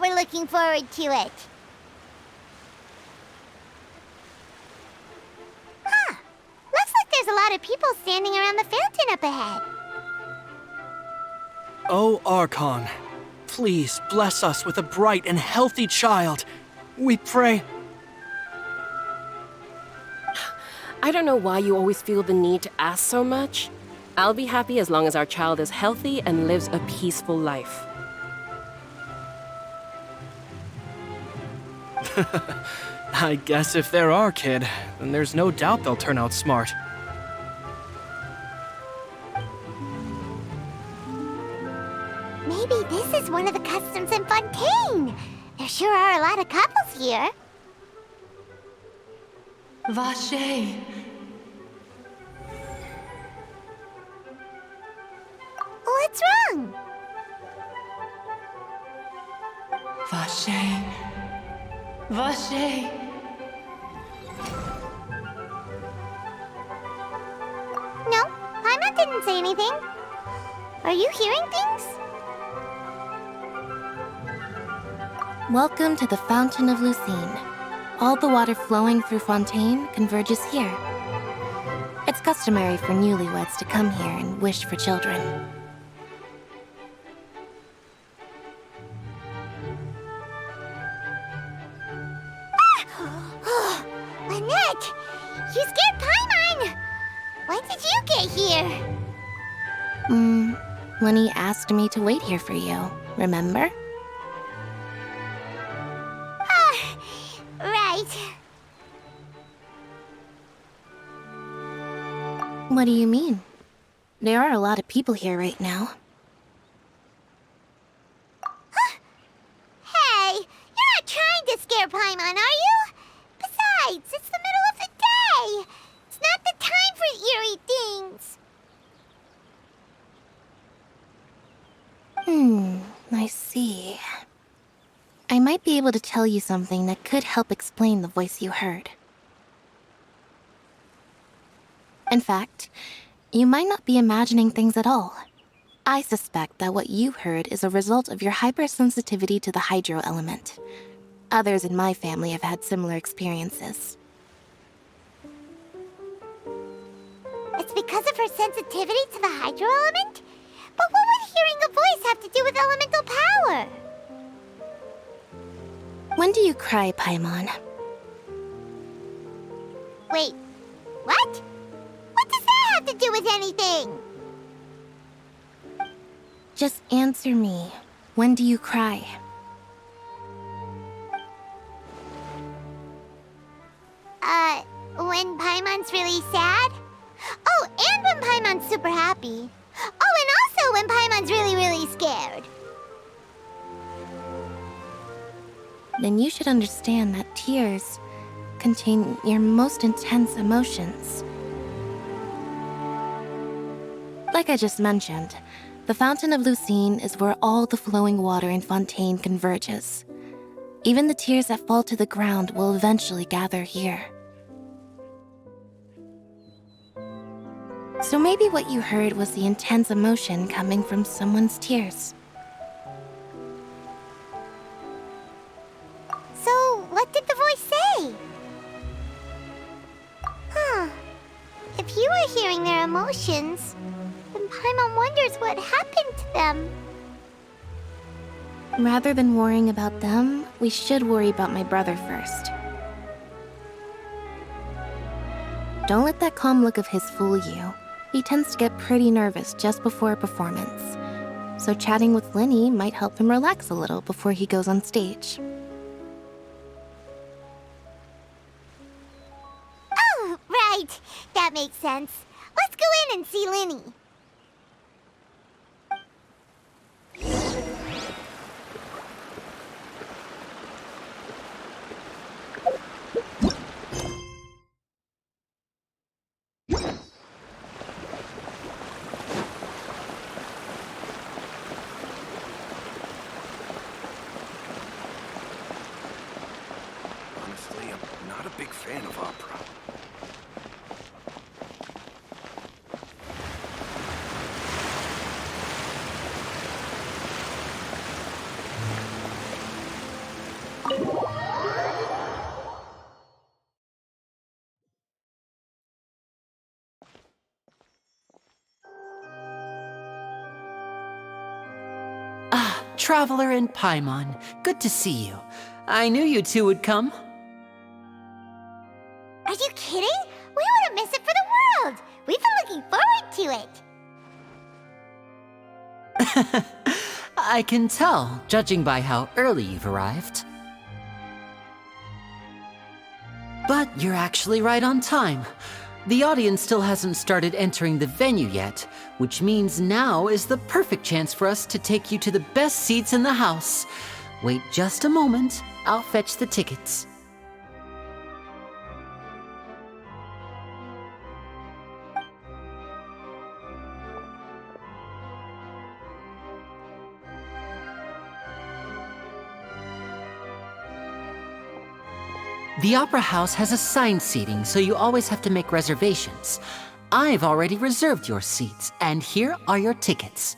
that we're looking forward to it. Huh. Looks like there's a lot of people standing around the fountain up ahead. Oh, Archon, please bless us with a bright and healthy child. We pray. I don't know why you always feel the need to ask so much. I'll be happy as long as our child is healthy and lives a peaceful life. I guess if they're our kid, then there's no doubt they'll turn out smart. Maybe this is one of the customs in Fontaine. There sure are a lot of couples here. Vache. What's wrong? Vache. Vache. No, Paimon didn't say anything. Are you hearing things? Welcome to the Fountain of Lucine. All the water flowing through Fontaine converges here. It's customary for newlyweds to come here and wish for children. Lynette! You scared Paimon! When did you get here? Lenny asked me to wait here for you, remember? Right. What do you mean? There are a lot of people here right now. Hey, you're not trying to scare Paimon, are you? Besides, it's the middle of the day. It's not the time for eerie things. I see. I might be able to tell you something that could help explain the voice you heard. In fact, you might not be imagining things at all. I suspect that what you heard is a result of your hypersensitivity to the hydro element. Others in my family have had similar experiences. It's because of her sensitivity to the hydro element? But what would hearing a voice have to do with elemental power? When do you cry, Paimon? Wait, what? What does that have to do with anything? Just answer me. When do you cry? When Paimon's really sad? Oh, and when Paimon's super happy. Oh, and also when Paimon's really, really scared. Then you should understand that tears contain your most intense emotions. Like I just mentioned, the Fountain of Lucine is where all the flowing water in Fontaine converges. Even the tears that fall to the ground will eventually gather here. So maybe what you heard was the intense emotion coming from someone's tears. So, what did the voice say? If you were hearing their emotions, then Paimon wonders what happened to them. Rather than worrying about them, we should worry about my brother first. Don't let that calm look of his fool you. He tends to get pretty nervous just before a performance. So chatting with Lenny might help him relax a little before he goes on stage. Oh, right. That makes sense. Let's go in and see Linny. Honestly, I'm not a big fan of opera. Traveler and Paimon, good to see you. I knew you two would come. Are you kidding? We wouldn't miss it for the world! We've been looking forward to it! I can tell, judging by how early you've arrived. But you're actually right on time. The audience still hasn't started entering the venue yet, which means now is the perfect chance for us to take you to the best seats in the house. Wait just a moment, I'll fetch the tickets. The Opera House has assigned seating, so you always have to make reservations. I've already reserved your seats, and here are your tickets.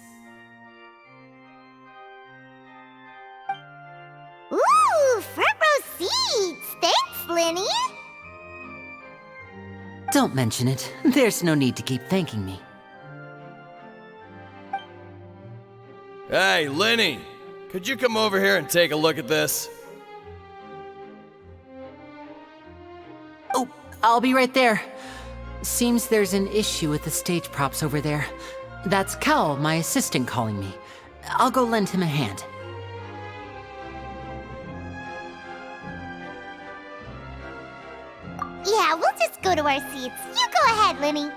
Ooh, front row seats! Thanks, Lenny! Don't mention it. There's no need to keep thanking me. Hey, Lenny! Could you come over here and take a look at this? Oh, I'll be right there. Seems there's an issue with the stage props over there. That's Cal, my assistant, calling me. I'll go lend him a hand. Yeah, we'll just go to our seats. You go ahead, Lenny.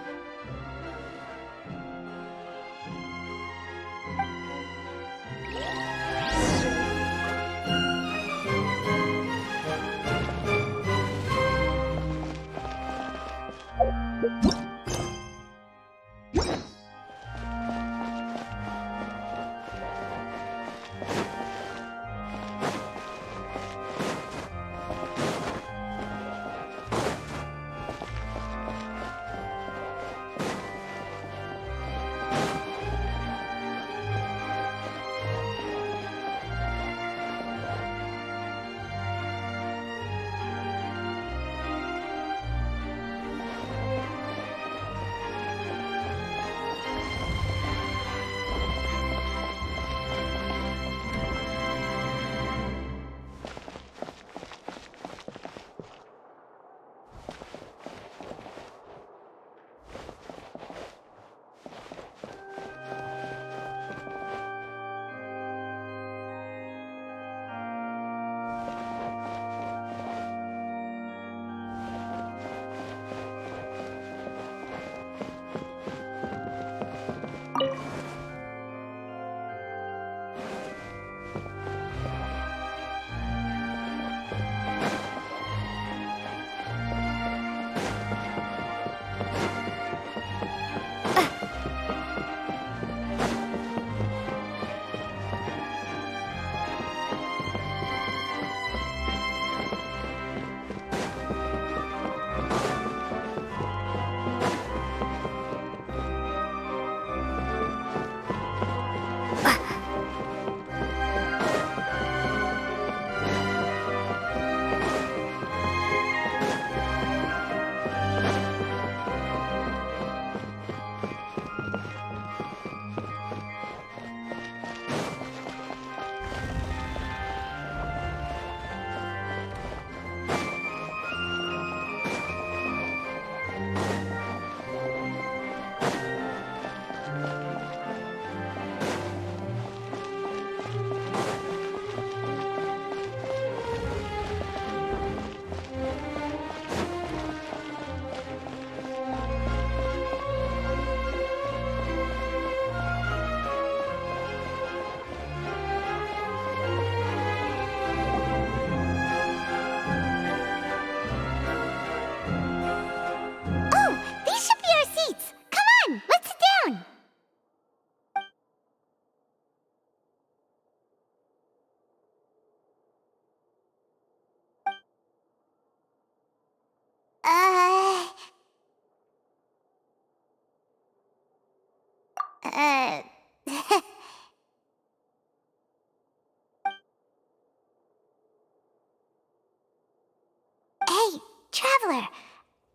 Uh... Hey, Traveler.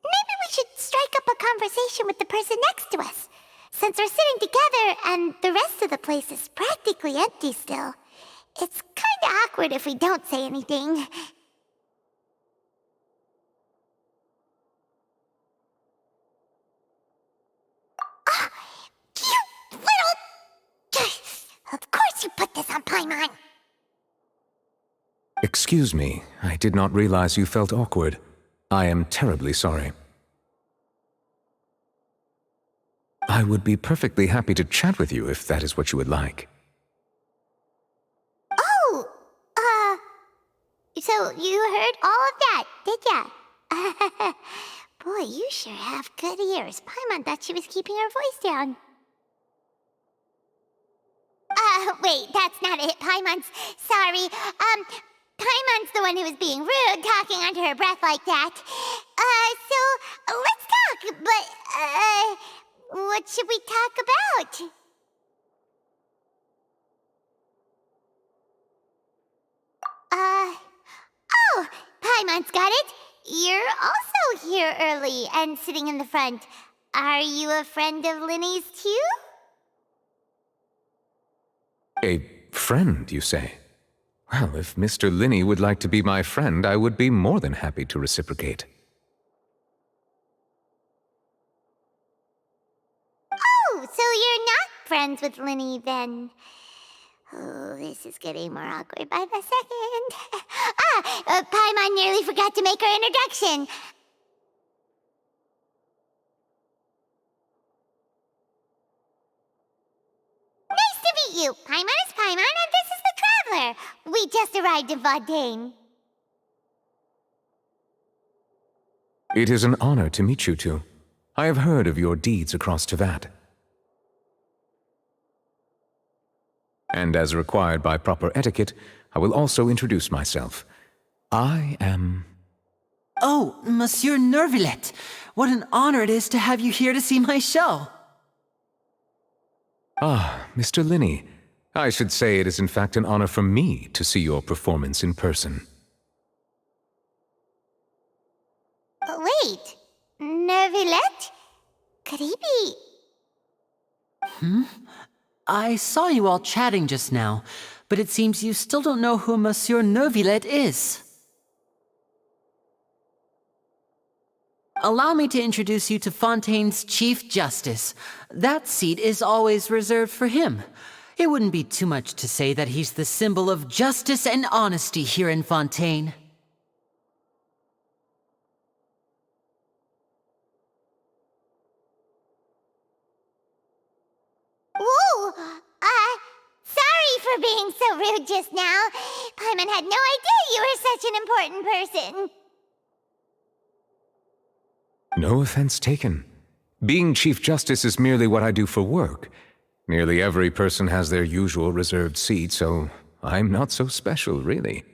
Maybe we should strike up a conversation with the person next to us. Since we're sitting together and the rest of the place is practically empty still. It's kinda awkward if we don't say anything. You little... Of course you put this on Paimon! Excuse me, I did not realize you felt awkward. I am terribly sorry. I would be perfectly happy to chat with you if that is what you would like. Oh! So you heard all of that, did ya? Boy, you sure have good ears. Paimon thought she was keeping her voice down. Wait, that's not it. Paimon's... Sorry. Paimon's the one who was being rude, talking under her breath like that. So, let's talk, but, what should we talk about? Oh, Paimon's got it. You're also here early and sitting in the front. Are you a friend of Linny's too? A friend, you say? Well, if Mr. Linny would like to be my friend, I would be more than happy to reciprocate. Oh, so you're not friends with Linny then? Oh, this is getting more awkward by the second. Paimon nearly forgot to make her introduction. Nice to meet you. Paimon is Paimon, and this is the Traveler. We just arrived in Fontaine. It is an honor to meet you two. I have heard of your deeds across Tevat. And as required by proper etiquette, I will also introduce myself. I am... Oh, Monsieur Nervillet! What an honor it is to have you here to see my show! Ah, Mr. Linny. I should say it is in fact an honor for me to see your performance in person. Wait, Nervillet? Could he be... I saw you all chatting just now, but it seems you still don't know who Monsieur Nervillet is. Allow me to introduce you to Fontaine's Chief Justice. That seat is always reserved for him. It wouldn't be too much to say that he's the symbol of justice and honesty here in Fontaine. Whoa! Sorry for being so rude just now. Paimon had no idea you were such an important person. No offense taken. Being Chief Justice is merely what I do for work. Nearly every person has their usual reserved seat, so I'm not so special, really.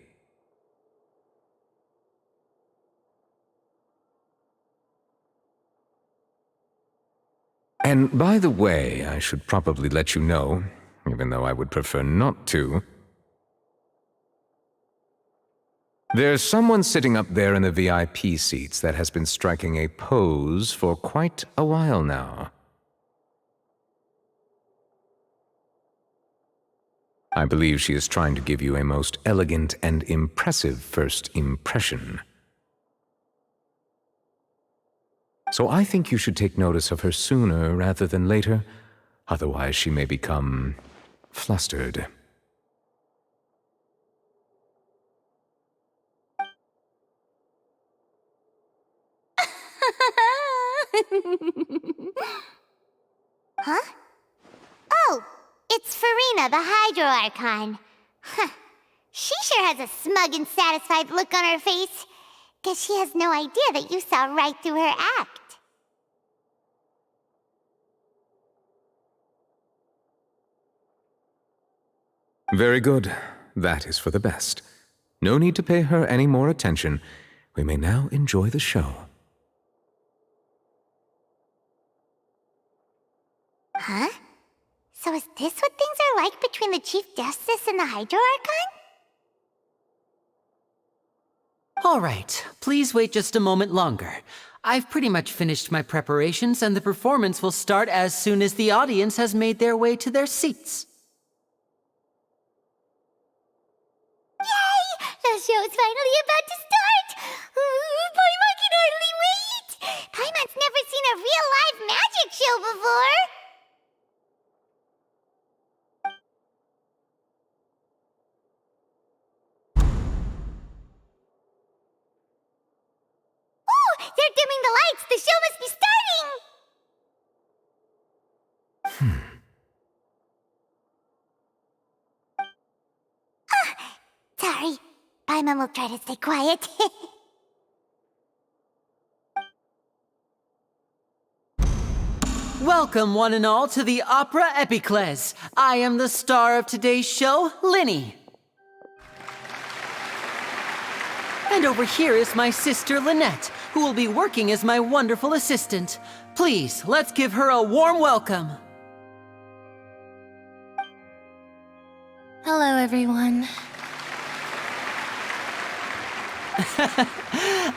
And by the way, I should probably let you know, even though I would prefer not to. There's someone sitting up there in the VIP seats that has been striking a pose for quite a while now. I believe she is trying to give you a most elegant and impressive first impression. So I think you should take notice of her sooner rather than later, otherwise she may become flustered. Huh? Oh, it's Farina, the Hydro Archon. Huh. She sure has a smug and satisfied look on her face. Guess she has no idea that you saw right through her act. Very good. That is for the best. No need to pay her any more attention. We may now enjoy the show. Huh? So is this what things are like between the Chief Justice and the Hydro Archon? All right, please wait just a moment longer. I've pretty much finished my preparations, and the performance will start as soon as the audience has made their way to their seats. The show's finally about to start! Paimon can hardly wait! Paimon's never seen a real live magic show before! Oh! They're dimming the lights! The show must be starting! Sorry. Paimon will try to stay quiet. Welcome, one and all, to the Opera Epiclese. I am the star of today's show, Linny. And over here is my sister, Lynette, who will be working as my wonderful assistant. Please, let's give her a warm welcome. Hello, everyone.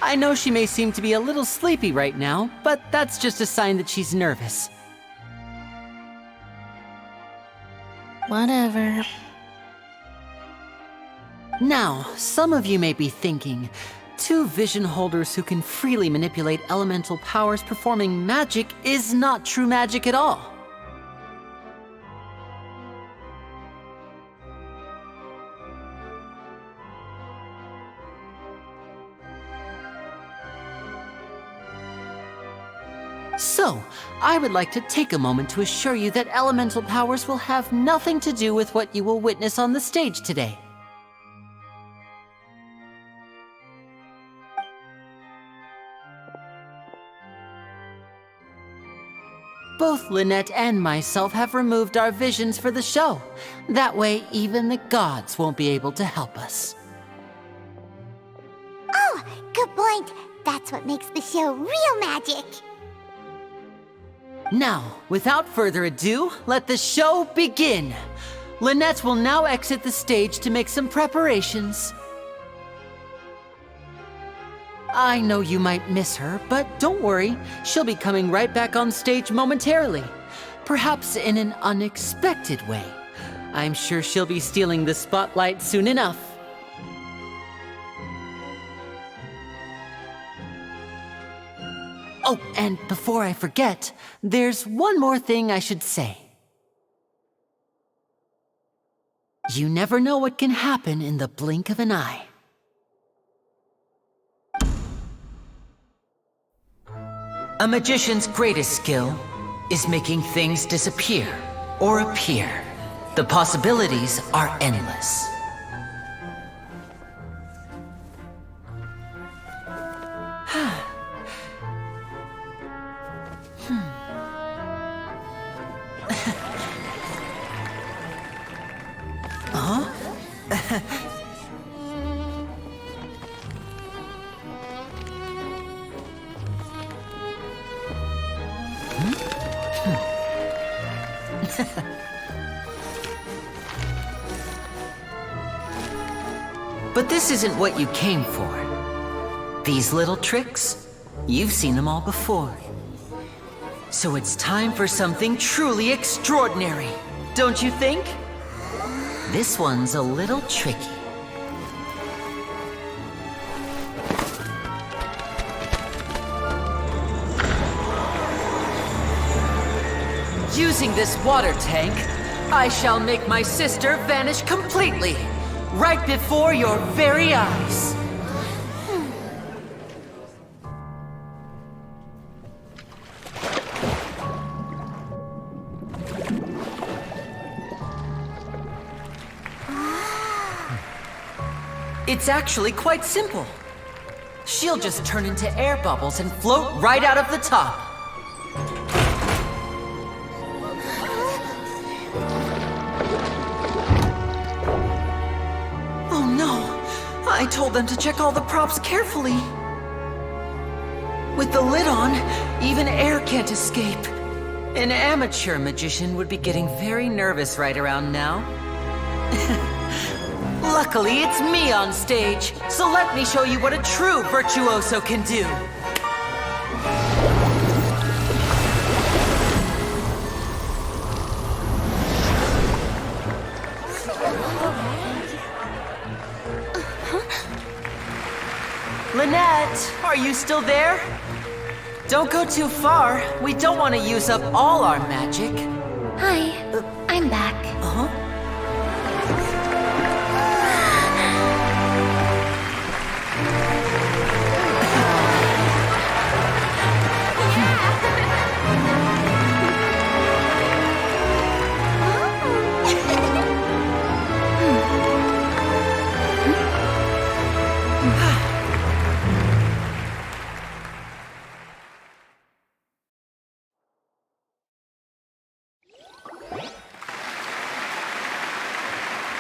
I know she may seem to be a little sleepy right now, but that's just a sign that she's nervous. Whatever. Now, some of you may be thinking, two vision holders who can freely manipulate elemental powers performing magic is not true magic at all. So, I would like to take a moment to assure you that elemental powers will have nothing to do with what you will witness on the stage today. Both Lynette and myself have removed our visions for the show. That way, even the gods won't be able to help us. Oh, good point. That's what makes the show real magic. Now, without further ado, let the show begin. Lynette will now exit the stage to make some preparations. I know you might miss her, but don't worry, she'll be coming right back on stage momentarily. Perhaps in an unexpected way. I'm sure she'll be stealing the spotlight soon enough. Oh, and before I forget, there's one more thing I should say. You never know what can happen in the blink of an eye. A magician's greatest skill is making things disappear or appear. The possibilities are endless. But this isn't what you came for. These little tricks, you've seen them all before. So it's time for something truly extraordinary, don't you think? This one's a little tricky. Using this water tank, I shall make my sister vanish completely, right before your very eyes. It's actually quite simple. She'll just turn into air bubbles and float right out of the top. Oh no! I told them to check all the props carefully. With the lid on, even air can't escape. An amateur magician would be getting very nervous right around now. Luckily, it's me on stage, so let me show you what a true virtuoso can do. Lynette, are you still there? Don't go too far. We don't want to use up all our magic. Hi, I'm back. Uh-huh.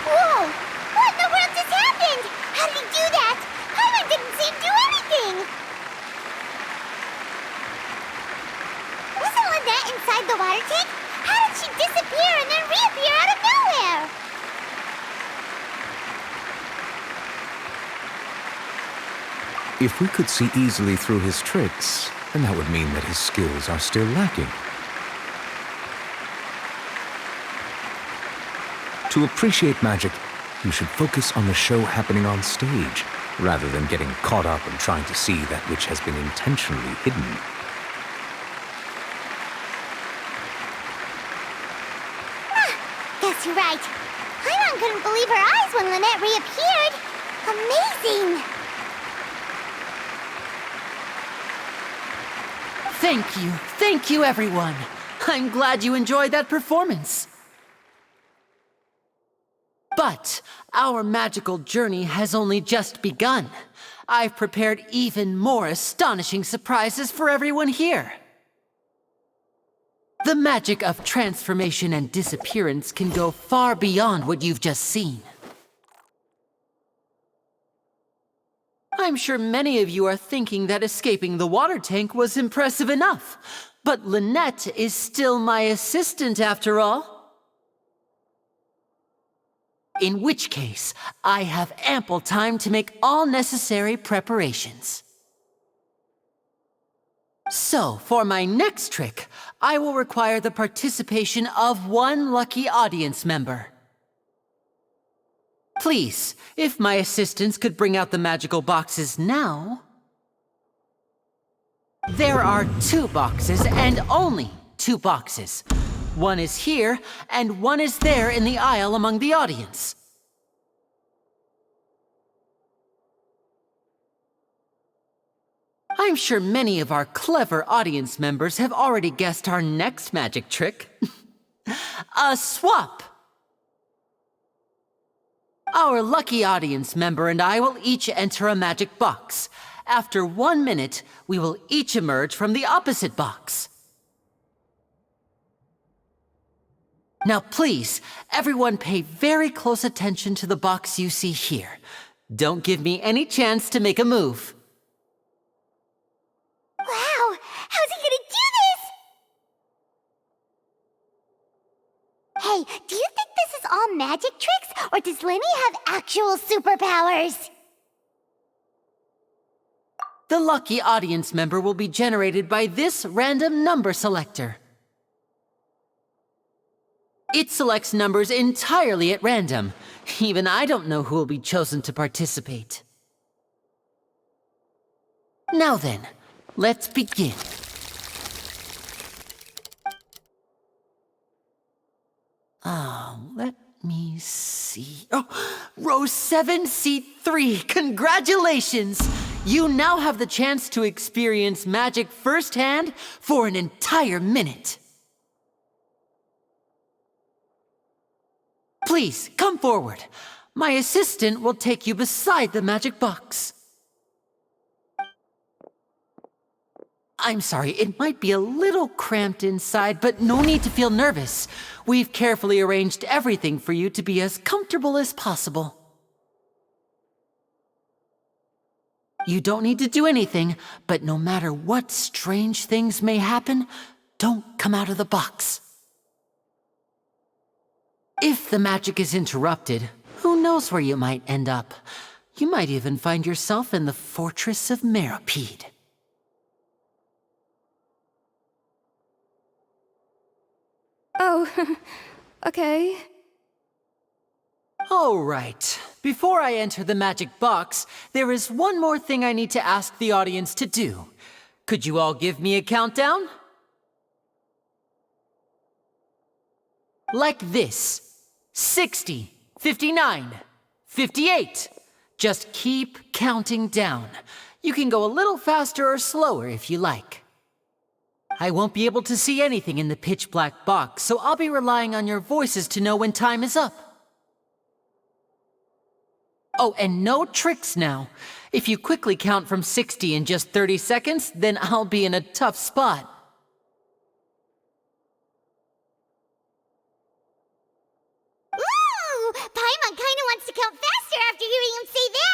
Whoa! What in the world just happened? How did he do that? Paimon didn't seem to do anything! Wasn't Lynette inside the water tank? How did she disappear and then reappear out of nowhere? If we could see easily through his tricks, then that would mean that his skills are still lacking. To appreciate magic, you should focus on the show happening on stage, rather than getting caught up in trying to see that which has been intentionally hidden. Guess you're right. Paimon couldn't believe her eyes when Lynette reappeared. Amazing! Thank you everyone. I'm glad you enjoyed that performance. But our magical journey has only just begun. I've prepared even more astonishing surprises for everyone here. The magic of transformation and disappearance can go far beyond what you've just seen. I'm sure many of you are thinking that escaping the water tank was impressive enough, but Lynette is still my assistant after all. In which case, I have ample time to make all necessary preparations. So, for my next trick, I will require the participation of one lucky audience member. Please, if my assistants could bring out the magical boxes now. There are 2 boxes and only 2 boxes. One is here, and one is there in the aisle among the audience. I'm sure many of our clever audience members have already guessed our next magic trick. A swap! Our lucky audience member and I will each enter a magic box. After 1 minute, we will each emerge from the opposite box. Now please, everyone pay very close attention to the box you see here. Don't give me any chance to make a move. Wow! How's he gonna do this? Hey, do you think this is all magic tricks, or does Lenny have actual superpowers? The lucky audience member will be generated by this random number selector. It selects numbers entirely at random. Even I don't know who will be chosen to participate. Now then, let's begin. Let me see. Oh, row 7, seat 3. Congratulations! You now have the chance to experience magic firsthand for an entire minute. Please, come forward. My assistant will take you beside the magic box. I'm sorry, it might be a little cramped inside, but no need to feel nervous. We've carefully arranged everything for you to be as comfortable as possible. You don't need to do anything, but no matter what strange things may happen, don't come out of the box. If the magic is interrupted, who knows where you might end up? You might even find yourself in the Fortress of Meropide. Oh, okay. All right. Before I enter the magic box, there is one more thing I need to ask the audience to do. Could you all give me a countdown? Like this. 60, 59, 58. Just keep counting down. You can go a little faster or slower if you like. I won't be able to see anything in the pitch black box, so I'll be relying on your voices to know when time is up. Oh, and no tricks now. If you quickly count from 60 in just 30 seconds, then I'll be in a tough spot. Ooh! Paimon kinda wants to count faster after hearing him say that!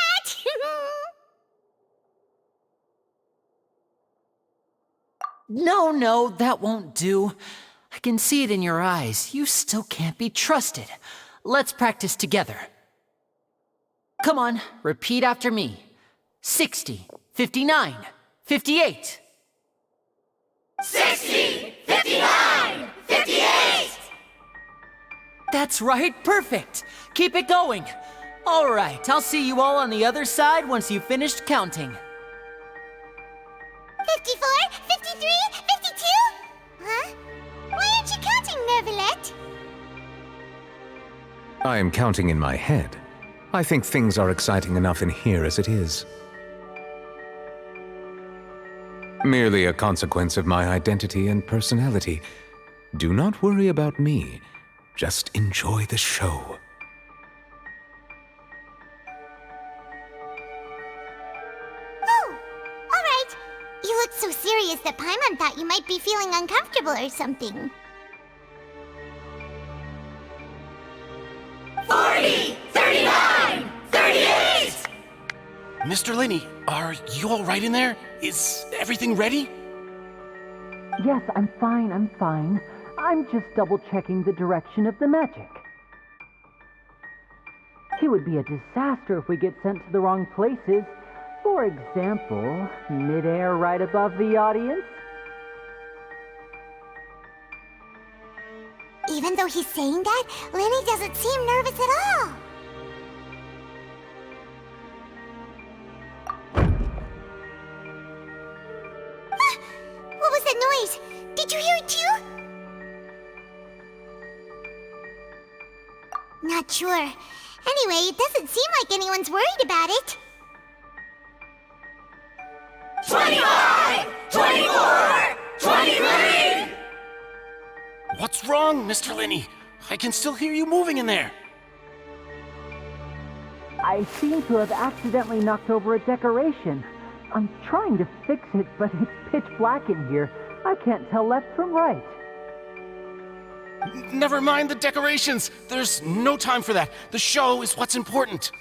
No, that won't do. I can see it in your eyes. You still can't be trusted. Let's practice together. Come on, repeat after me. 60, 59, 58. 60! 59! 58! That's right, perfect. Keep it going. All right, I'll see you all on the other side once you've finished counting. 54, 53, 52? Huh? Why aren't you counting, Nervalet? I am counting in my head. I think things are exciting enough in here as it is. Merely a consequence of my identity and personality. Do not worry about me. Just enjoy the show. Oh, all right. You looked so serious that Paimon thought you might be feeling uncomfortable or something. 40! 39! 38! Mr. Linney, are you all right in there? Is everything ready? Yes, I'm fine. I'm just double-checking the direction of the magic. It would be a disaster if we get sent to the wrong places. For example, mid-air right above the audience. Even though he's saying that, Lenny doesn't seem nervous at all. Ah, what was that noise? Did you hear it too? Not sure. Anyway, it doesn't seem like anyone's worried about it. 25! 24! 23! What's wrong, Mr. Linney? I can still hear you moving in there. I seem to have accidentally knocked over a decoration. I'm trying to fix it, but it's pitch black in here. I can't tell left from right. Never mind the decorations. There's no time for that. The show is what's important.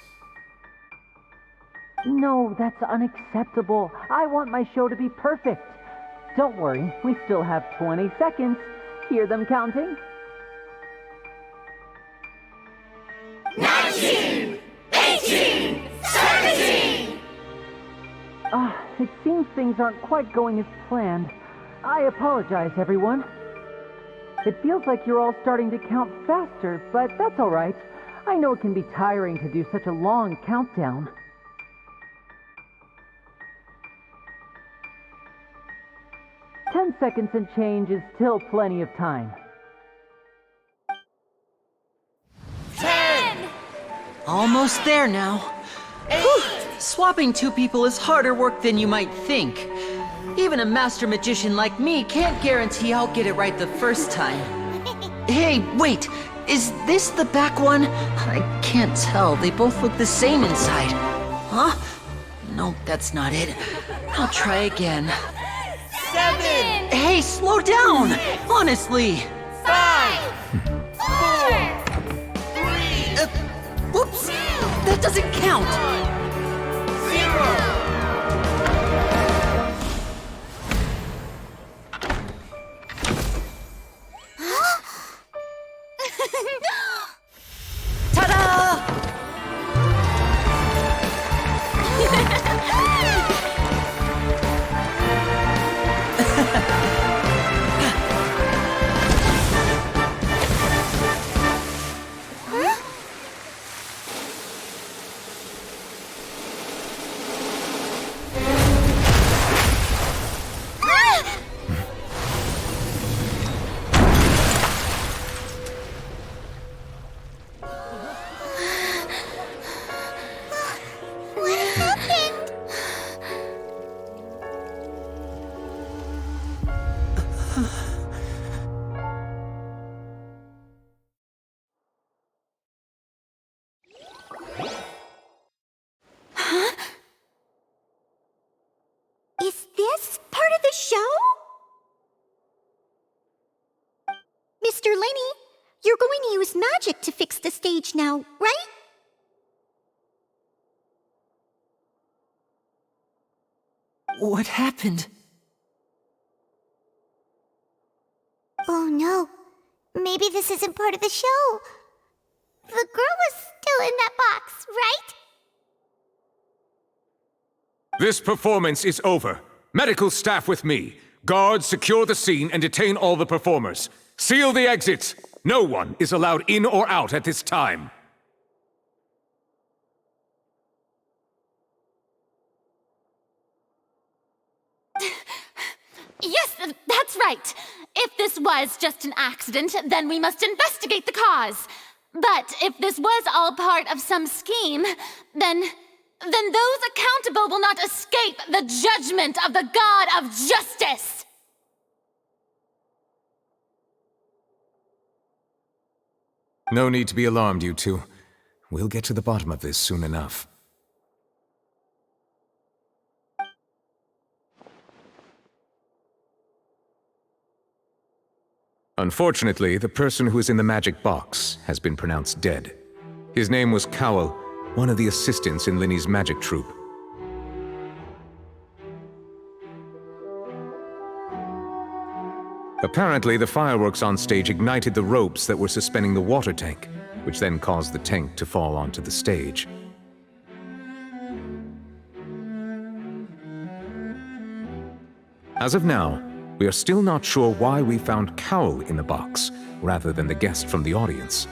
No, that's unacceptable. I want my show to be perfect. Don't worry, we still have 20 seconds. Hear them counting? 19! 18! 17! It seems things aren't quite going as planned. I apologize, everyone. It feels like you're all starting to count faster, but that's all right. I know it can be tiring to do such a long countdown. "10 seconds and change is still plenty of time." 10! Almost there now. Whew. Swapping two people is harder work than you might think. Even a master magician like me can't guarantee I'll get it right the first time. Hey, wait! Is this the back one? I can't tell. They both look the same inside. Huh? No, that's not it. I'll try again. 7! Hey, slow down! Honestly! 5! 4! 3! Whoops! That doesn't count! 0! Ta-da! this part of the show? Mr. Lenny, you're going to use magic to fix the stage now, right? What happened? Oh no, maybe this isn't part of the show. The girl was still in that box, right? This performance is over. Medical staff with me. Guards, secure the scene and detain all the performers. Seal the exits. No one is allowed in or out at this time. Yes, that's right. If this was just an accident, then we must investigate the cause. But if this was all part of some scheme, then those accountable will not escape the judgment of the God of Justice. No need to be alarmed, you two. We'll get to the bottom of this soon enough. Unfortunately, the person who is in the magic box has been pronounced dead. His name was Cowell, one of the assistants in Linny's magic troupe. Apparently, the fireworks on stage ignited the ropes that were suspending the water tank, which then caused the tank to fall onto the stage. As of now, we are still not sure why we found Cowell in the box, rather than the guest from the audience.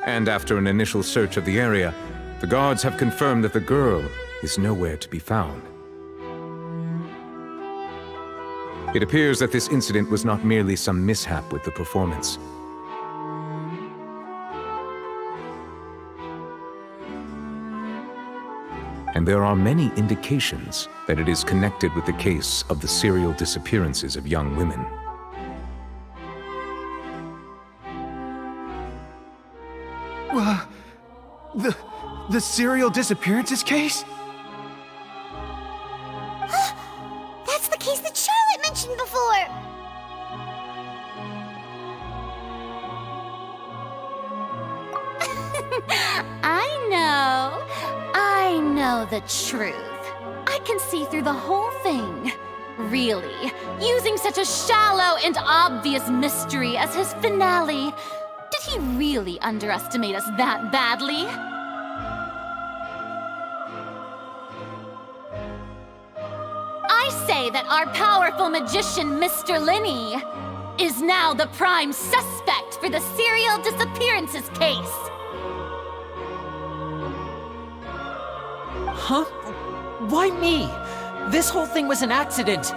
And after an initial search of the area, the guards have confirmed that the girl is nowhere to be found. It appears that this incident was not merely some mishap with the performance. And there are many indications that it is connected with the case of the serial disappearances of young women. The serial disappearances case? That's the case that Charlotte mentioned before! I know the truth. I can see through the whole thing. Really, using such a shallow and obvious mystery as his finale. Did he really underestimate us that badly? I say that our powerful magician, Mr. Linny, is now the prime suspect for the serial disappearances case. Huh? Why me? This whole thing was an accident.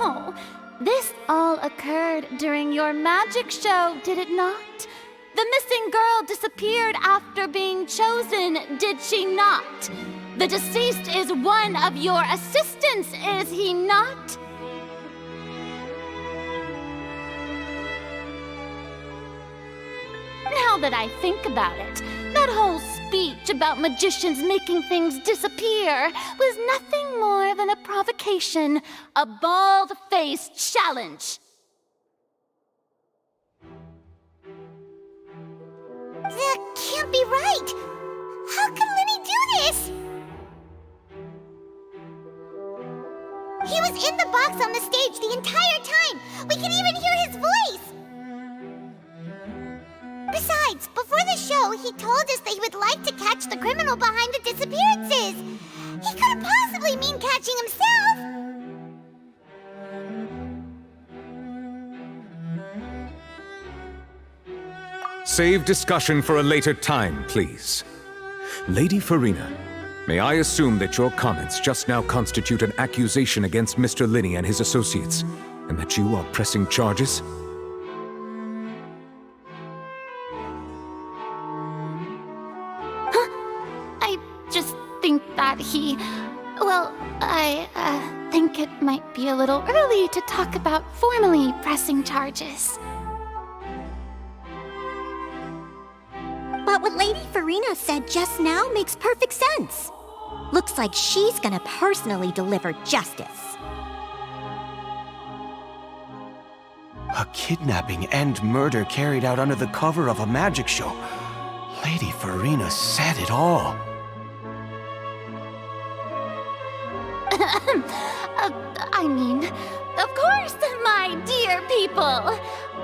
Oh, this all occurred during your magic show, did it not? The missing girl disappeared after being chosen, did she not? The deceased is one of your assistants, is he not? Now that I think about it, that whole speech about magicians making things disappear was nothing more than a provocation, a bald-faced challenge. That can't be right! How could Linny do this? He was in the box on the stage the entire time! We can even hear his voice! Besides, before the show, he told us that he would like to catch the criminal behind the disappearances! He couldn't possibly mean catching himself! Save discussion for a later time, please. Lady Farina, may I assume that your comments just now constitute an accusation against Mr. Linny and his associates, and that you are pressing charges? I just think that I think it might be a little early to talk about formally pressing charges. But what Lady Farina said just now makes perfect sense. Looks like she's gonna personally deliver justice. A kidnapping and murder carried out under the cover of a magic show. Lady Farina said it all. I mean, of course, my dear people.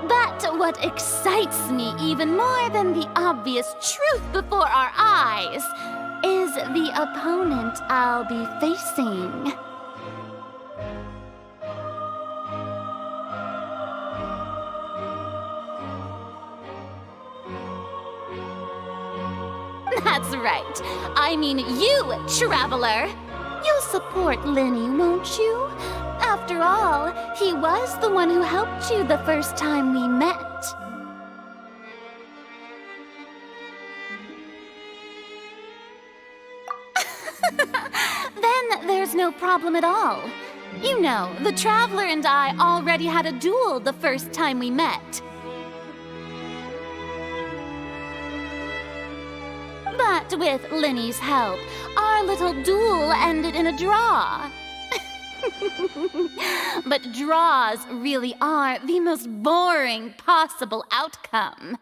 But what excites me even more than the obvious truth before our eyes is the opponent I'll be facing. That's right. I mean you, traveler. You'll support Linny, won't you? After all, he was the one who helped you the first time we met. Then there's no problem at all. You know, the traveler and I already had a duel the first time we met. But with Linny's help, our little duel ended in a draw. But draws really are the most boring possible outcome.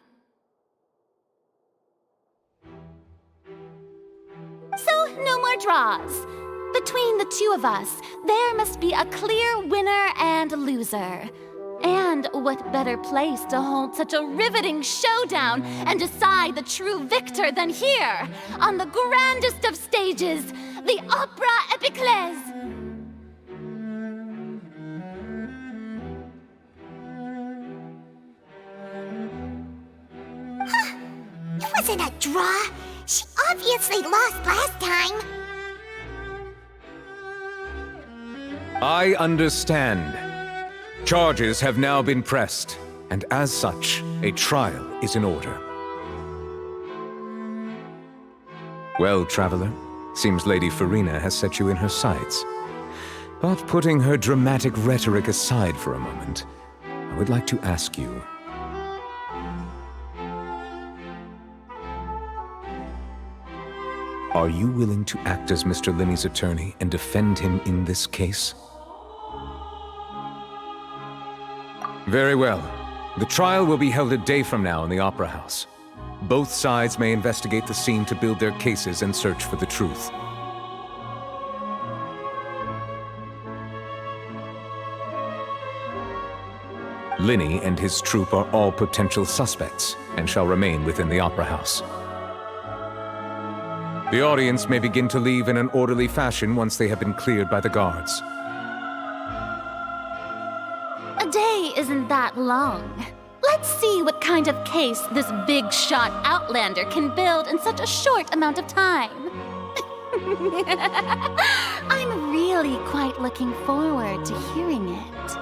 So, no more draws. Between the two of us, there must be a clear winner and loser. And what better place to hold such a riveting showdown and decide the true victor than here, on the grandest of stages, the Opera Epiclese! It wasn't a draw. She obviously lost last time. I understand. Charges have now been pressed, and as such, a trial is in order. Well, traveler, seems Lady Farina has set you in her sights. But putting her dramatic rhetoric aside for a moment, I would like to ask you, are you willing to act as Mr. Linny's attorney and defend him in this case? Very well. The trial will be held a day from now in the Opera House. Both sides may investigate the scene to build their cases and search for the truth. Linny and his troupe are all potential suspects and shall remain within the Opera House. The audience may begin to leave in an orderly fashion once they have been cleared by the guards. A day isn't that long. Let's see what kind of case this big-shot outlander can build in such a short amount of time. I'm really quite looking forward to hearing it.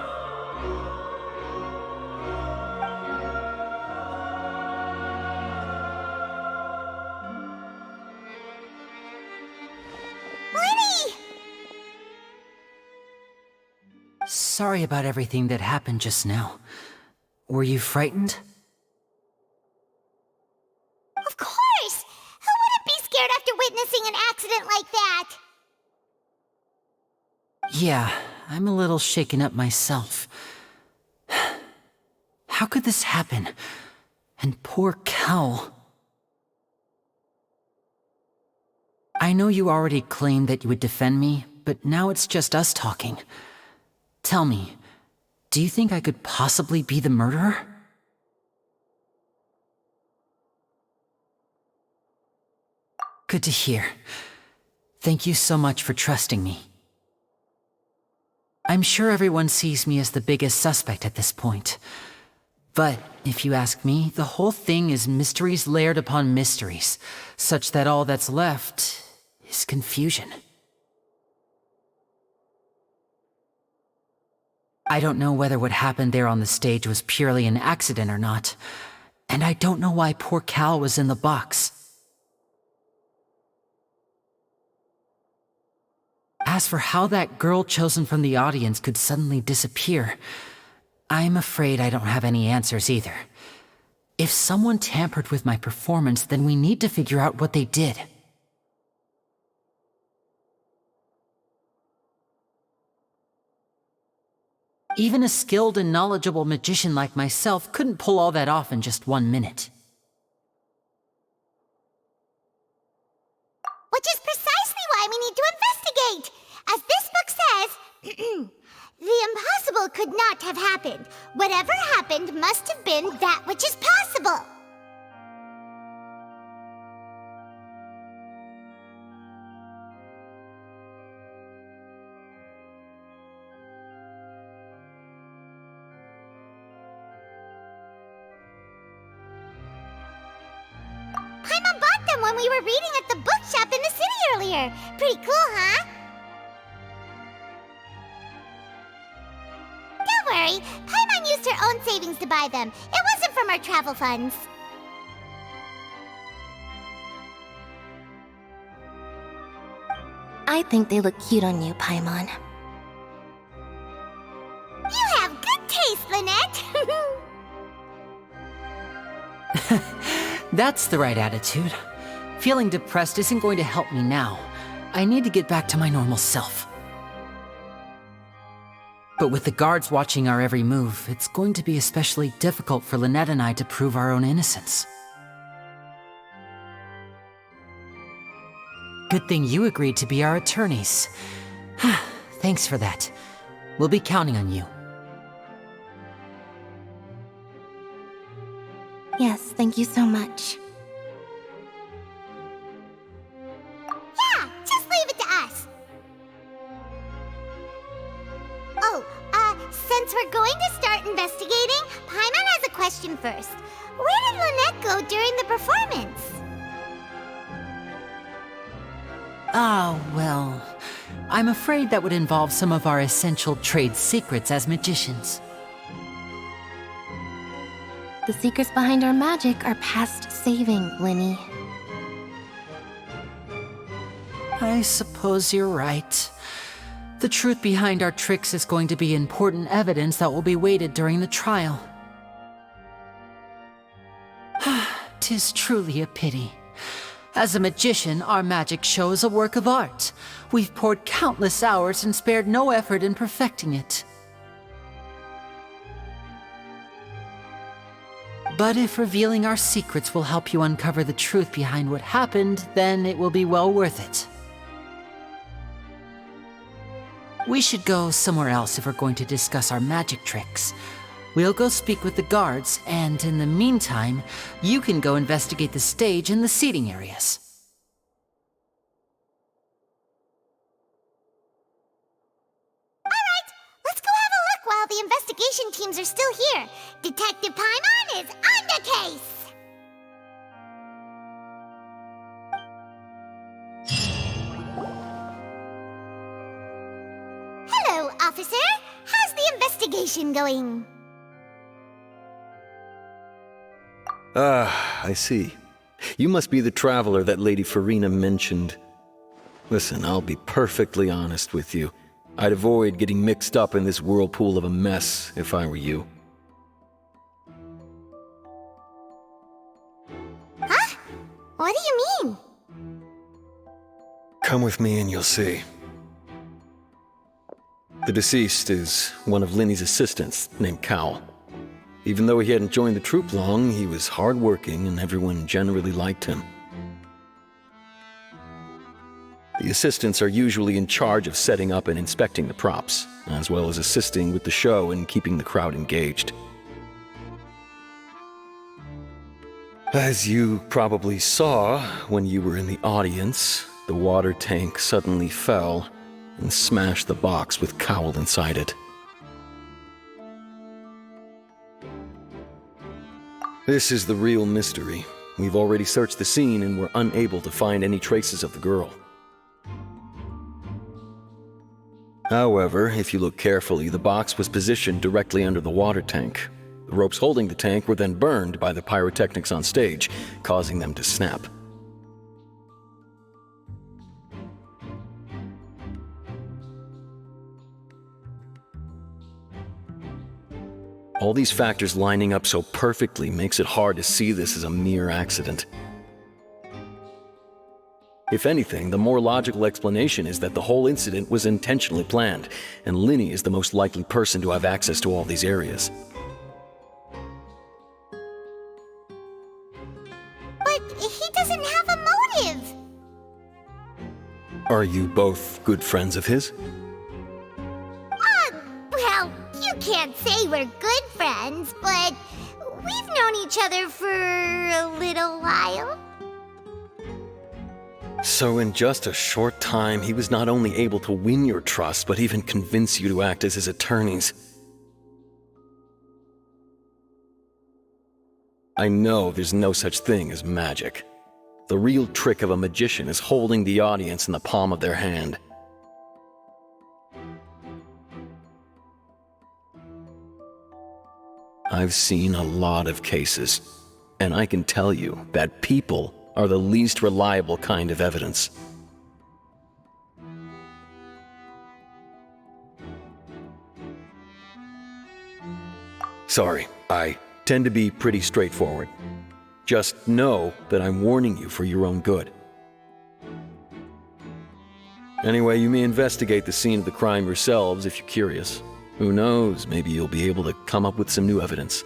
Linny! Sorry about everything that happened just now. Were you frightened? Of course! Who wouldn't be scared after witnessing an accident like that? Yeah, I'm a little shaken up myself. How could this happen? And poor Cal. I know you already claimed that you would defend me, but now it's just us talking. Tell me, do you think I could possibly be the murderer? Good to hear. Thank you so much for trusting me. I'm sure everyone sees me as the biggest suspect at this point. But if you ask me, the whole thing is mysteries layered upon mysteries, such that all that's left is confusion. I don't know whether what happened there on the stage was purely an accident or not, and I don't know why poor Cal was in the box. As for how that girl chosen from the audience could suddenly disappear, I'm afraid I don't have any answers either. If someone tampered with my performance, then we need to figure out what they did. Even a skilled and knowledgeable magician like myself couldn't pull all that off in just 1 minute. Which is precisely why we need to investigate! As this book says, the impossible could not have happened. Whatever happened must have been that which is possible. Paimon bought them when we were reading at the bookshop in the city earlier. Pretty cool, huh? Don't worry, Paimon used her own savings to buy them. It wasn't from our travel funds. I think they look cute on you, Paimon. You have good taste, Lynette! That's the right attitude. Feeling depressed isn't going to help me now. I need to get back to my normal self. But with the guards watching our every move, it's going to be especially difficult for Lynette and I to prove our own innocence. Good thing you agreed to be our attorneys. Thanks for that. We'll be counting on you. Yes, thank you so much. Yeah, just leave it to us. Oh, since we're going to start investigating, Paimon has a question first. Where did Lynette go during the performance? Well, I'm afraid that would involve some of our essential trade secrets as magicians. The secrets behind our magic are past saving, Linny. I suppose you're right. The truth behind our tricks is going to be important evidence that will be weighted during the trial. 'Tis truly a pity. As a magician, our magic show is a work of art. We've poured countless hours and spared no effort in perfecting it. But if revealing our secrets will help you uncover the truth behind what happened, then it will be well worth it. We should go somewhere else if we're going to discuss our magic tricks. We'll go speak with the guards, and in the meantime, you can go investigate the stage and the seating areas. Alright, let's go have a look while the investigation teams are still here. Detective Paimon is on the case! Hello, officer. How's the investigation going? I see. You must be the traveler that Lady Farina mentioned. Listen, I'll be perfectly honest with you. I'd avoid getting mixed up in this whirlpool of a mess if I were you. Huh? What do you mean? Come with me and you'll see. The deceased is one of Linny's assistants named Cowell. Even though he hadn't joined the troupe long, he was hardworking and everyone generally liked him. The assistants are usually in charge of setting up and inspecting the props, as well as assisting with the show and keeping the crowd engaged. As you probably saw when you were in the audience, the water tank suddenly fell and smashed the box with Cowell inside it. This is the real mystery. We've already searched the scene and were unable to find any traces of the girl. However, if you look carefully, the box was positioned directly under the water tank. The ropes holding the tank were then burned by the pyrotechnics on stage, causing them to snap. All these factors lining up so perfectly makes it hard to see this as a mere accident. If anything, the more logical explanation is that the whole incident was intentionally planned, and Linny is the most likely person to have access to all these areas. But he doesn't have a motive! Are you both good friends of his? Well, you can't say we're good friends, but we've known each other for a little while. So in just a short time, he was not only able to win your trust, but even convince you to act as his attorneys. I know there's no such thing as magic. The real trick of a magician is holding the audience in the palm of their hand. I've seen a lot of cases, and I can tell you that people are the least reliable kind of evidence. Sorry, I tend to be pretty straightforward. Just know that I'm warning you for your own good. Anyway, you may investigate the scene of the crime yourselves if you're curious. Who knows, maybe you'll be able to come up with some new evidence.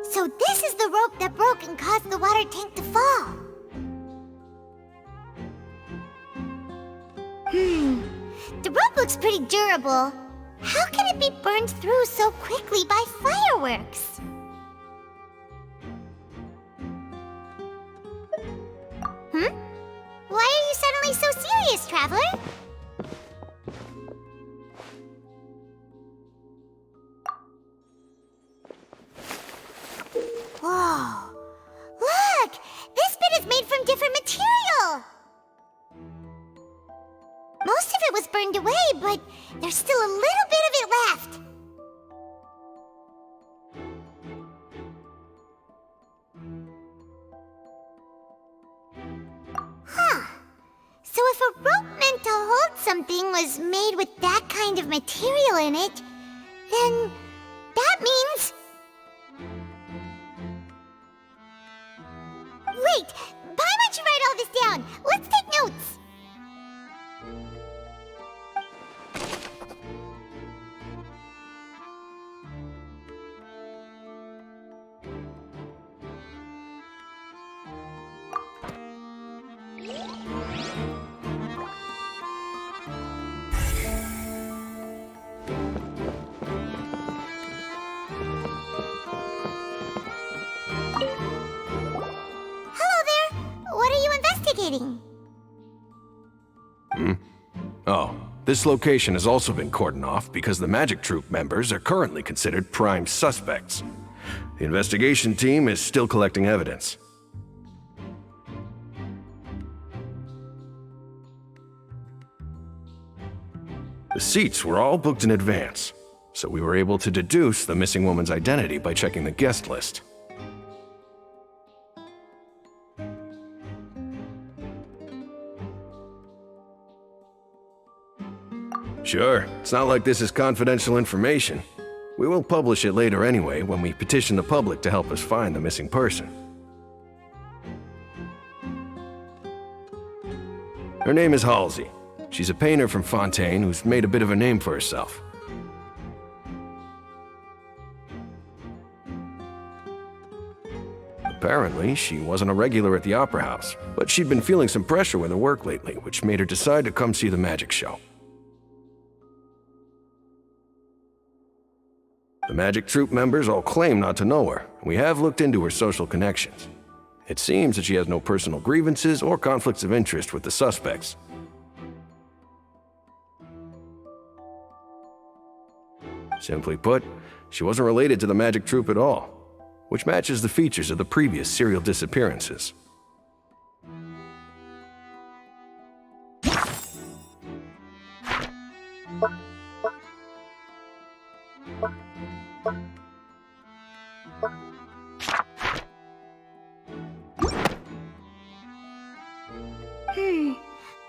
So this is the rope that broke and caused the water tank to fall. The rope looks pretty durable. How can it be burned through so quickly by fireworks? traveler? Whoa. Look! This bit is made from different material! Most of it was burned away, but there's still a little bit of it left. Huh. So if a rope meant to hold something was made with that kind of material in it, then that means... Wait! Paimon should write all this down! Let's take notes! Oh, this location has also been cordoned off because the Magic Troop members are currently considered prime suspects. The investigation team is still collecting evidence. The seats were all booked in advance, so we were able to deduce the missing woman's identity by checking the guest list. Sure, it's not like this is confidential information. We will publish it later anyway when we petition the public to help us find the missing person. Her name is Halsey. She's a painter from Ffontaine who's made a bit of a name for herself. Apparently, she wasn't a regular at the Opera House, but she'd been feeling some pressure with her work lately, which made her decide to come see the magic show. The Magic Troop members all claim not to know her. We have looked into her social connections. It seems that she has no personal grievances or conflicts of interest with the suspects. Simply put, she wasn't related to the Magic Troop at all, which matches the features of the previous serial disappearances.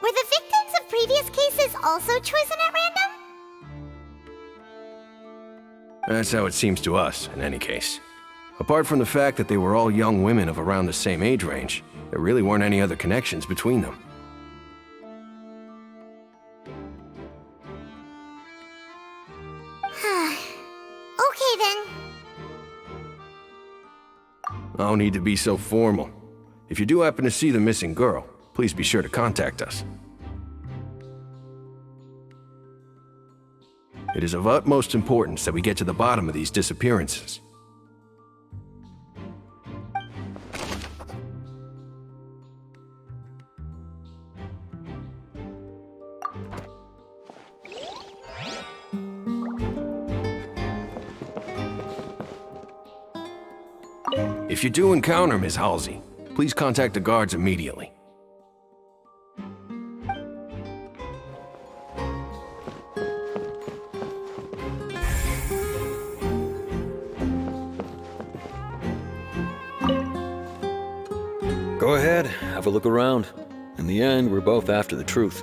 Were the victims of previous cases also chosen at random? That's how it seems to us, in any case. Apart from the fact that they were all young women of around the same age range, there really weren't any other connections between them. Okay then. No need to be so formal. If you do happen to see the missing girl, please be sure to contact us. It is of utmost importance that we get to the bottom of these disappearances. If you do encounter Ms. Halsey, please contact the guards immediately. Go ahead, have a look around. In the end, we're both after the truth.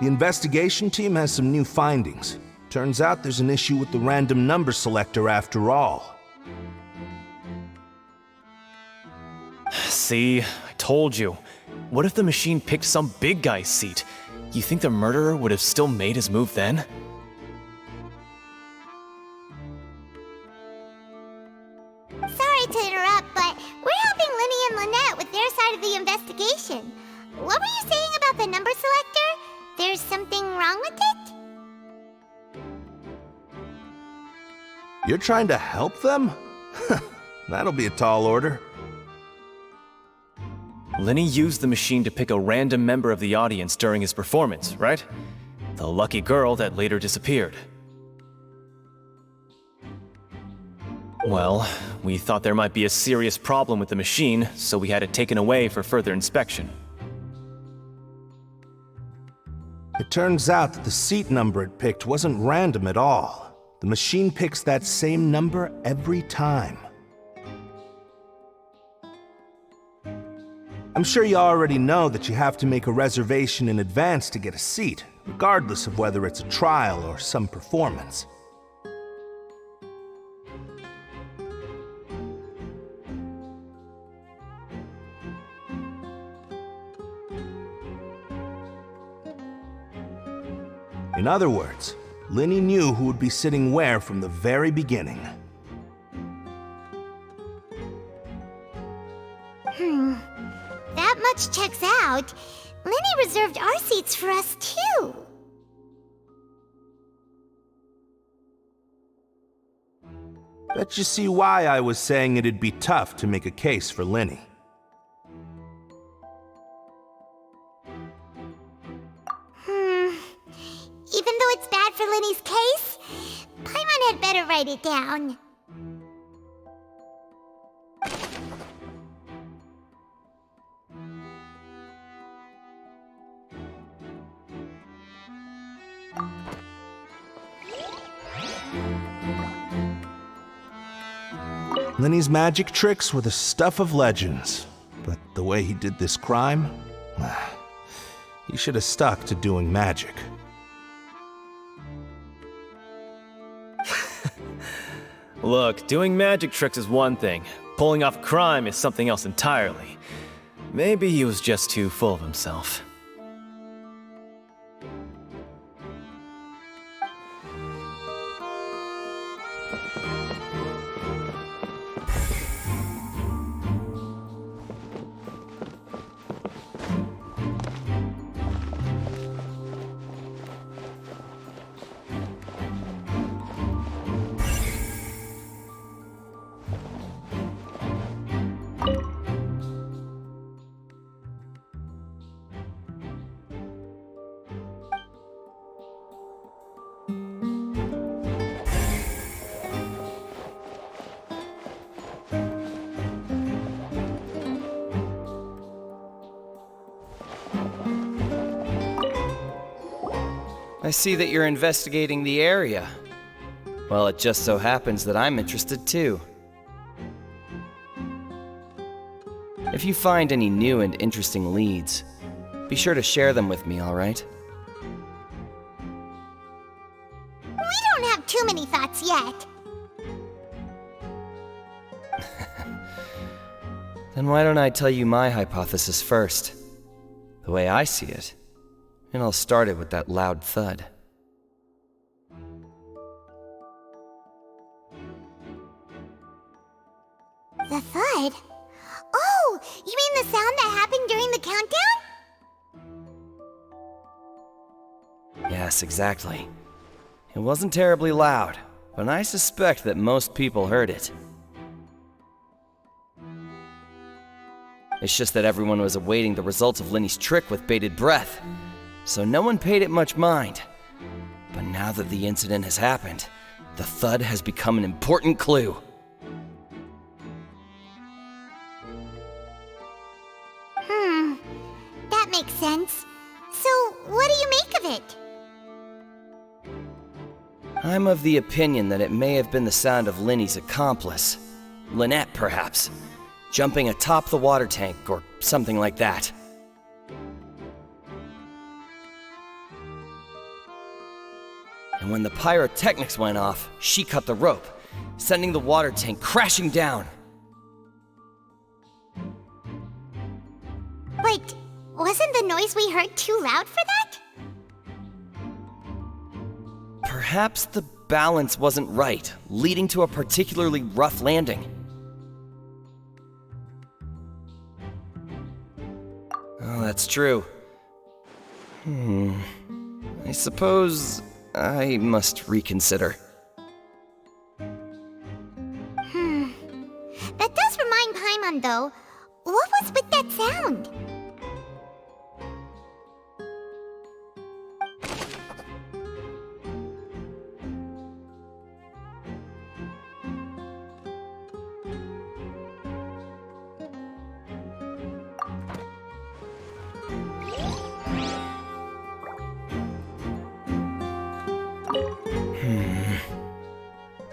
The investigation team has some new findings. Turns out there's an issue with the random number selector after all. See, I told you. What if the machine picked some big guy's seat? You think the murderer would have still made his move then? Sorry to interrupt, but we're helping Linny and Lynette with their side of the investigation. What were you saying about the number selector? There's something wrong with it? You're trying to help them? That'll be a tall order. Linny used the machine to pick a random member of the audience during his performance, right? The lucky girl that later disappeared. Well, we thought there might be a serious problem with the machine, so we had it taken away for further inspection. It turns out that the seat number it picked wasn't random at all. The machine picks that same number every time. I'm sure you already know that you have to make a reservation in advance to get a seat, regardless of whether it's a trial or some performance. In other words, Linny knew who would be sitting where from the very beginning. That much checks out. Linny reserved our seats for us, too. Bet you see why I was saying it'd be tough to make a case for Linny. Even though it's bad for Linny's case, Paimon had better write it down. Linny's magic tricks were the stuff of legends, but the way he did this crime, he should have stuck to doing magic. Look, doing magic tricks is one thing. Pulling off crime is something else entirely. Maybe he was just too full of himself. I see that you're investigating the area. Well, it just so happens that I'm interested too. If you find any new and interesting leads, be sure to share them with me, all right? We don't have too many thoughts yet. Then why don't I tell you my hypothesis first? The way I see it. And I'll start it with that loud thud. The thud? Oh, you mean the sound that happened during the countdown? Yes, exactly. It wasn't terribly loud, but I suspect that most people heard it. It's just that everyone was awaiting the results of Linny's trick with bated breath, so no one paid it much mind. But now that the incident has happened, the thud has become an important clue. That makes sense. So, what do you make of it? I'm of the opinion that it may have been the sound of Linny's accomplice. Lynette, perhaps. Jumping atop the water tank, or something like that. And And when the pyrotechnics went off, she cut the rope, sending the water tank crashing down. But wasn't the noise we heard too loud for that? Perhaps the balance wasn't right, leading to a particularly rough landing. Oh, that's true. I suppose I must reconsider. That does remind Paimon, though. What was with that sound?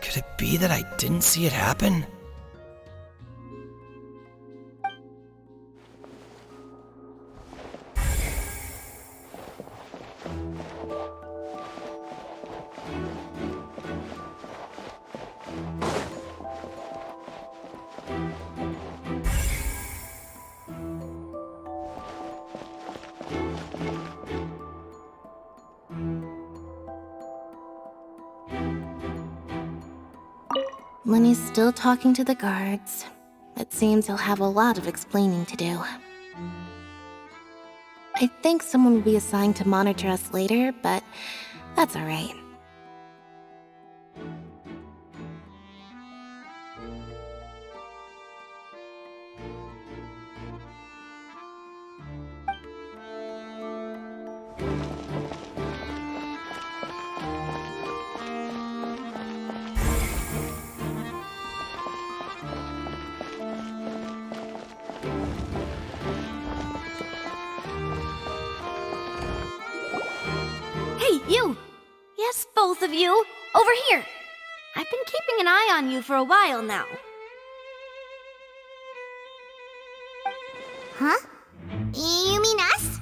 Could it be that I didn't see it happen? Lenny's still talking to the guards. It seems he'll have a lot of explaining to do. I think someone will be assigned to monitor us later, but that's alright. Hey, you! Yes, both of you! Over here! I've been keeping an eye on you for a while now. Huh? You mean us?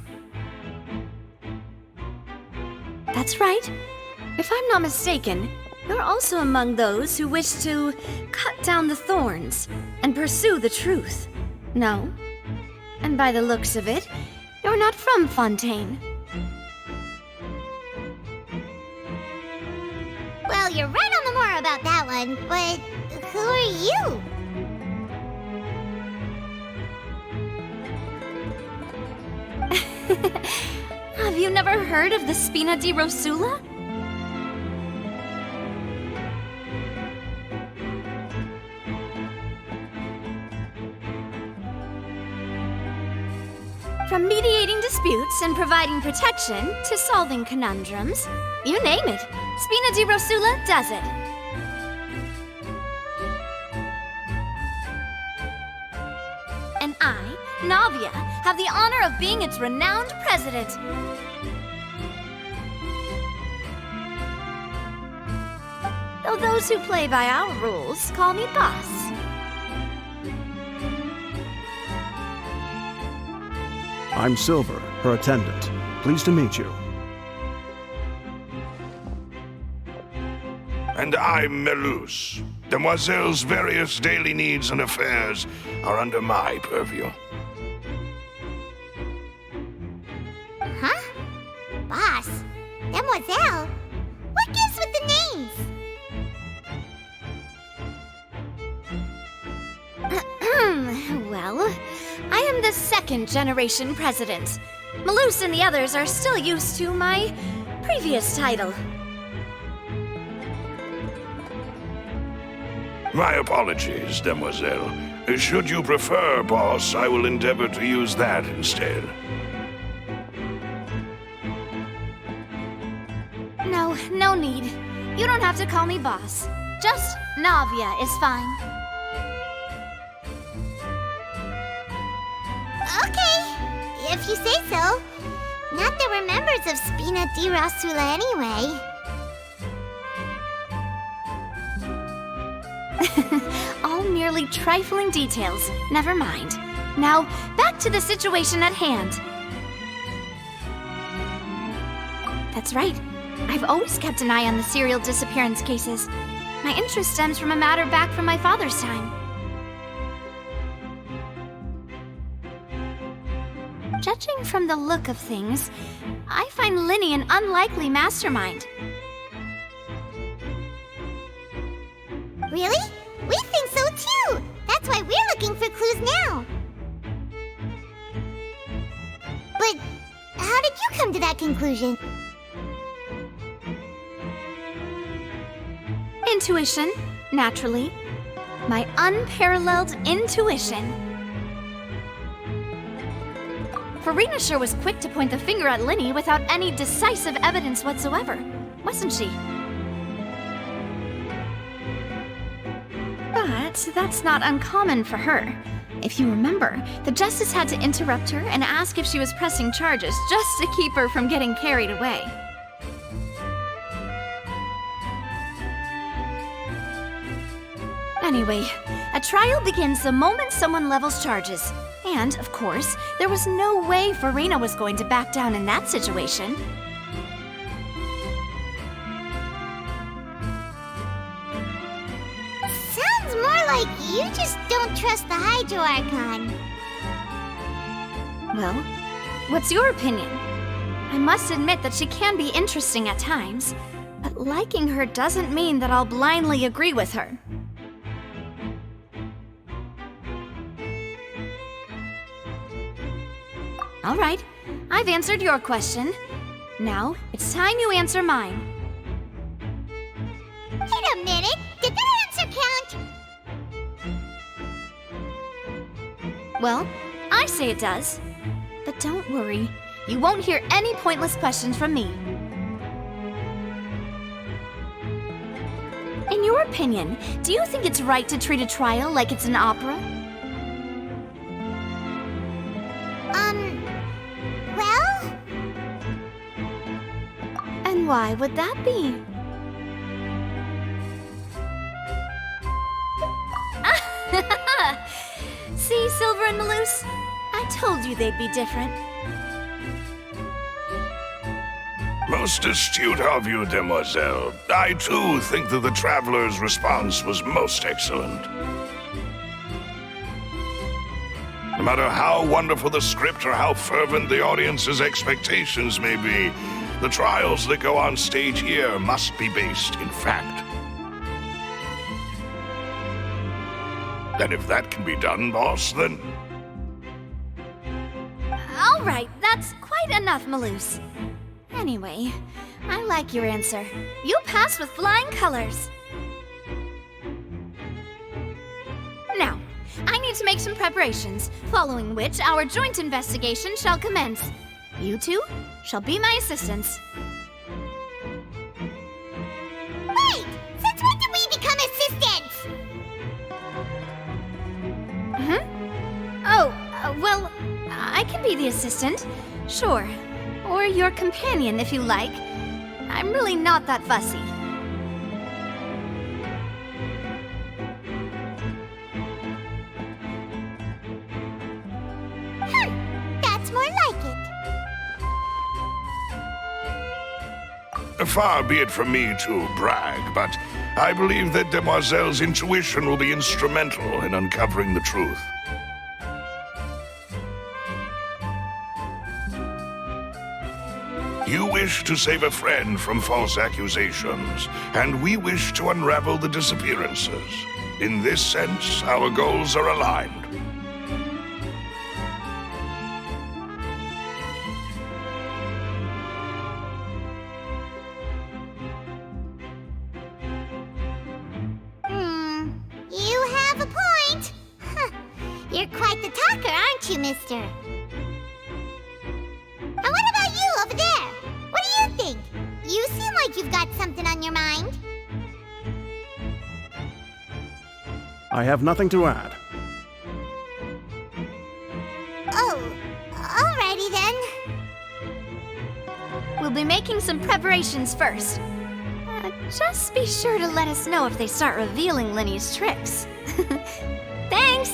That's right. If I'm not mistaken, you're also among those who wish to cut down the thorns and pursue the truth. No? And by the looks of it, you're not from Fontaine. Well, you're right on the more about that one, but who are you? Have you never heard of the Spina di Rosula? From mediating disputes and providing protection to solving conundrums, you name it, Spina di Rosula does it. And I, Navia, have the honor of being its renowned president. Though those who play by our rules call me boss. I'm Silver, her attendant. Pleased to meet you. And I'm Melus. Demoiselle's various daily needs and affairs are under my purview. Huh? Boss? Demoiselle? What gives with the names? Well, I am the second generation president. Melus and the others are still used to my previous title. My apologies, Demoiselle. Should you prefer, boss, I will endeavor to use that instead. No need. You don't have to call me boss. Just Navia is fine. Okay, if you say so. Not that we're members of Spina di Rosula anyway. All merely trifling details. Never mind. Now, back to the situation at hand. That's right. I've always kept an eye on the serial disappearance cases. My interest stems from a matter back from my father's time. Judging from the look of things, I find Linny an unlikely mastermind. Really? We think so too! That's why we're looking for clues now! But how did you come to that conclusion? Intuition, naturally. My unparalleled intuition. Farina sure was quick to point the finger at Linny without any decisive evidence whatsoever, wasn't she? But that's not uncommon for her. If you remember, the Justice had to interrupt her and ask if she was pressing charges just to keep her from getting carried away. Anyway, a trial begins the moment someone levels charges. And, of course, there was no way Farina was going to back down in that situation. Sounds more like you just don't trust the Hydro Archon. Well, what's your opinion? I must admit that she can be interesting at times, but liking her doesn't mean that I'll blindly agree with her. All right, I've answered your question. Now, it's time you answer mine. Wait a minute! Did that answer count? Well, I say it does. But don't worry, you won't hear any pointless questions from me. In your opinion, do you think it's right to treat a trial like it's an opera? Well? And why would that be? See, Silver and Maloose? I told you they'd be different. Most astute of you, demoiselle. I too think that the traveler's response was most excellent. No matter how wonderful the script or how fervent the audience's expectations may be, the trials that go on stage here must be based in fact. And if that can be done, boss, then... All right, that's quite enough, Maloose. Anyway, I like your answer. You passed with flying colors. Now, I need to make some preparations, following which our joint investigation shall commence. You two shall be my assistants. Wait! Since when did we become assistants? Well, I can be the assistant, sure. Or your companion, if you like. I'm really not that fussy. That's more like it. Far be it from me to brag, but I believe that Demoiselle's intuition will be instrumental in uncovering the truth. You wish to save a friend from false accusations, and we wish to unravel the disappearances. In this sense, our goals are aligned. You have a point. Huh. You're quite the talker, aren't you, mister? And what about you over there? What do you think? You seem like you've got something on your mind. I have nothing to add. Oh, alrighty then. We'll be making some preparations first. Just be sure to let us know if they start revealing Linny's tricks. Thanks!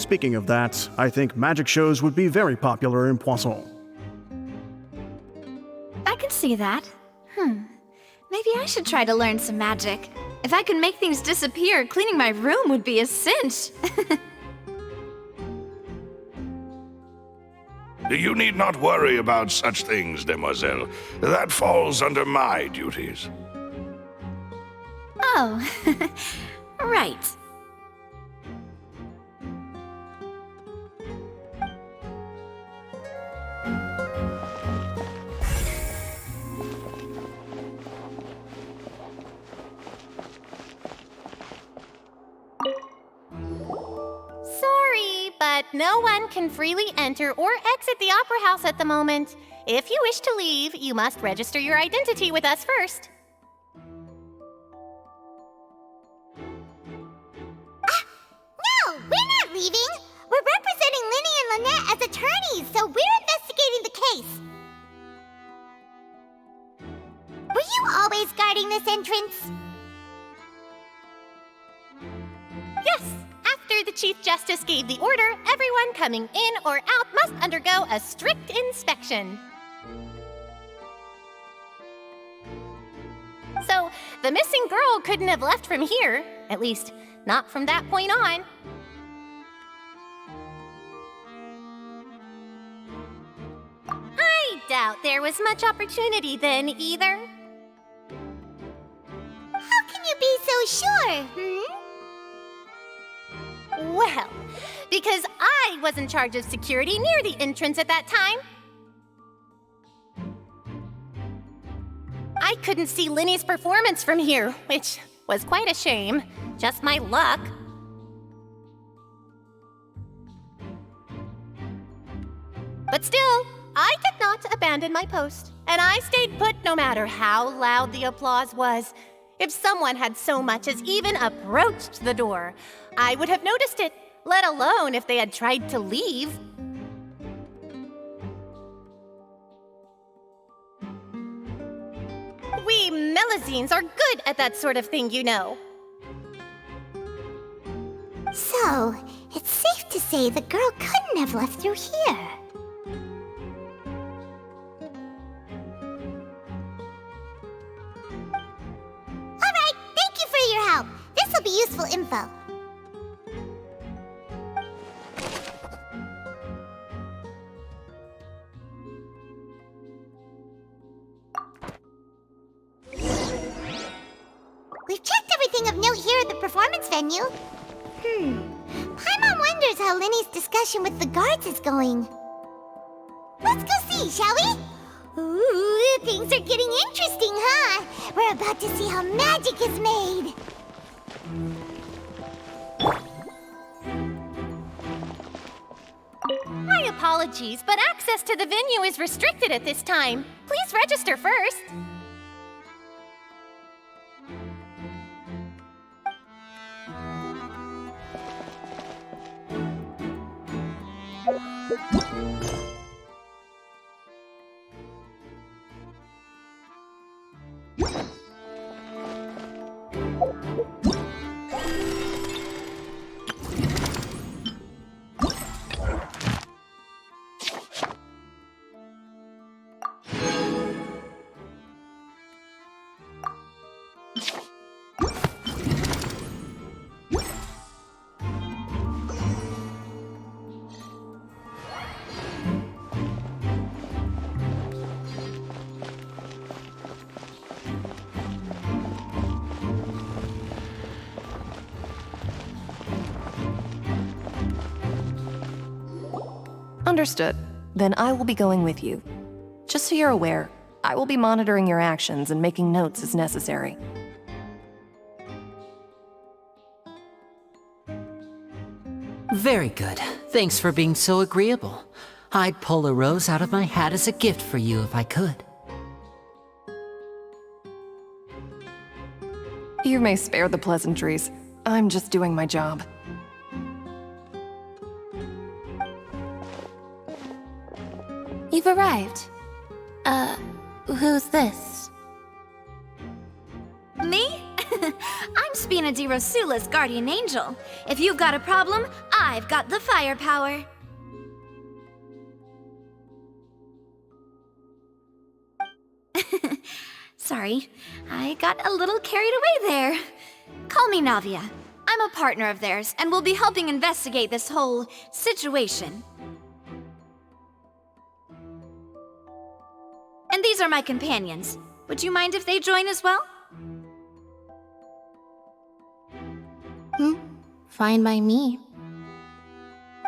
Speaking of that, I think magic shows would be very popular in Poisson. I can see that. Maybe I should try to learn some magic. If I could make things disappear, cleaning my room would be a cinch. You need not worry about such things, demoiselle. That falls under my duties. Oh, right. Sorry, but no one can freely enter or exit the Opera House at the moment. If you wish to leave, you must register your identity with us first. No, we're not leaving. We're representing Linny and Lynette as attorneys, so we're investigating the case. Were you always guarding this entrance? Yes. After the Chief Justice gave the order, everyone coming in or out must undergo a strict inspection. So, the missing girl couldn't have left from here. At least, not from that point on. I doubt there was much opportunity then, either. How can you be so sure, Well, because I was in charge of security near the entrance at that time. I couldn't see Linny's performance from here, which was quite a shame. Just my luck. But still, I did not abandon my post, and I stayed put no matter how loud the applause was. If someone had so much as even approached the door, I would have noticed it, let alone if they had tried to leave. We Melusines are good at that sort of thing, you know. So, it's safe to say the girl couldn't have left through here. Alright, thank you for your help. This will be useful info. We've checked everything of note here at the performance venue. Paimon wonders how Linny's discussion with the guards is going. Let's go see, shall we? Ooh, things are getting interesting, huh? We're about to see how magic is made. My apologies, but access to the venue is restricted at this time. Please register first. Understood. Then I will be going with you. Just so you're aware, I will be monitoring your actions and making notes as necessary. Very good. Thanks for being so agreeable. I'd pull a rose out of my hat as a gift for you if I could. You may spare the pleasantries. I'm just doing my job. You've arrived. Who's this? Me? I'm Spina di Rosula's guardian angel. If you've got a problem, I've got the firepower. Sorry, I got a little carried away there. Call me Navia. I'm a partner of theirs, and will be helping investigate this whole situation. And these are my companions. Would you mind if they join as well? Fine by me.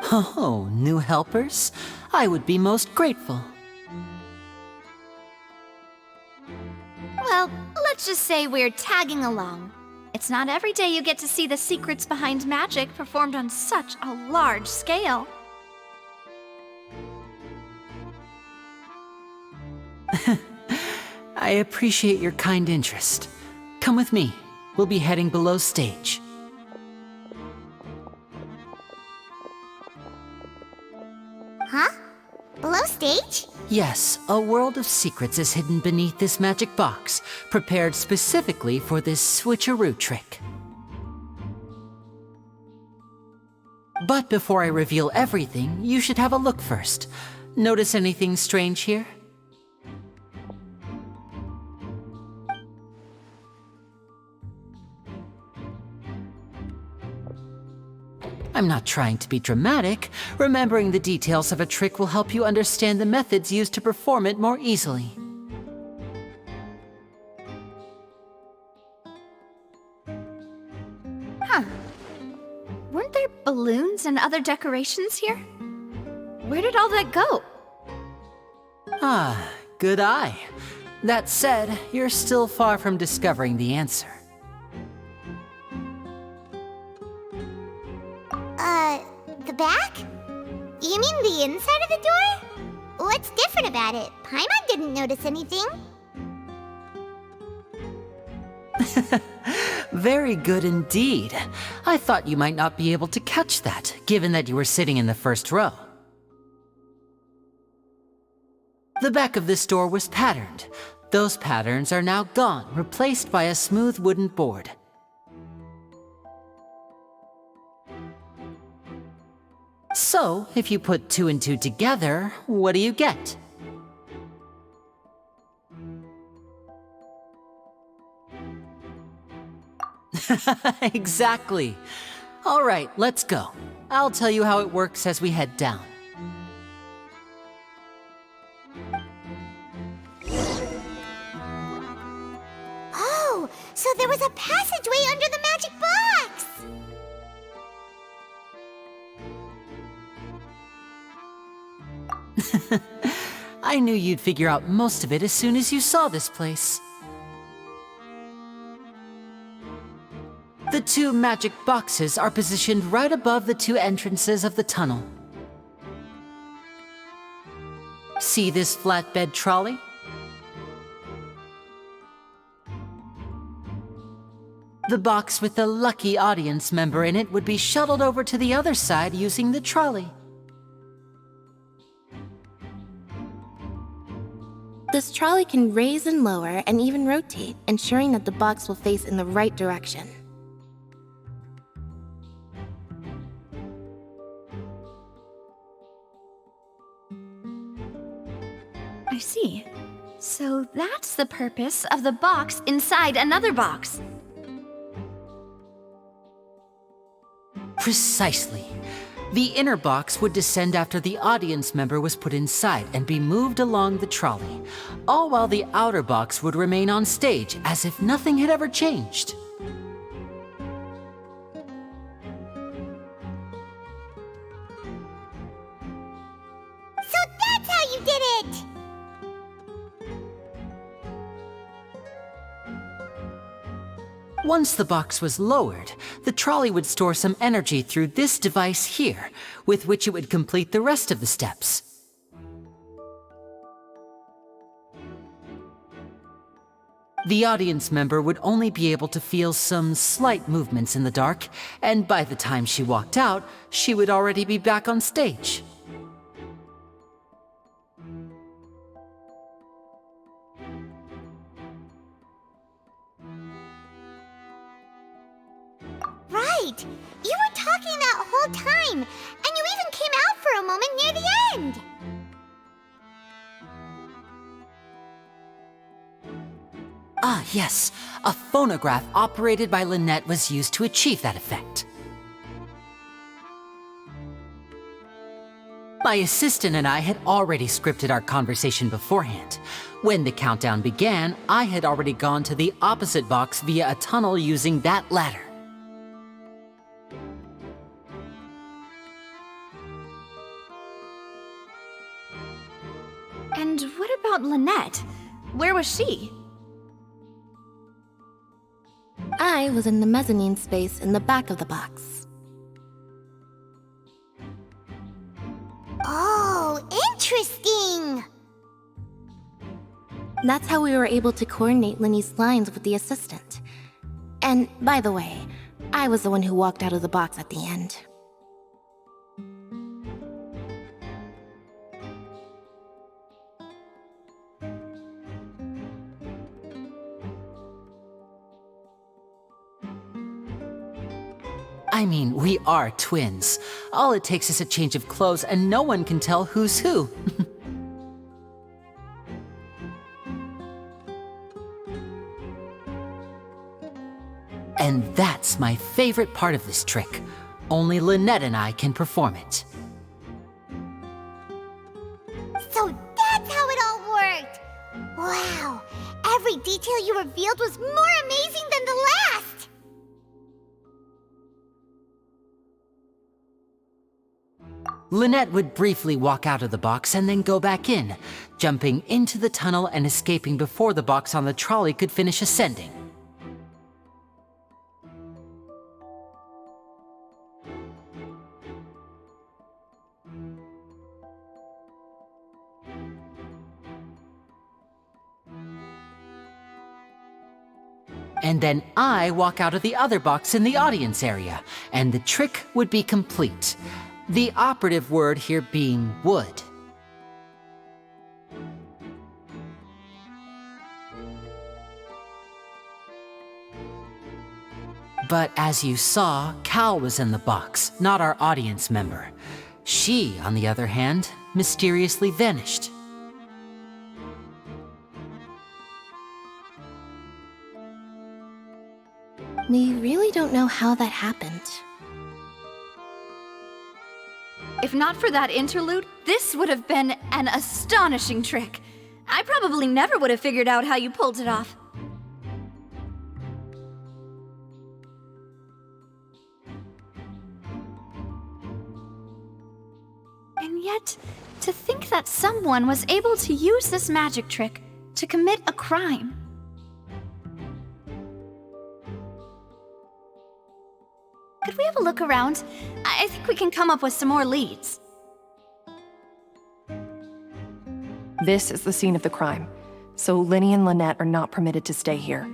Oh, new helpers? I would be most grateful. Well, let's just say we're tagging along. It's not every day you get to see the secrets behind magic performed on such a large scale. I appreciate your kind interest. Come with me. We'll be heading below stage. Huh? Below stage? Yes, a world of secrets is hidden beneath this magic box, prepared specifically for this switcheroo trick. But before I reveal everything, you should have a look first. Notice anything strange here? I'm not trying to be dramatic. Remembering the details of a trick will help you understand the methods used to perform it more easily. Huh. Weren't there balloons and other decorations here? Where did all that go? Ah, good eye. That said, you're still far from discovering the answer. The back? You mean the inside of the door? What's different about it? Paimon didn't notice anything. Very good indeed. I thought you might not be able to catch that, given that you were sitting in the first row. The back of this door was patterned. Those patterns are now gone, replaced by a smooth wooden board. So, if you put 2 and 2 together, what do you get? Exactly. All right, let's go. I'll tell you how it works as we head down. Oh, so there was a passageway under the magic box! I knew you'd figure out most of it as soon as you saw this place. The 2 magic boxes are positioned right above the 2 entrances of the tunnel. See this flatbed trolley? The box with the lucky audience member in it would be shuttled over to the other side using the trolley. This trolley can raise and lower and even rotate, ensuring that the box will face in the right direction. I see. So that's the purpose of the box inside another box. Precisely. The inner box would descend after the audience member was put inside and be moved along the trolley, all while the outer box would remain on stage as if nothing had ever changed. So that's how you did it! Once the box was lowered, the trolley would store some energy through this device here, with which it would complete the rest of the steps. The audience member would only be able to feel some slight movements in the dark, and by the time she walked out, she would already be back on stage. Right! right! You were talking that whole time, and you even came out for a moment near the end! Ah, yes. A phonograph operated by Lynette was used to achieve that effect. My assistant and I had already scripted our conversation beforehand. When the countdown began, I had already gone to the opposite box via a tunnel using that ladder. And what about Lynette? Where was she? I was in the mezzanine space in the back of the box. Oh, interesting! That's how we were able to coordinate Linny's lines with the assistant. And, by the way, I was the one who walked out of the box at the end. I mean, we are twins. All it takes is a change of clothes and no one can tell who's who. And that's my favorite part of this trick. Only Lynette and I can perform it. So that's how it all worked! Wow! Every detail you revealed was more amazing than the last! Lynette would briefly walk out of the box and then go back in, jumping into the tunnel and escaping before the box on the trolley could finish ascending. And then I walk out of the other box in the audience area, and the trick would be complete. The operative word here being would. But as you saw, Cal was in the box, not our audience member. She, on the other hand, mysteriously vanished. We really don't know how that happened. If not for that interlude, this would have been an astonishing trick. I probably never would have figured out how you pulled it off. And yet, to think that someone was able to use this magic trick to commit a crime. Could we have a look around? I think we can come up with some more leads. This is the scene of the crime, so Linny and Lynette are not permitted to stay here.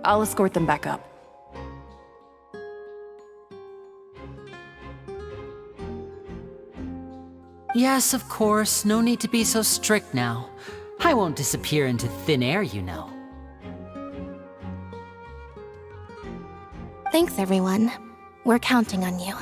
I'll escort them back up. Yes, of course, no need to be so strict now. I won't disappear into thin air, you know. Thanks, everyone. We're counting on you.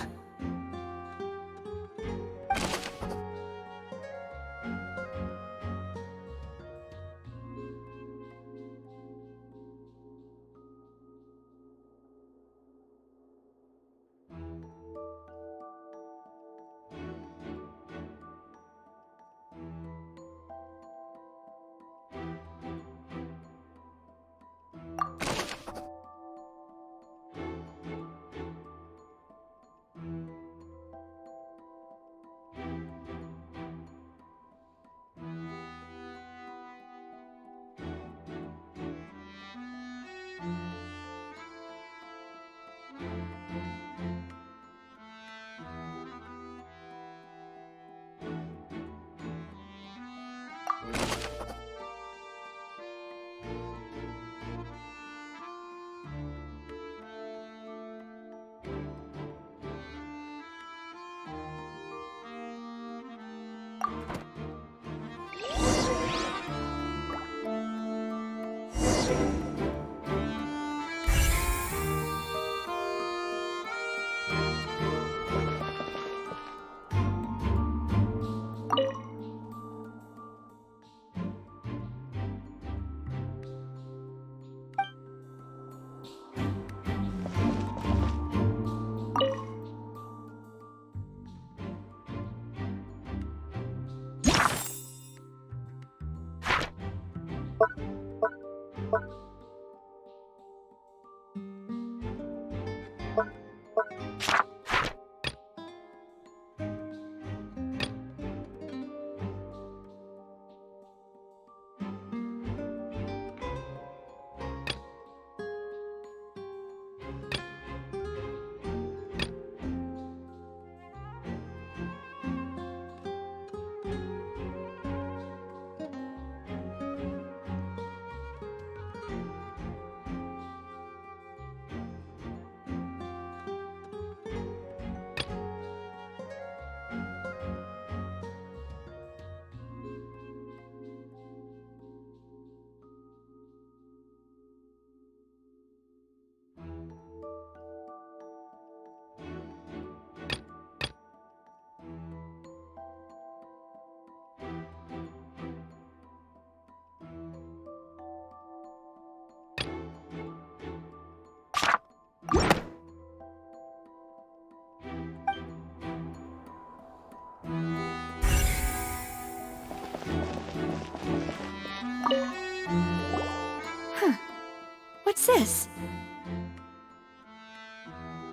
What's this?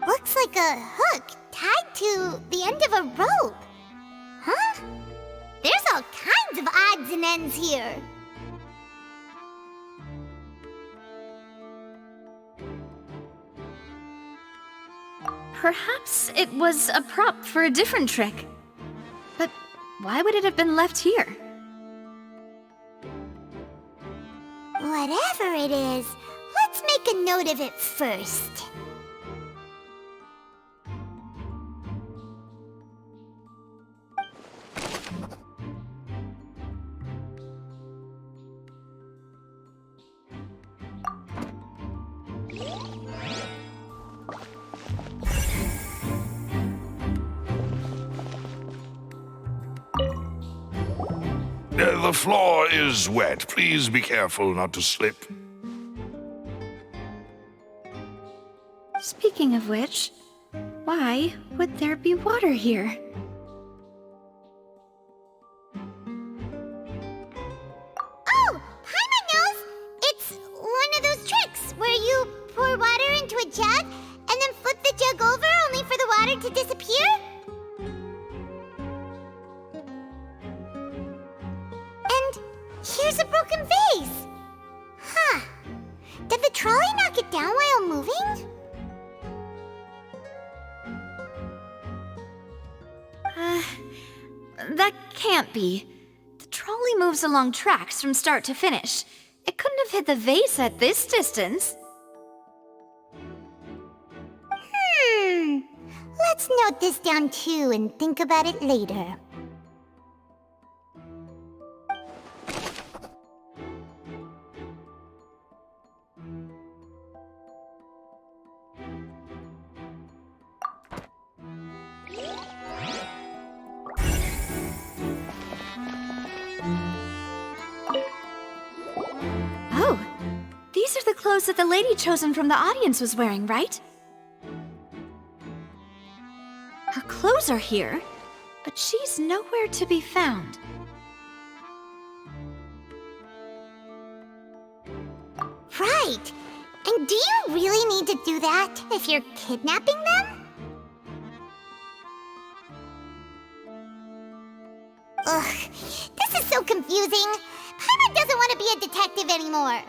Looks like a hook tied to the end of a rope. Huh? There's all kinds of odds and ends here. Perhaps it was a prop for a different trick. But why would it have been left here? Whatever it is, let's make a note of it first. The floor is wet. Please be careful not to slip. Speaking of which, why would there be water here? Oh, Paimon knows! It's one of those tricks where you pour water into a jug and then flip the jug over only for the water to disappear? And here's a broken vase! Huh. Did the trolley knock it down while moving? That can't be. The trolley moves along tracks from start to finish. It couldn't have hit the vase at this distance. Let's note this down too and think about it later. Oh, these are the clothes that the lady chosen from the audience was wearing, right? Her clothes are here, but she's nowhere to be found. Right! And do you really need to do that if you're kidnapping them? Ugh, this is so confusing. Paimon doesn't want to be a detective anymore.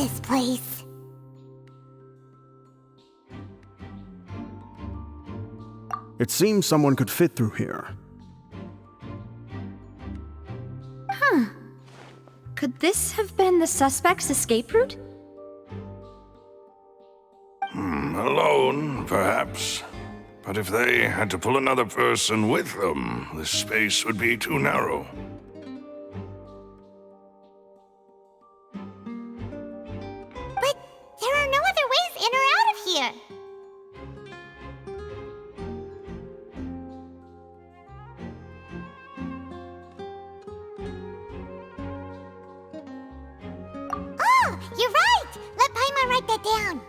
this place. It seems someone could fit through here. Huh. Could this have been the suspect's escape route? Alone, perhaps. But if they had to pull another person with them, the space would be too narrow. But there are no other ways in or out of here. Oh, you're right! Let Paimon write that down.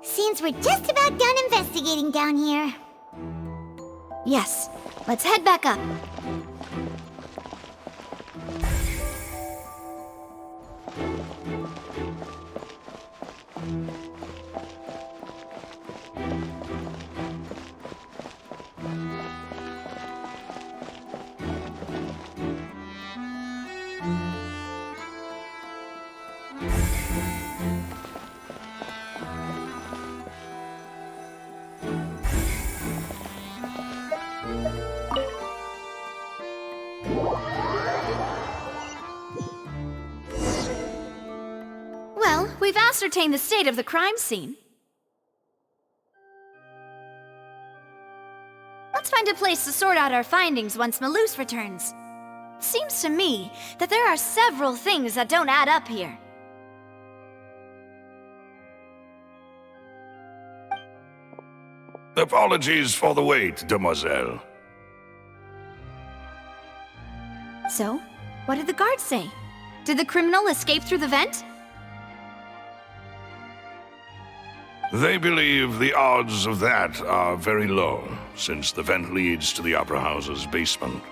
Seems we're just about done investigating down here. Yes, let's head back up. Well, we've ascertained the state of the crime scene. Let's find a place to sort out our findings once Malus returns. Seems to me that there are several things that don't add up here. Apologies for the wait, demoiselle. So, what did the guards say? Did the criminal escape through the vent? They believe the odds of that are very low, since the vent leads to the Opera House's basement.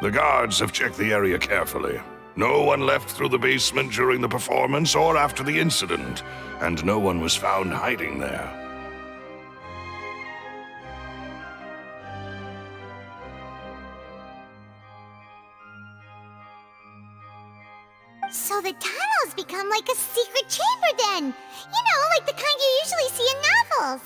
The guards have checked the area carefully. No one left through the basement during the performance or after the incident, and no one was found hiding there. So the tunnels become like a secret chamber then! You know, like the kind you usually see in novels!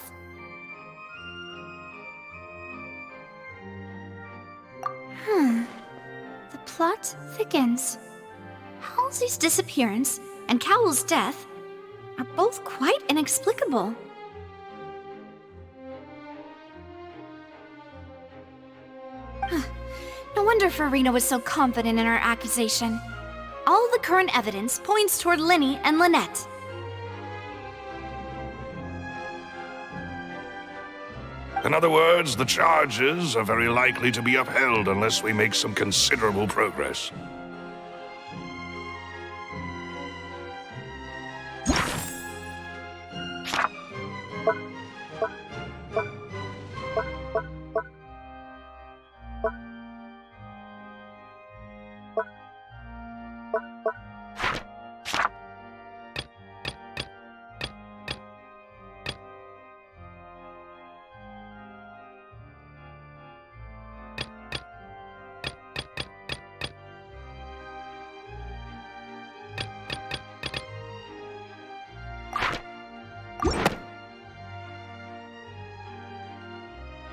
The plot thickens. Halsey's disappearance and Cowell's death are both quite inexplicable. No wonder Farina was so confident in her accusation. All the current evidence points toward Linny and Lynette. In other words, the charges are very likely to be upheld unless we make some considerable progress.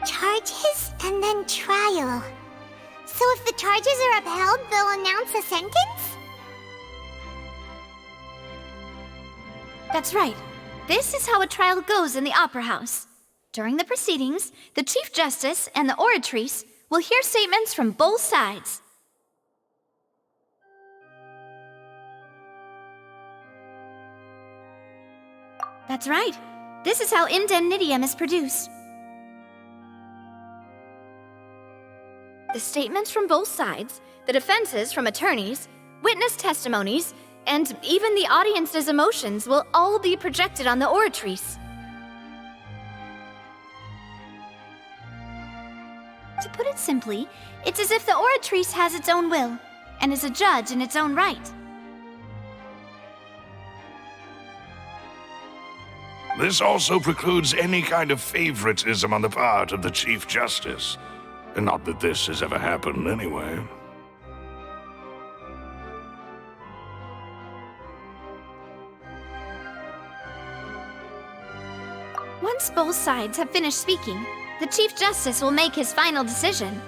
Charges and then trial. So if the charges are upheld, they'll announce a sentence? That's right. This is how a trial goes in the Opera House. During the proceedings, the Chief Justice and the oratrice will hear statements from both sides. That's right. This is how indemnitium is produced. The statements from both sides, the defenses from attorneys, witness testimonies, and even the audience's emotions will all be projected on the oratrice. simply, it's as if the Oratrice has its own will, and is a judge in its own right. This also precludes any kind of favoritism on the part of the Chief Justice. And not that this has ever happened anyway. Once both sides have finished speaking, the Chief Justice will make his final decision.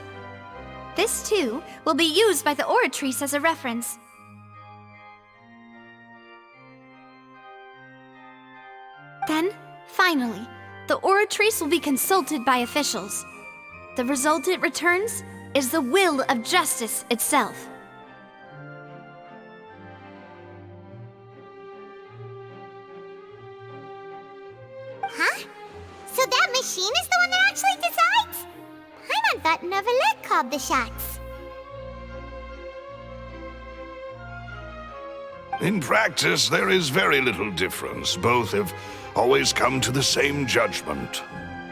This, too, will be used by the Oratrice as a reference. Then, finally, the Oratrice will be consulted by officials. The result it returns is the will of justice itself. Huh? So that machine is the one that actually decides? Paimon thought Neuvillette called the shots. In practice, there is very little difference. Both have always come to the same judgment,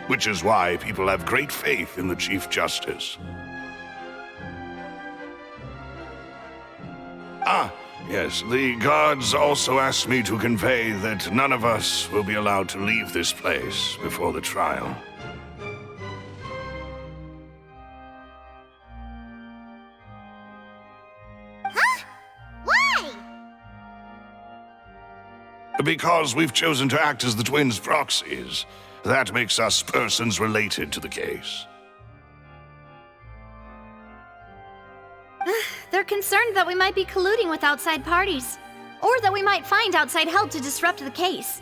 which is why people have great faith in the Chief Justice. Ah, yes, the guards also asked me to convey that none of us will be allowed to leave this place before the trial. Huh? Why? Because we've chosen to act as the twins' proxies. That makes us persons related to the case. They're concerned that we might be colluding with outside parties, or that we might find outside help to disrupt the case.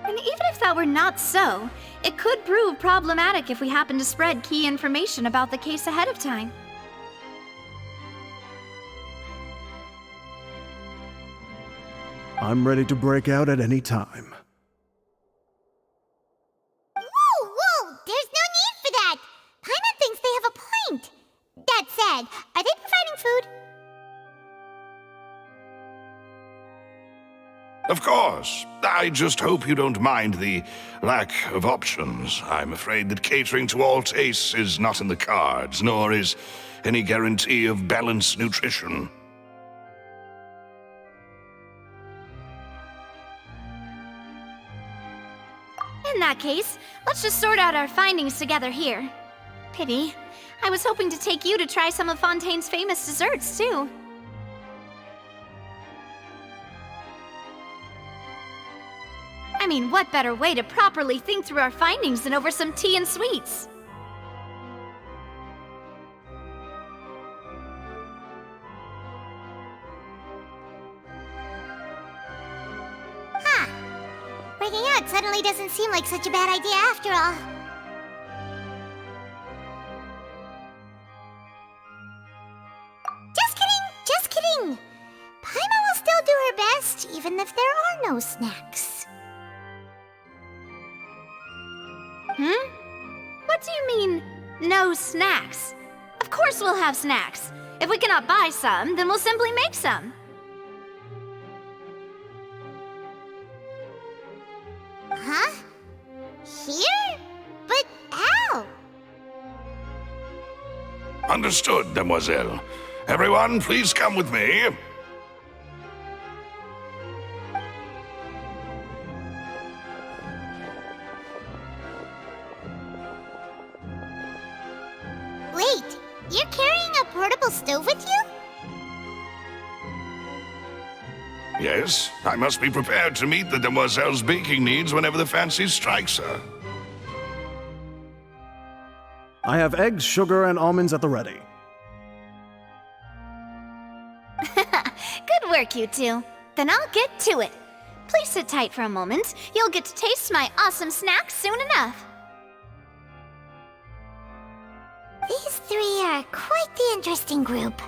And even if that were not so, it could prove problematic if we happen to spread key information about the case ahead of time. I'm ready to break out at any time. Whoa! There's no need for that! Paimon thinks they have a point. That said, are they providing food? Of course. I just hope you don't mind the lack of options. I'm afraid that catering to all tastes is not in the cards, nor is any guarantee of balanced nutrition. In that case, let's just sort out our findings together here. Pity. I was hoping to take you to try some of Fontaine's famous desserts, too. I mean, what better way to properly think through our findings than over some tea and sweets? Breaking out suddenly doesn't seem like such a bad idea after all. Just kidding! Paimon will still do her best, even if there are no snacks. What do you mean, no snacks? Of course we'll have snacks. If we cannot buy some, then we'll simply make some. Huh? Here? But how? Understood, Demoiselle. Everyone, please come with me. Wait, you're carrying a portable stove with you? Yes, I must be prepared to meet the Demoiselle's baking needs whenever the fancy strikes her. I have eggs, sugar, and almonds at the ready. Good work, you two. Then I'll get to it. Please sit tight for a moment. You'll get to taste my awesome snacks soon enough. These three are quite the interesting group.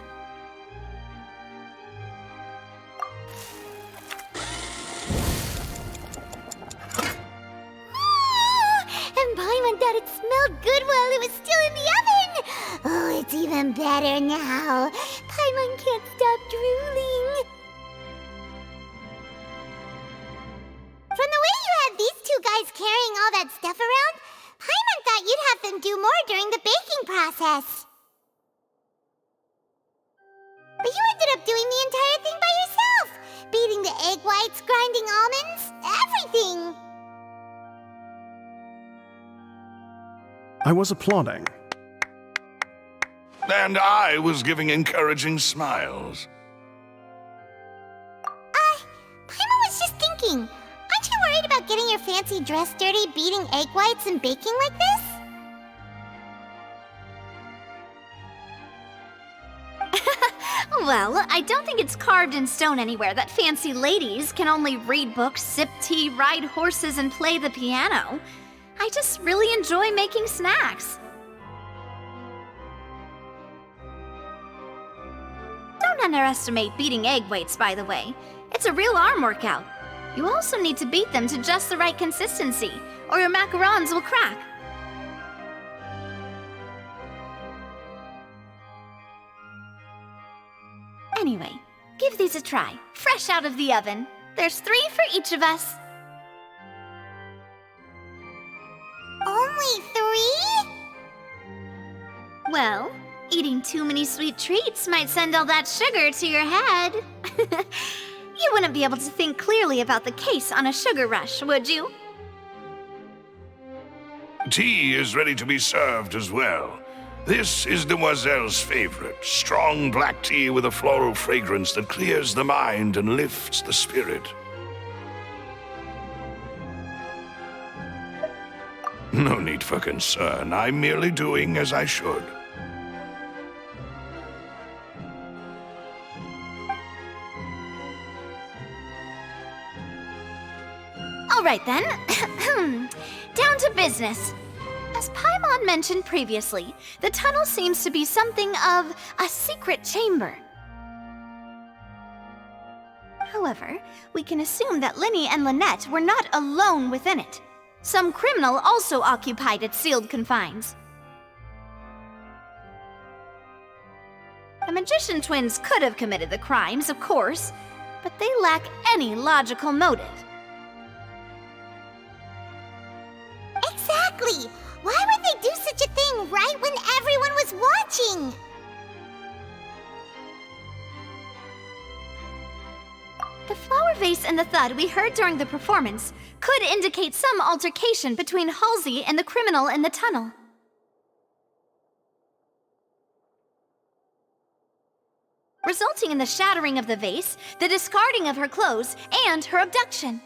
And Paimon thought it smelled good while it was still in the oven! Oh, it's even better now. Paimon can't stop drooling. From the way you had these two guys carrying all that stuff around, Paimon thought you'd guess. But you ended up doing the entire thing by yourself! Beating the egg whites, grinding almonds, everything! I was applauding. And I was giving encouraging smiles. Paimon was just thinking, aren't you worried about getting your fancy dress dirty beating egg whites and baking like this? Well, I don't think it's carved in stone anywhere that fancy ladies can only read books, sip tea, ride horses, and play the piano. I just really enjoy making snacks. Don't underestimate beating egg whites, by the way. It's a real arm workout. You also need to beat them to just the right consistency, or your macarons will crack. Anyway, give these a try, fresh out of the oven. There's 3 for each of us. Only 3? Well, eating too many sweet treats might send all that sugar to your head. You wouldn't be able to think clearly about the case on a sugar rush, would you? Tea is ready to be served as well. This is Demoiselle's favorite, strong black tea with a floral fragrance that clears the mind and lifts the spirit. No need for concern. I'm merely doing as I should. All right then. Down to business. As Paimon mentioned previously, the tunnel seems to be something of a secret chamber. However, we can assume that Linny and Lynette were not alone within it. Some criminal also occupied its sealed confines. The magician twins could have committed the crimes, of course, but they lack any logical motive. Exactly! Why would they do such a thing right when everyone was watching? The flower vase and the thud we heard during the performance could indicate some altercation between Halsey and the criminal in the tunnel. Resulting in the shattering of the vase, the discarding of her clothes, and her abduction.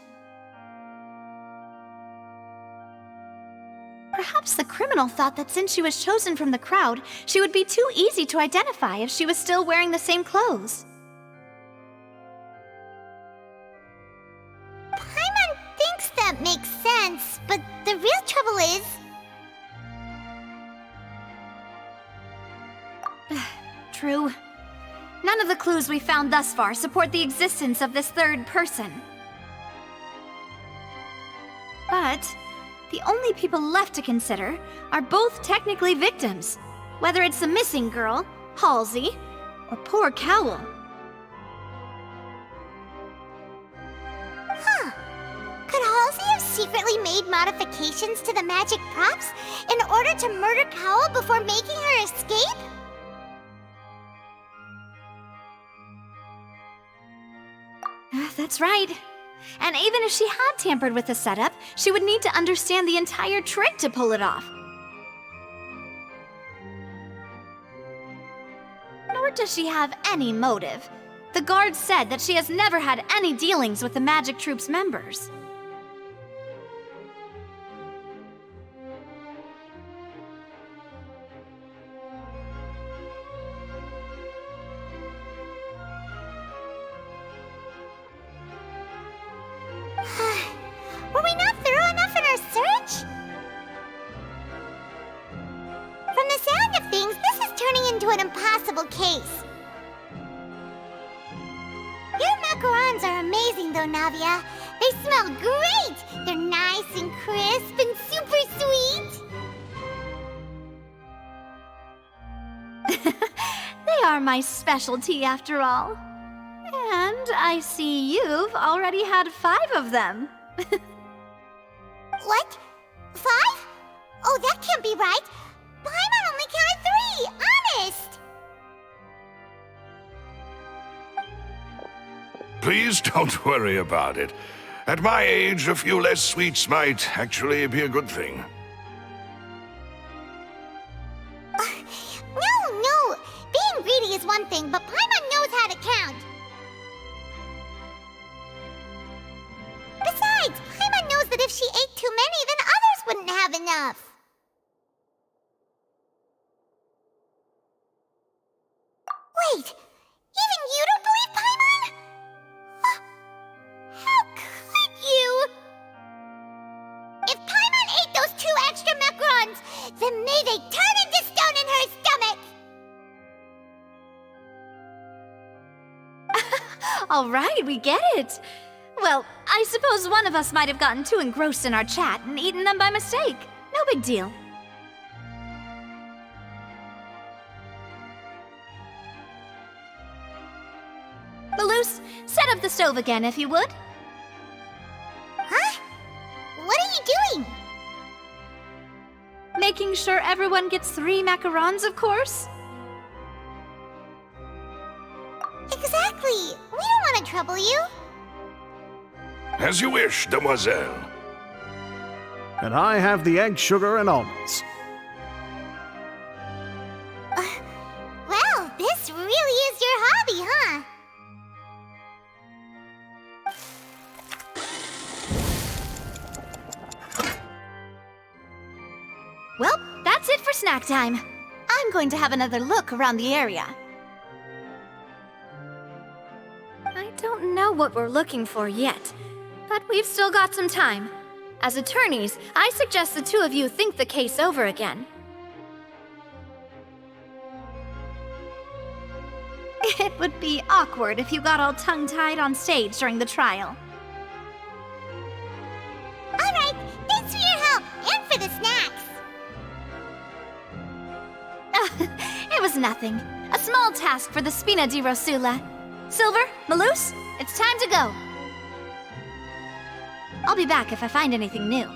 Perhaps the criminal thought that since she was chosen from the crowd, she would be too easy to identify if she was still wearing the same clothes. Paimon thinks that makes sense, but the real trouble is... True. None of the clues we found thus far support the existence of this third person. But the only people left to consider are both technically victims, whether it's the missing girl, Halsey, or poor Cowell. Huh. Could Halsey have secretly made modifications to the magic props in order to murder Cowell before making her escape? That's right. And even if she had tampered with the setup, she would need to understand the entire trick to pull it off. Nor does she have any motive. The guard said that she has never had any dealings with the Magic Troop's members. Were we not thorough enough in our search? From the sound of things, this is turning into an impossible case. Your macarons are amazing though, Navia. They smell great! They're nice and crisp and super sweet! They are my specialty after all. And I see you've already had 5 of them. What? 5? Oh, that can't be right. Paimon only counted honest! Please don't worry about it. At my age, a few less sweets might actually be a good thing. No. Being greedy is one thing, but Paimon knows how to count. Besides, Paimon knows that if she ate too many, then others wouldn't have enough. Wait, even you don't believe Paimon? How could you? If Paimon ate those 2 extra macarons, then may they turn into stone in her stomach! All right, we get it. Well, I suppose one of us might have gotten too engrossed in our chat and eaten them by mistake. No big deal. Maloose, set up the stove again, if you would. Huh? What are you doing? Making sure everyone gets 3 macarons, of course. Exactly. We don't want to trouble you. As you wish, demoiselle. And I have the egg, sugar, and almonds. Well, this really is your hobby, huh? Well, that's it for snack time. I'm going to have another look around the area. I don't know what we're looking for yet, but we've still got some time. As attorneys, I suggest the 2 of you think the case over again. It would be awkward if you got all tongue-tied on stage during the trial. All right, thanks for your help and for the snacks. It was nothing. A small task for the Spina di Rosula. Silver, Maloose, it's time to go. I'll be back if I find anything new.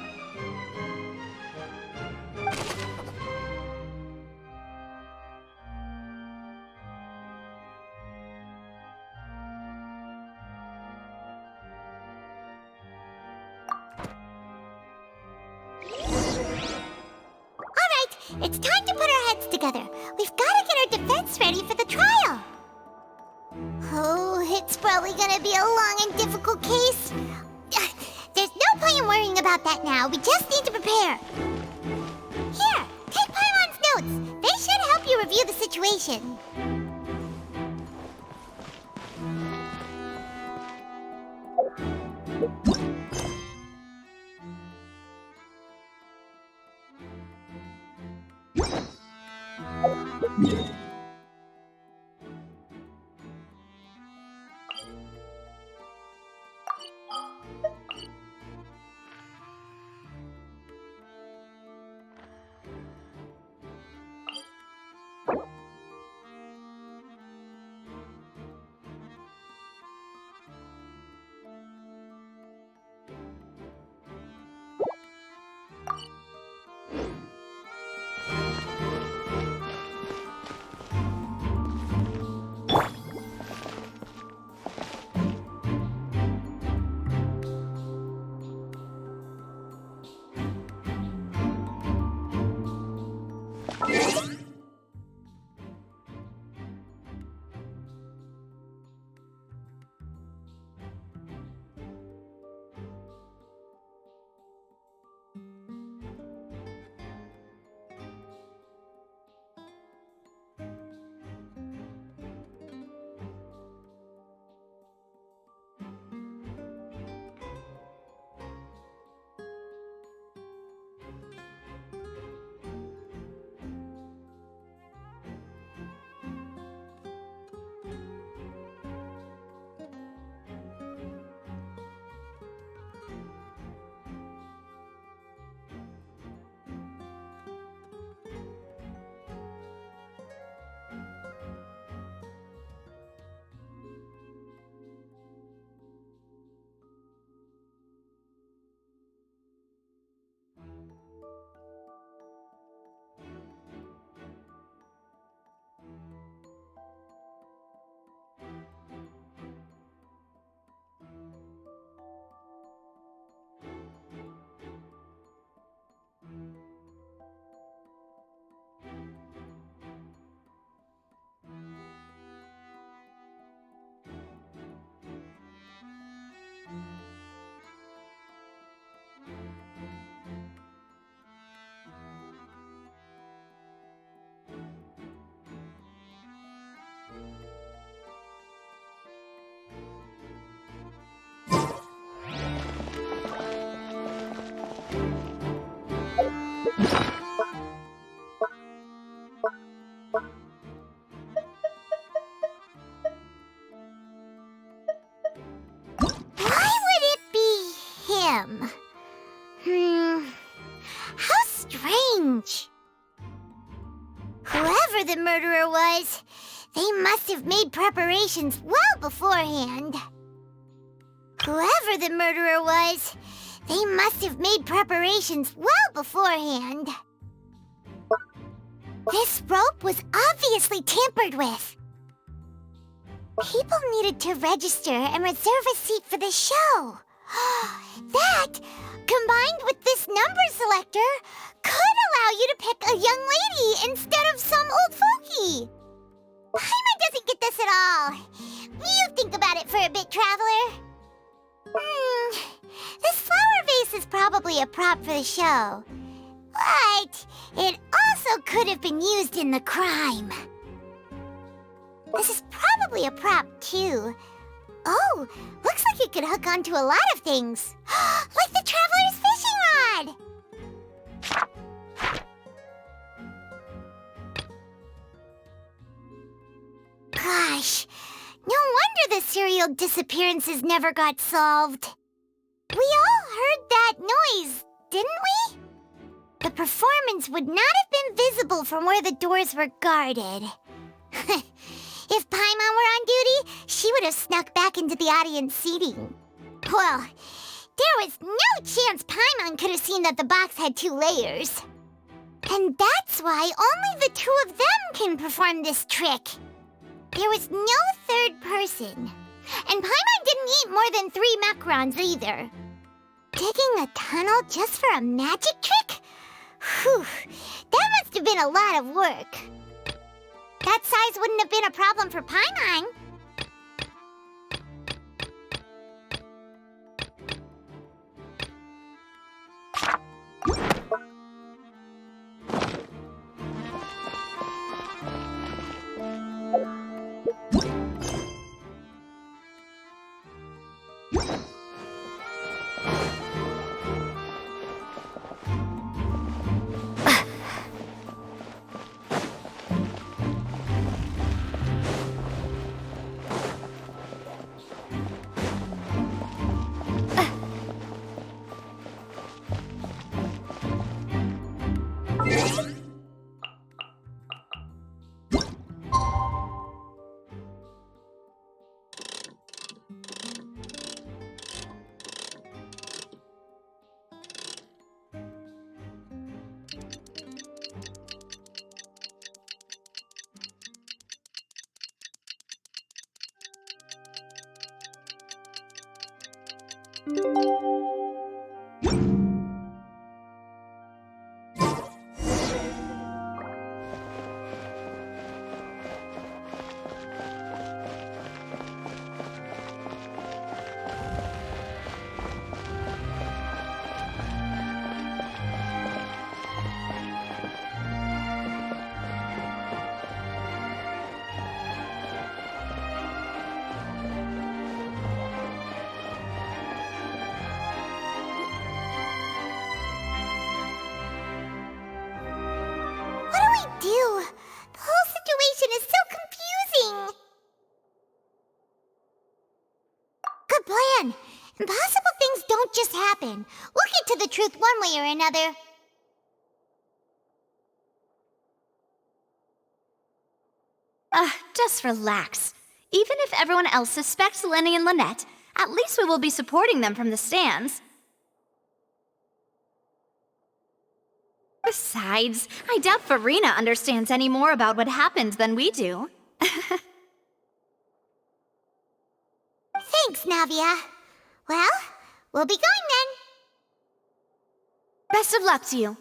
It's time to put our heads together. We've got to get our defense ready for the trial. Oh, it's probably gonna be a long and difficult case. There's no point in worrying about that now. We just need to prepare. Here, take Paimon's notes. They should help you review the situation. him. How strange. Whoever the murderer was, they must have made preparations well beforehand. Whoever the murderer was, they must have made preparations well beforehand. This rope was obviously tampered with. People needed to register and reserve a seat for the show. That, combined with this number selector, could allow you to pick a young lady instead of some old fogey. Paimon doesn't get this at all. You think about it for a bit, Traveler. This flower vase is probably a prop for the show. But it also could have been used in the crime. This is probably a prop, too. Oh, looks like it could hook onto a lot of things. Like the Traveler's fishing rod! Gosh, no wonder the serial disappearances never got solved. We all heard that noise, didn't we? The performance would not have been visible from where the doors were guarded. If Paimon were on duty, she would have snuck back into the audience seating. Well, there was no chance Paimon could have seen that the box had 2 layers. And that's why only the 2 of them can perform this trick. There was no third person. And Paimon didn't eat more than 3 macarons either. Digging a tunnel just for a magic trick? Whew, that must have been a lot of work. That size wouldn't have been a problem for Paimon. The whole situation is so confusing. Good plan. Impossible things don't just happen. We'll get to the truth one way or another. Just relax. Even if everyone else suspects Lenny and Lynette, at least we will be supporting them from the stands. Besides, I doubt Farina understands any more about what happened than we do. Thanks, Navia. Well, we'll be going then. Best of luck to you.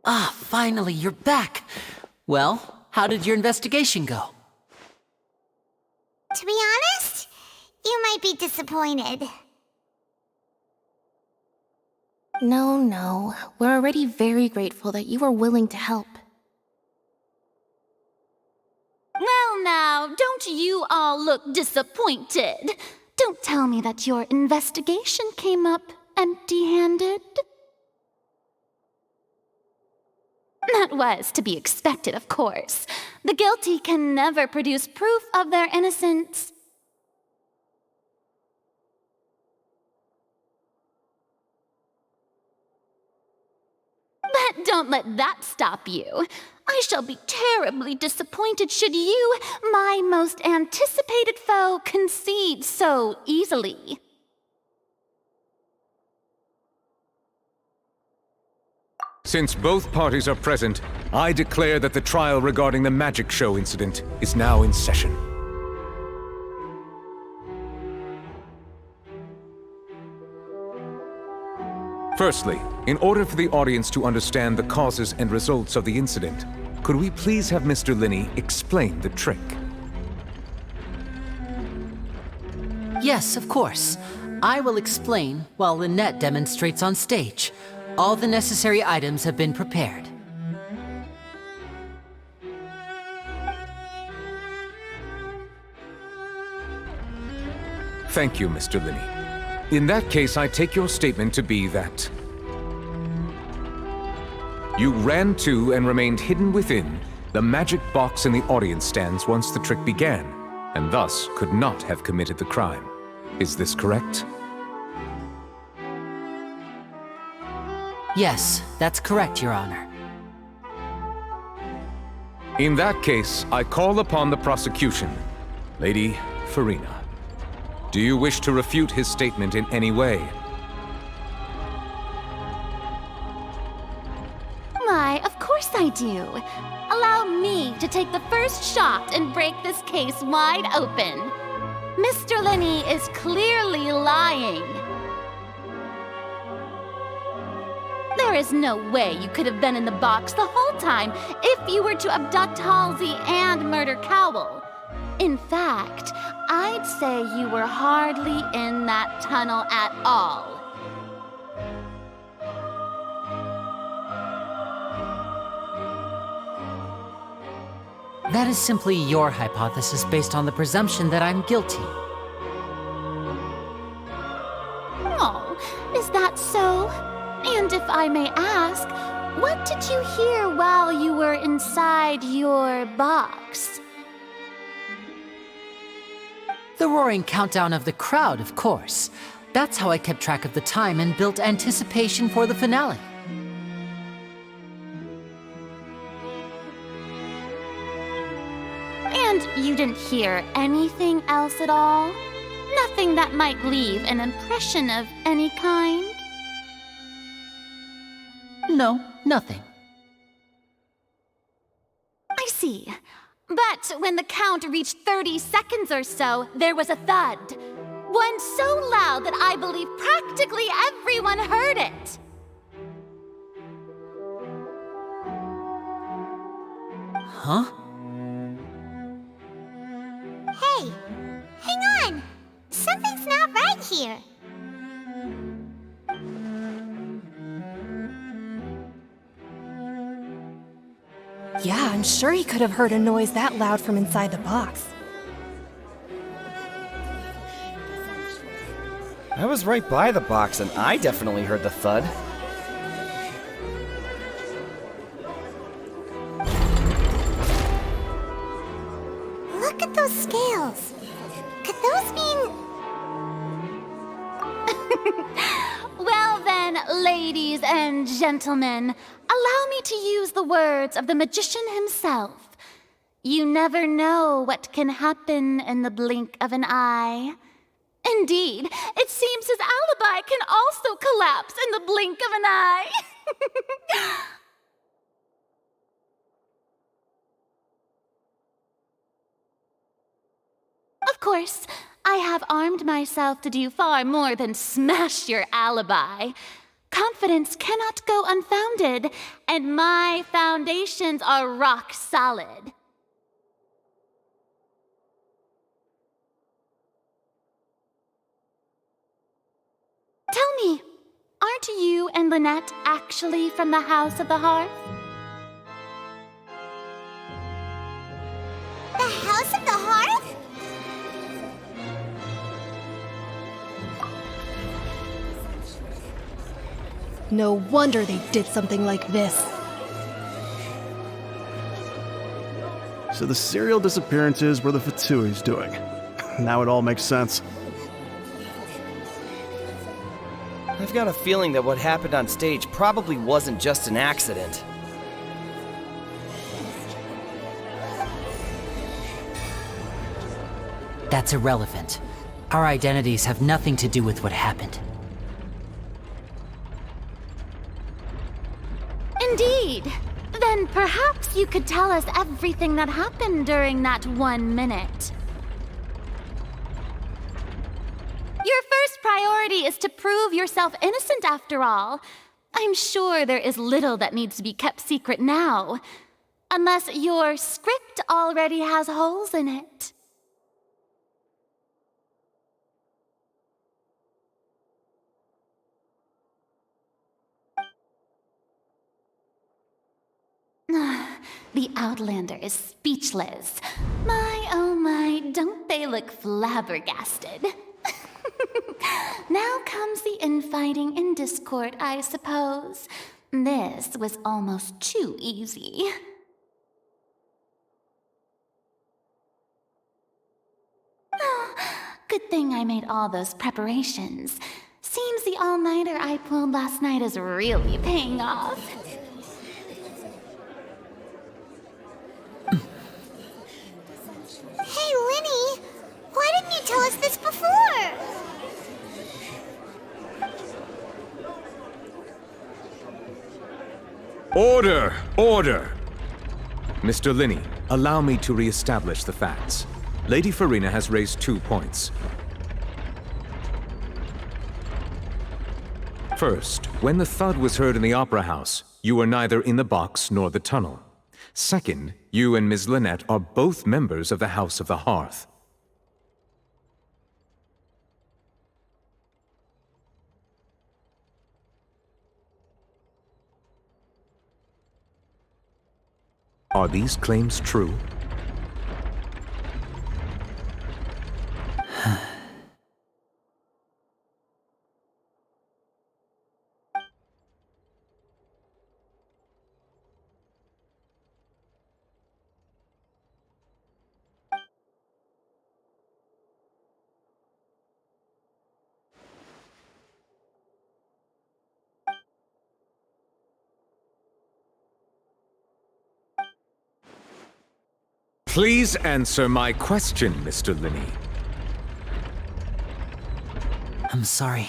Ah, finally, you're back. Well, how did your investigation go? To be honest, you might be disappointed. No. We're already very grateful that you were willing to help. Well now, don't you all look disappointed. Don't tell me that your investigation came up empty-handed? That was to be expected, of course. The guilty can never produce proof of their innocence. But don't let that stop you. I shall be terribly disappointed should you, my most anticipated foe, concede so easily. Since both parties are present, I declare that the trial regarding the magic show incident is now in session. Firstly, in order for the audience to understand the causes and results of the incident, could we please have Mr. Linney explain the trick? Yes, of course. I will explain while Lynette demonstrates on stage. All the necessary items have been prepared. Thank you, Mr. Linney. In that case, I take your statement to be that you ran to and remained hidden within the magic box in the audience stands once the trick began, and thus could not have committed the crime. Is this correct? Yes, that's correct, Your Honor. In that case, I call upon the prosecution. Lady Farina, do you wish to refute his statement in any way? Why, of course I do. Allow me to take the first shot and break this case wide open. Mr. Linney is clearly lying. There is no way you could have been in the box the whole time if you were to abduct Halsey and murder Cowell. In fact, I'd say you were hardly in that tunnel at all. That is simply your hypothesis based on the presumption that I'm guilty. Oh, is that so? And if I may ask, what did you hear while you were inside your box? The roaring countdown of the crowd, of course. That's how I kept track of the time and built anticipation for the finale. And you didn't hear anything else at all? Nothing that might leave an impression of any kind? No, nothing. I see. But when the count reached 30 seconds or so, there was a thud. One so loud that I believe practically everyone heard it. Huh? Hey, hang on! Something's not right here. Yeah, I'm sure he could have heard a noise that loud from inside the box. I was right by the box and I definitely heard the thud. Look at those scales. Could those mean... Well then, ladies and gentlemen, allow me to use the words of the magician himself. You never know what can happen in the blink of an eye. Indeed, it seems his alibi can also collapse in the blink of an eye. Of course, I have armed myself to do far more than smash your alibi. Confidence cannot go unfounded, and my foundations are rock solid. Tell me, aren't you and Lynette actually from the House of the Hearth? The House of the Hearth? No wonder they did something like this. So the serial disappearances were the Fatsui's doing. Now it all makes sense. I've got a feeling that what happened on stage probably wasn't just an accident. That's irrelevant. Our identities have nothing to do with what happened. Indeed. Then perhaps you could tell us everything that happened during that 1 minute. Your first priority is to prove yourself innocent after all. I'm sure there is little that needs to be kept secret now. Unless your script already has holes in it. The Outlander is speechless. My, oh my, don't they look flabbergasted? Now comes the infighting and discord, I suppose. This was almost too easy. Oh, good thing I made all those preparations. Seems the all-nighter I pulled last night is really paying off. Hey, Linny! Why didn't you tell us this before? Order! Order! Mr. Linney, allow me to re-establish the facts. Lady Farina has raised 2 points. First, when the thud was heard in the Opera House, you were neither in the box nor the tunnel. Second, you and Ms. Lynette are both members of the House of the Hearth. Are these claims true? Please answer my question, Mr. Linney. I'm sorry.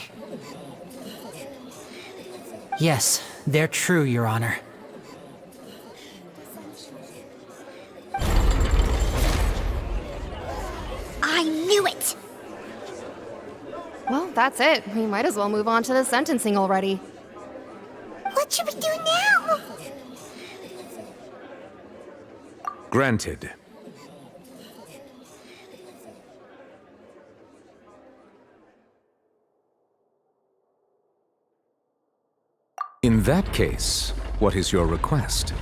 Yes, they're true, Your Honor. I knew it! Well, that's it. We might as well move on to the sentencing already. What should we do now? Granted. In that case, what is your request?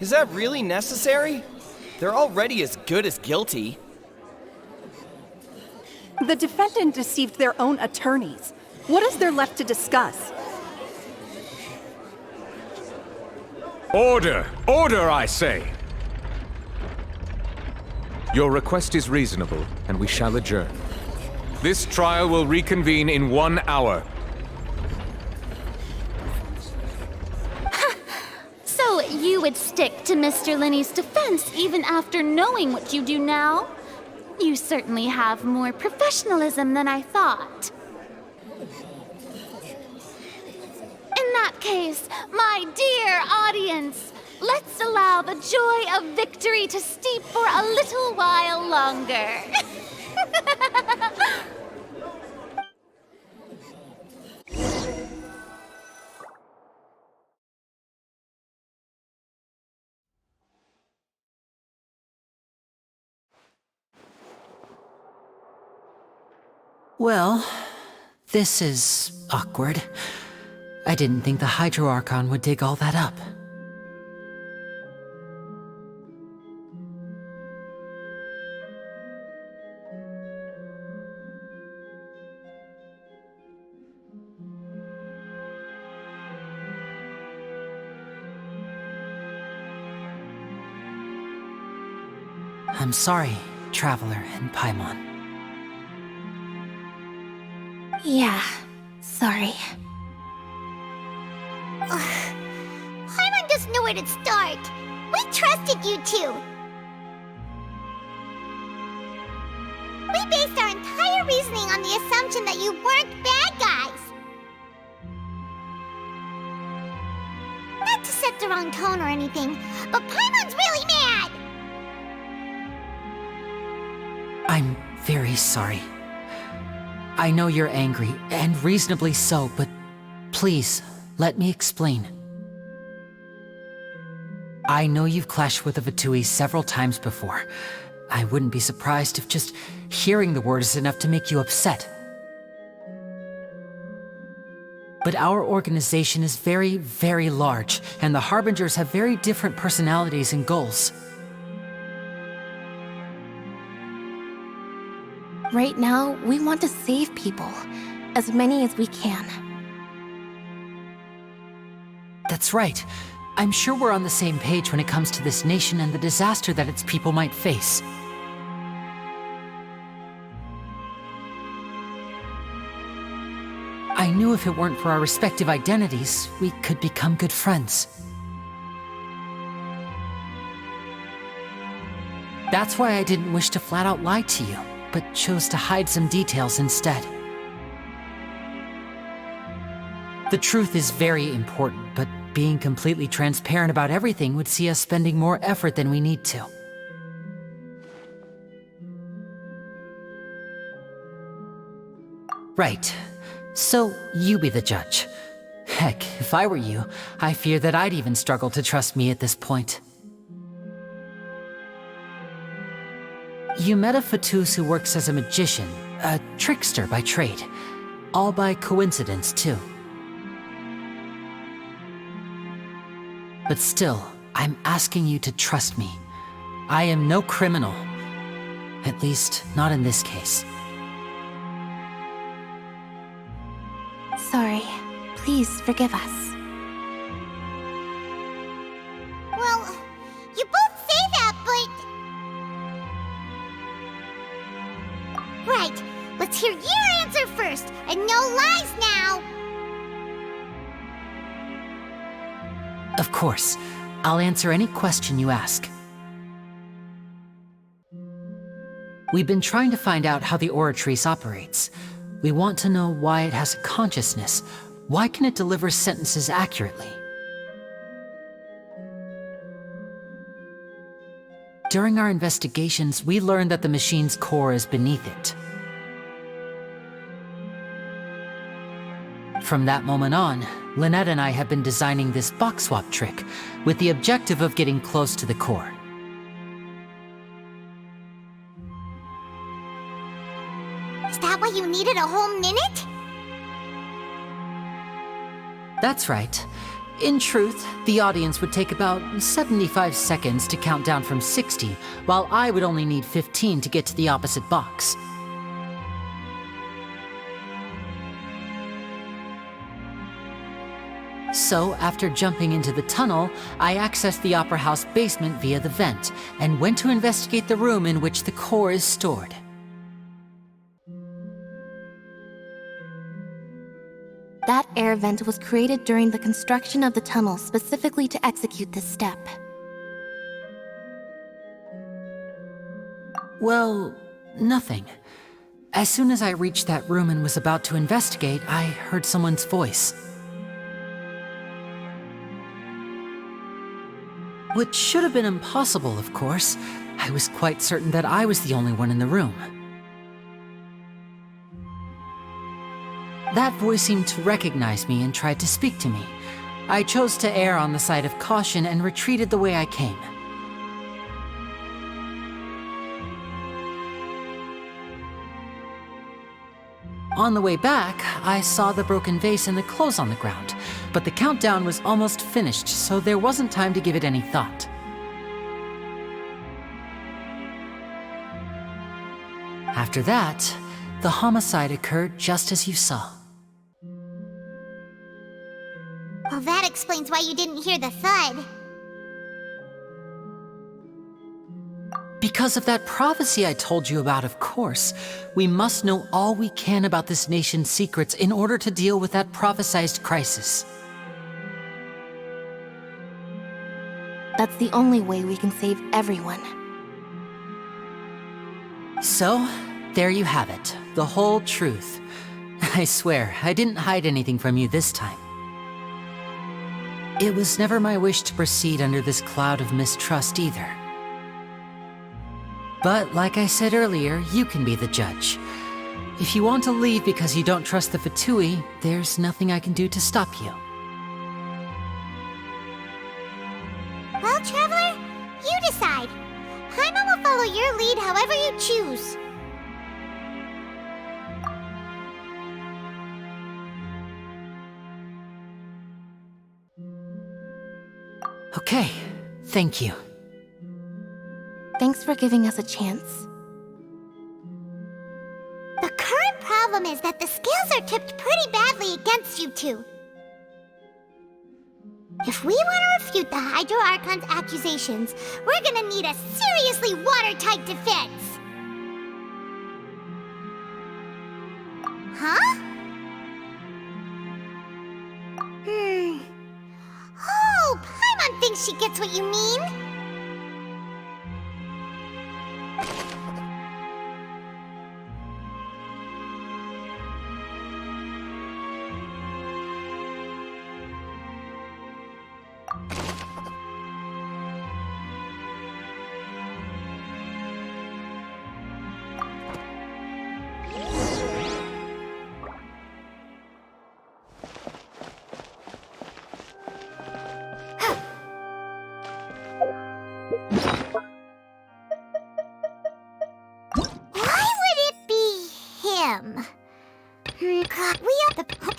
Is that really necessary? They're already as good as guilty. The defendant deceived their own attorneys. What is there left to discuss? Order! Order, I say! Your request is reasonable, and we shall adjourn. This trial will reconvene in 1 hour. So you would stick to Mr. Linney's defense even after knowing what you do now? You certainly have more professionalism than I thought. In that case, my dear audience, let's allow the joy of victory to steep for a little while longer. Well, this is awkward. I didn't think the Hydro Archon would dig all that up. I'm sorry, Traveler and Paimon. Yeah, sorry. Paimon doesn't know where to start. We trusted you two. We based our entire reasoning on the assumption that you weren't bad guys. Not to set the wrong tone or anything, but Paimon's really mad! I'm very sorry. I know you're angry, and reasonably so, but please, let me explain. I know you've clashed with the Fatui several times before. I wouldn't be surprised if just hearing the word is enough to make you upset. But our organization is very, very large, and the Harbingers have very different personalities and goals. Right now, we want to save people. As many as we can. That's right. I'm sure we're on the same page when it comes to this nation and the disaster that its people might face. I knew if it weren't for our respective identities, we could become good friends. That's why I didn't wish to flat out lie to you, but chose to hide some details instead. The truth is very important, but being completely transparent about everything would see us spending more effort than we need to. Right. So, you be the judge. Heck, if I were you, I fear that I'd even struggle to trust me at this point. You met a Fatus who works as a magician, a trickster by trade. All by coincidence, too. But still, I'm asking you to trust me. I am no criminal. At least, not in this case. Sorry. Please forgive us. Well, you both say that, but... Right, let's hear your answer first, and no lies now! Of course. I'll answer any question you ask. We've been trying to find out how the Oratrice operates. We want to know why it has a consciousness. Why can it deliver sentences accurately? During our investigations, we learned that the machine's core is beneath it. From that moment on, Lynette and I have been designing this box swap trick, with the objective of getting close to the core. Is that why you needed a whole minute? That's right. In truth, the audience would take about 75 seconds to count down from 60, while I would only need 15 to get to the opposite box. So, after jumping into the tunnel, I accessed the Opera House basement via the vent, and went to investigate the room in which the core is stored. That air vent was created during the construction of the tunnel specifically to execute this step. Well, nothing. As soon as I reached that room and was about to investigate, I heard someone's voice. Which should have been impossible, of course. I was quite certain that I was the only one in the room. That voice seemed to recognize me and tried to speak to me. I chose to err on the side of caution and retreated the way I came. On the way back, I saw the broken vase and the clothes on the ground, but the countdown was almost finished, so there wasn't time to give it any thought. After that, the homicide occurred just as you saw. Well, that explains why you didn't hear the thud. Because of that prophecy I told you about, of course. We must know all we can about this nation's secrets in order to deal with that prophesized crisis. That's the only way we can save everyone. So, there you have it. The whole truth. I swear, I didn't hide anything from you this time. It was never my wish to proceed under this cloud of mistrust either. But like I said earlier, you can be the judge. If you want to leave because you don't trust the Fatui, there's nothing I can do to stop you. Well, Traveler, you decide. Paimon will follow your lead however you choose. Okay, thank you. Thanks for giving us a chance. The current problem is that the scales are tipped pretty badly against you two. If we want to refute the Hydro Archon's accusations, we're gonna need a seriously watertight defense. Huh? Oh, Paimon thinks she gets what you mean.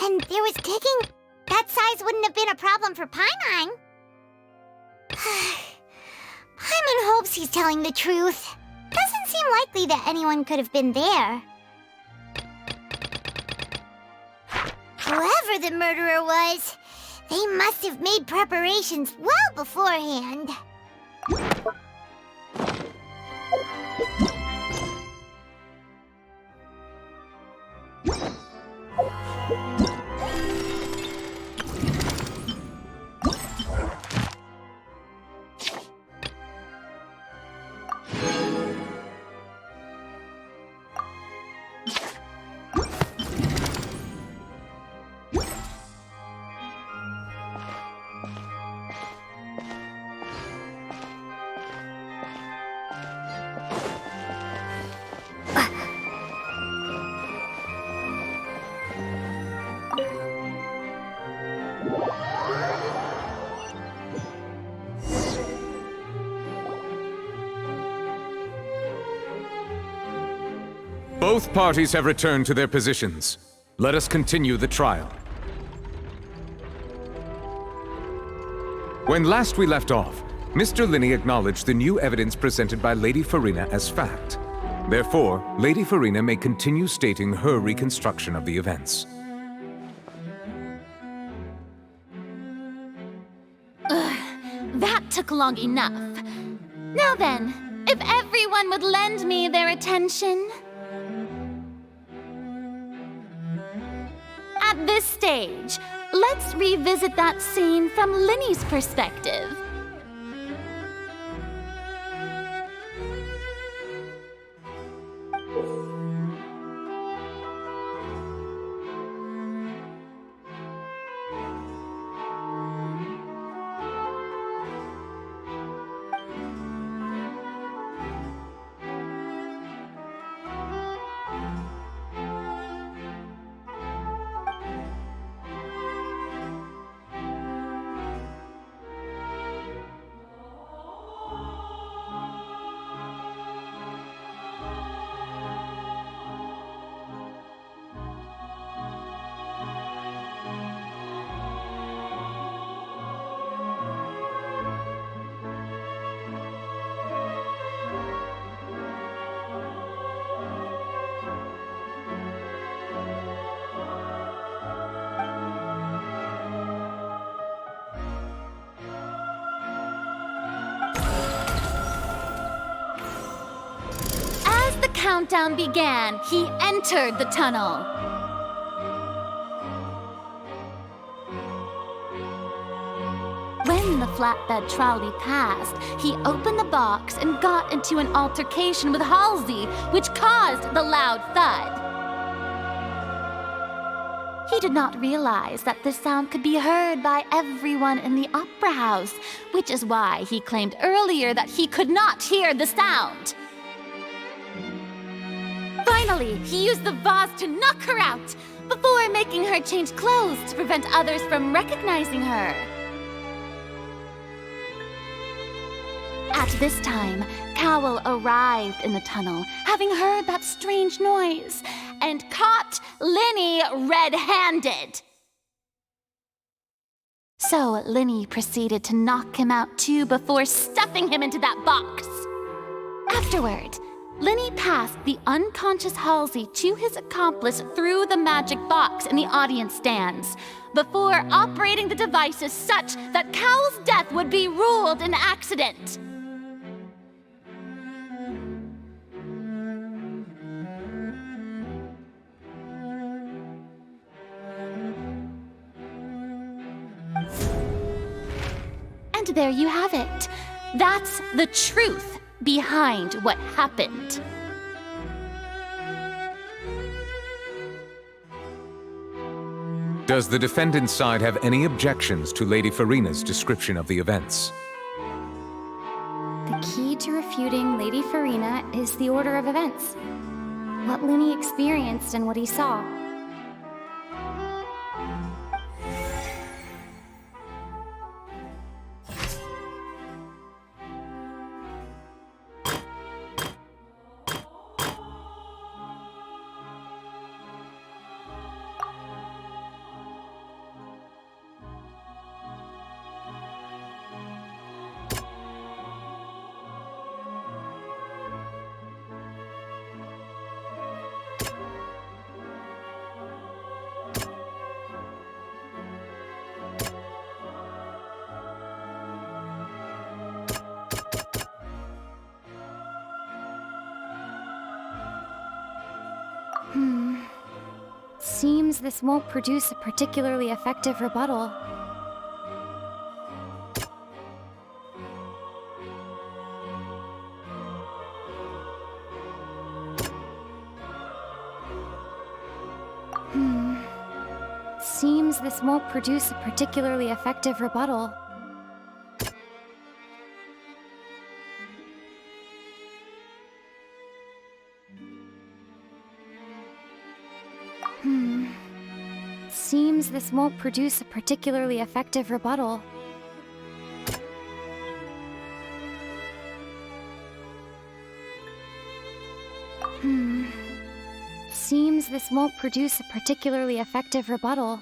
And there was digging. That size wouldn't have been a problem for Paimon. Paimon hopes he's telling the truth. Doesn't seem likely that anyone could have been there. Whoever the murderer was, they must have made preparations well beforehand. Both parties have returned to their positions. Let us continue the trial. When last we left off, Mr. Linney acknowledged the new evidence presented by Lady Farina as fact. Therefore, Lady Farina may continue stating her reconstruction of the events. That took long enough. Now then, if everyone would lend me their attention. At this stage, let's revisit that scene from Linney's perspective. countdown began, he entered the tunnel. When the flatbed trolley passed, he opened the box and got into an altercation with Halsey, which caused the loud thud. He did not realize that this sound could be heard by everyone in the opera house, which is why he claimed earlier that he could not hear the sound. Finally, he used the vase to knock her out, before making her change clothes to prevent others from recognizing her. At this time, Cowell arrived in the tunnel, having heard that strange noise, and caught Linny red-handed. So Linny proceeded to knock him out too before stuffing him into that box. Afterward, Linny passed the unconscious Halsey to his accomplice through the magic box in the audience stands, before operating the devices such that Cowell's death would be ruled an accident. And there you have it. That's the truth behind what happened. Does the defendant's side have any objections to Lady Farina's description of the events? The key to refuting Lady Farina is the order of events. What Linny experienced and what he saw. Seems this won't produce a particularly effective rebuttal. Seems this won't produce a particularly effective rebuttal. Seems this won't produce a particularly effective rebuttal. Seems this won't produce a particularly effective rebuttal.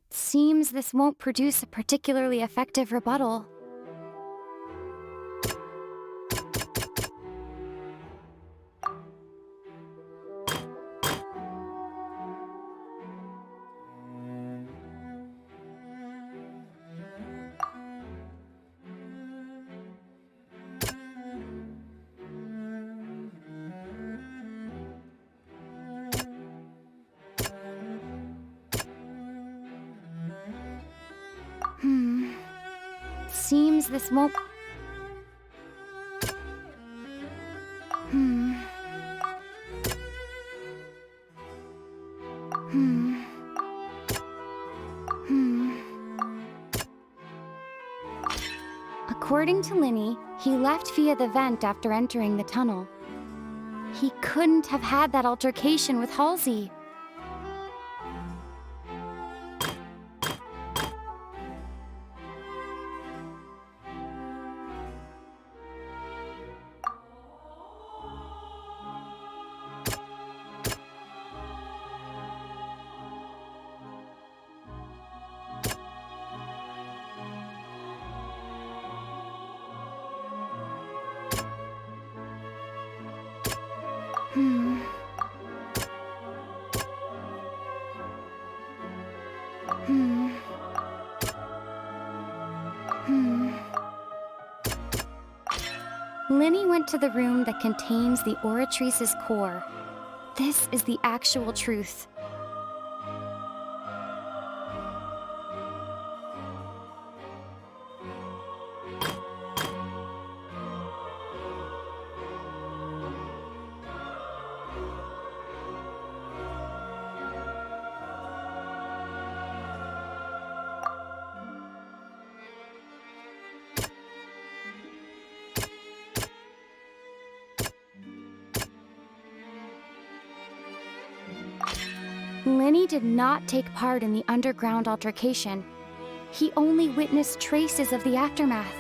Seems this won't produce a particularly effective rebuttal. Seems this won't... According to Linny, he left via the vent after entering the tunnel. He couldn't have had that altercation with Halsey. Linny went to the room that contains the Oratrice's core. This is the actual truth. Linny did not take part in the underground altercation. He only witnessed traces of the aftermath.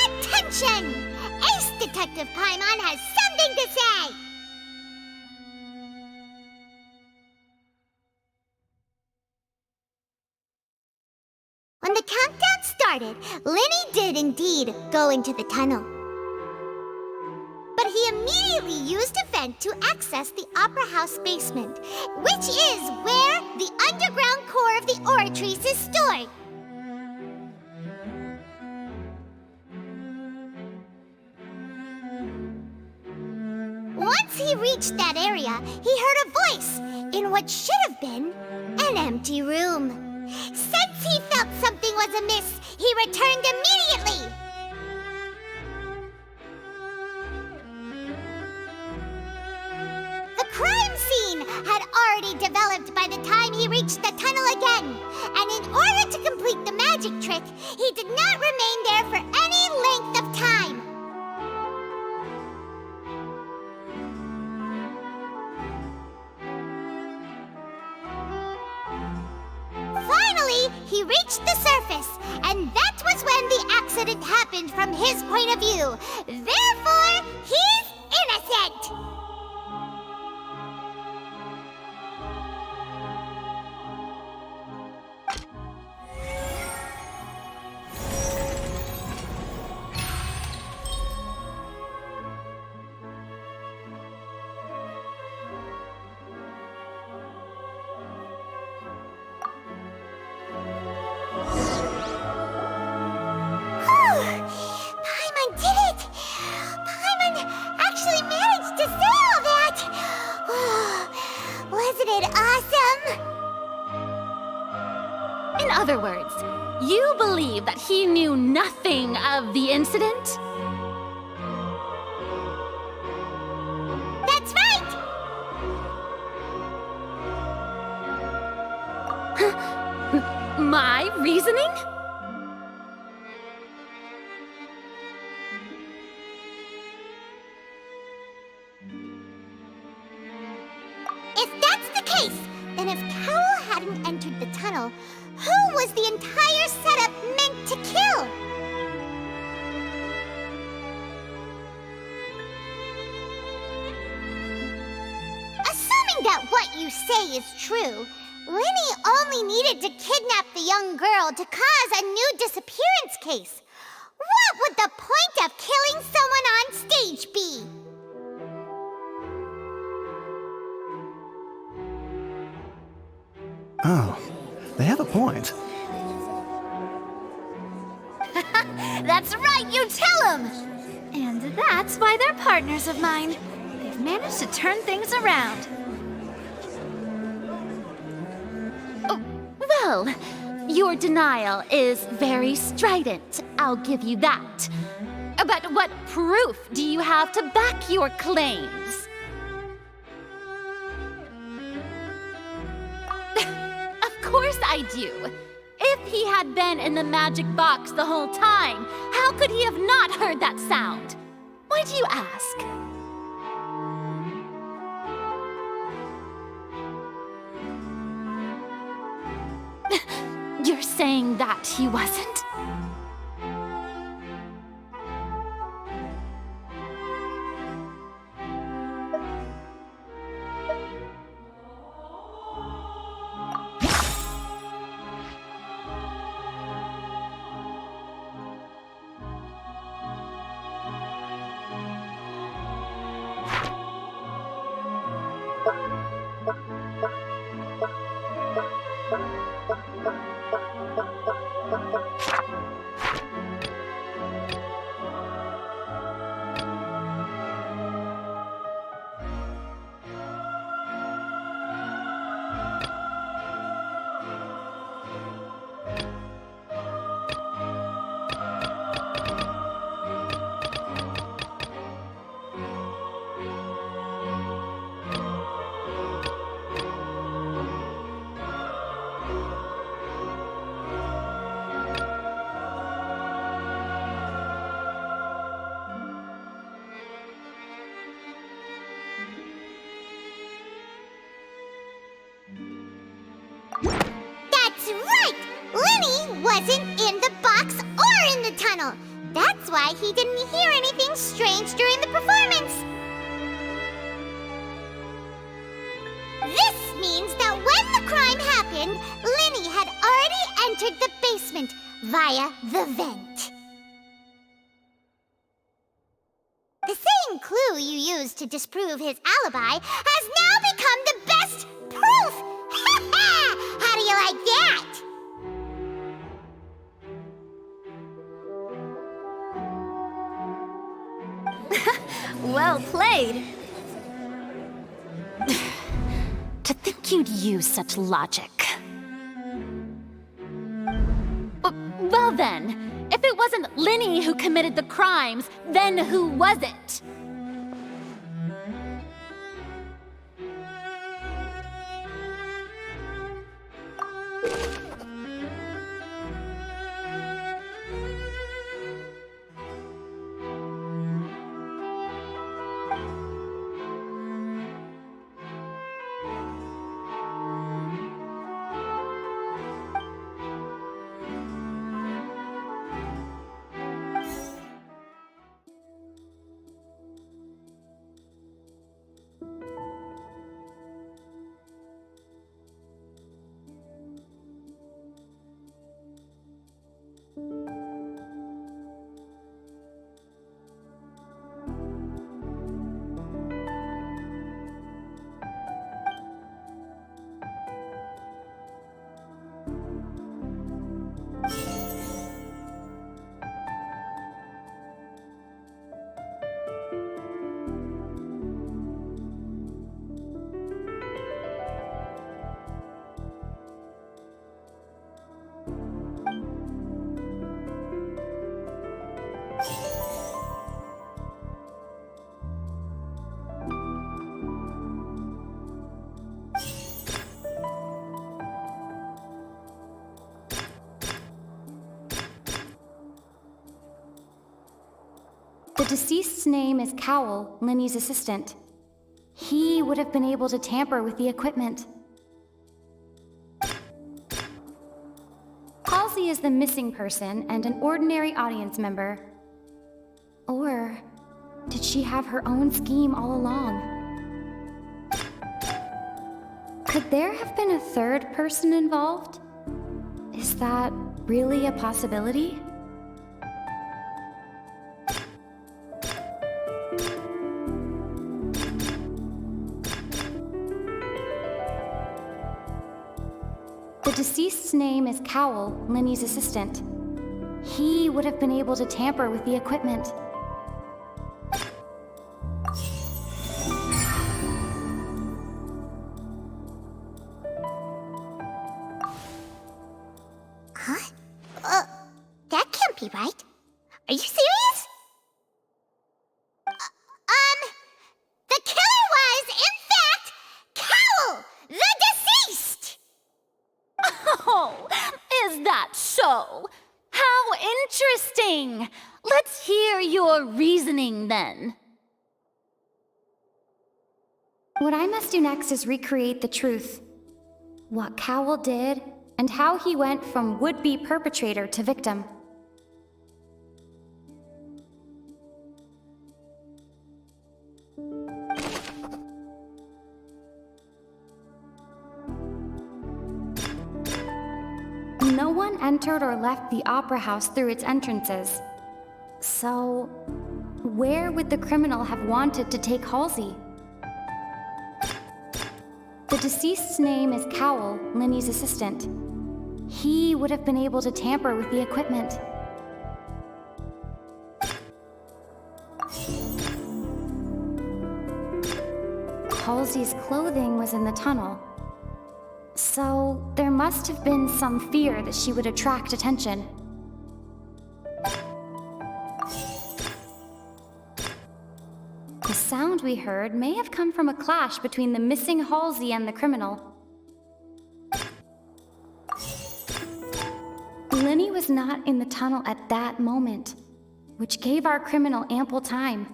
Attention! Ace Detective Paimon has something to say! When the countdown started, Linny did indeed go into the tunnel. But he immediately used a vent to access the Opera House basement, which is where the underground core of the Oratrice is stored. Once he reached that area, he heard a voice in what should have been an empty room. Since he felt something was amiss, he returned immediately. The crime scene had already developed by the time he reached the tunnel again, and in order to complete the magic trick, he did not remain there for any length of time. Finally, he reached the surface, and that was when the accident happened from his point of view. Therefore, he's innocent! Paimon did it! Paimon actually managed to say all that! Wasn't it awesome? In other words, you believe that he knew nothing of the incident? That's right! My reasoning? If that's the case, then if Carol hadn't entered the tunnel, who was the entire setup meant to kill? Assuming that what you say is true, Linny only needed to kidnap the young girl to cause a new disappearance case. What would the point of killing someone on stage be? Oh, they have a point. That's right, you tell him! And that's why they're partners of mine. They've managed to turn things around. Well, your denial is very strident, I'll give you that. But what proof do you have to back your claims? Of course I do. If he had been in the magic box the whole time, how could he have not heard that sound? Why do you ask? You're saying that he wasn't? wasn't in the box or in the tunnel. That's why he didn't hear anything strange during the performance. This means that when the crime happened, Linny had already entered the basement via the vent. The same clue you used to disprove his alibi has now become the best proof! Ha ha! How do you like that? Well played. To think you'd use such logic. Well then, if it wasn't Linny who committed the crimes, then who was it? The deceased's name is Cowell, Linny's assistant. He would have been able to tamper with the equipment. Halsey is the missing person and an ordinary audience member. Or did she have her own scheme all along? Could there have been a third person involved? Is that really a possibility? The deceased's name is Cowell, Linny's assistant. He would have been able to tamper with the equipment. Huh? That can't be right. Are you serious? The killer was, in fact, Cowell, the deceased! Oh, is that so? How interesting! Let's hear your reasoning then. What I must do next is recreate the truth. What Cowell did, and how he went from would-be perpetrator to victim. No one entered or left the Opera House through its entrances. So, where would the criminal have wanted to take Halsey? The deceased's name is Cowell, Linny's assistant. He would have been able to tamper with the equipment. Halsey's clothing was in the tunnel. So, there must have been some fear that she would attract attention. The sound we heard may have come from a clash between the missing Halsey and the criminal. Linny was not in the tunnel at that moment, which gave our criminal ample time.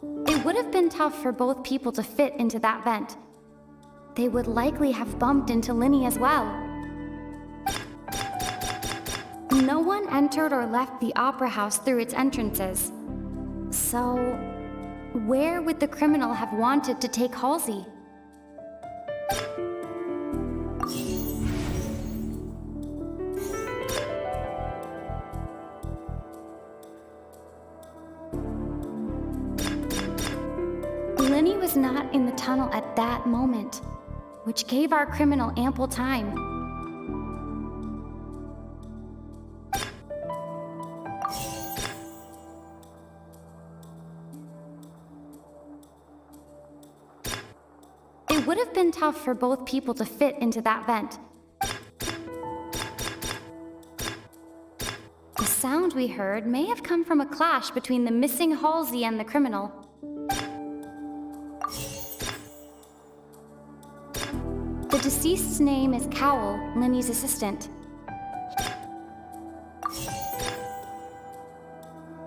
It would have been tough for both people to fit into that vent. They would likely have bumped into Linny as well. No one entered or left the opera house through its entrances. So, where would the criminal have wanted to take Halsey? Lenny was not in the tunnel at that moment, which gave our criminal ample time. It would have been tough for both people to fit into that vent. The sound we heard may have come from a clash between the missing Halsey and the criminal. The deceased's name is Cowell, Lenny's assistant.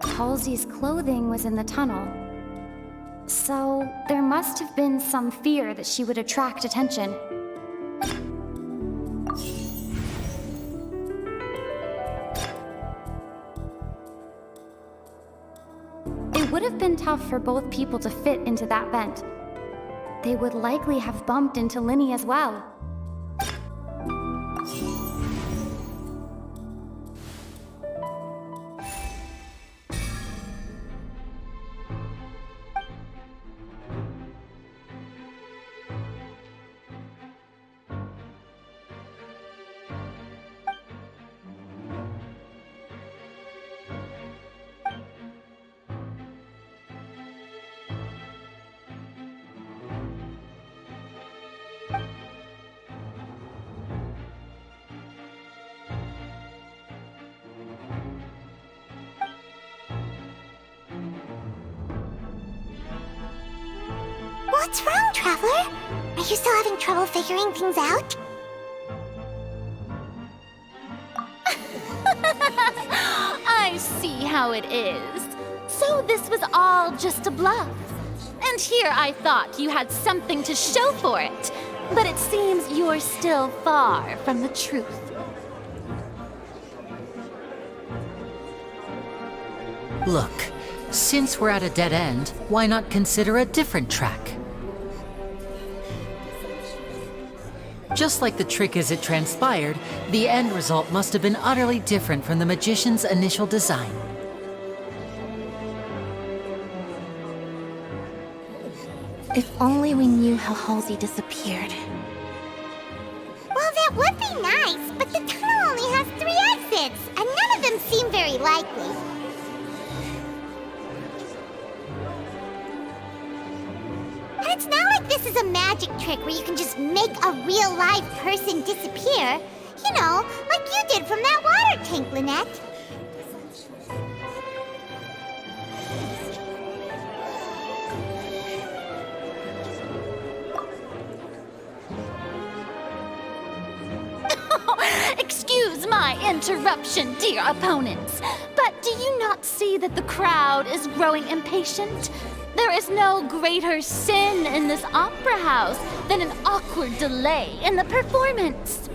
Halsey's clothing was in the tunnel, so there must have been some fear that she would attract attention. It would have been tough for both people to fit into that vent. They would likely have bumped into Lenny as well. What's wrong, Traveler? Are you still having trouble figuring things out? I see how it is. So this was all just a bluff. And here I thought you had something to show for it. But it seems you're still far from the truth. Look, since we're at a dead end, why not consider a different track? Just like the trick as it transpired, the end result must have been utterly different from the magician's initial design. If only we knew how Halsey disappeared. Well, that would be nice, but the tunnel only has 3 exits, and none of them seem very likely. And it's not like this is a magic trick where you can just make a real live person disappear. You know, like you did from that water tank, Lynette. Excuse my interruption, dear opponents, but do you not see that the crowd is growing impatient? There is no greater sin in this opera house than an awkward delay in the performance.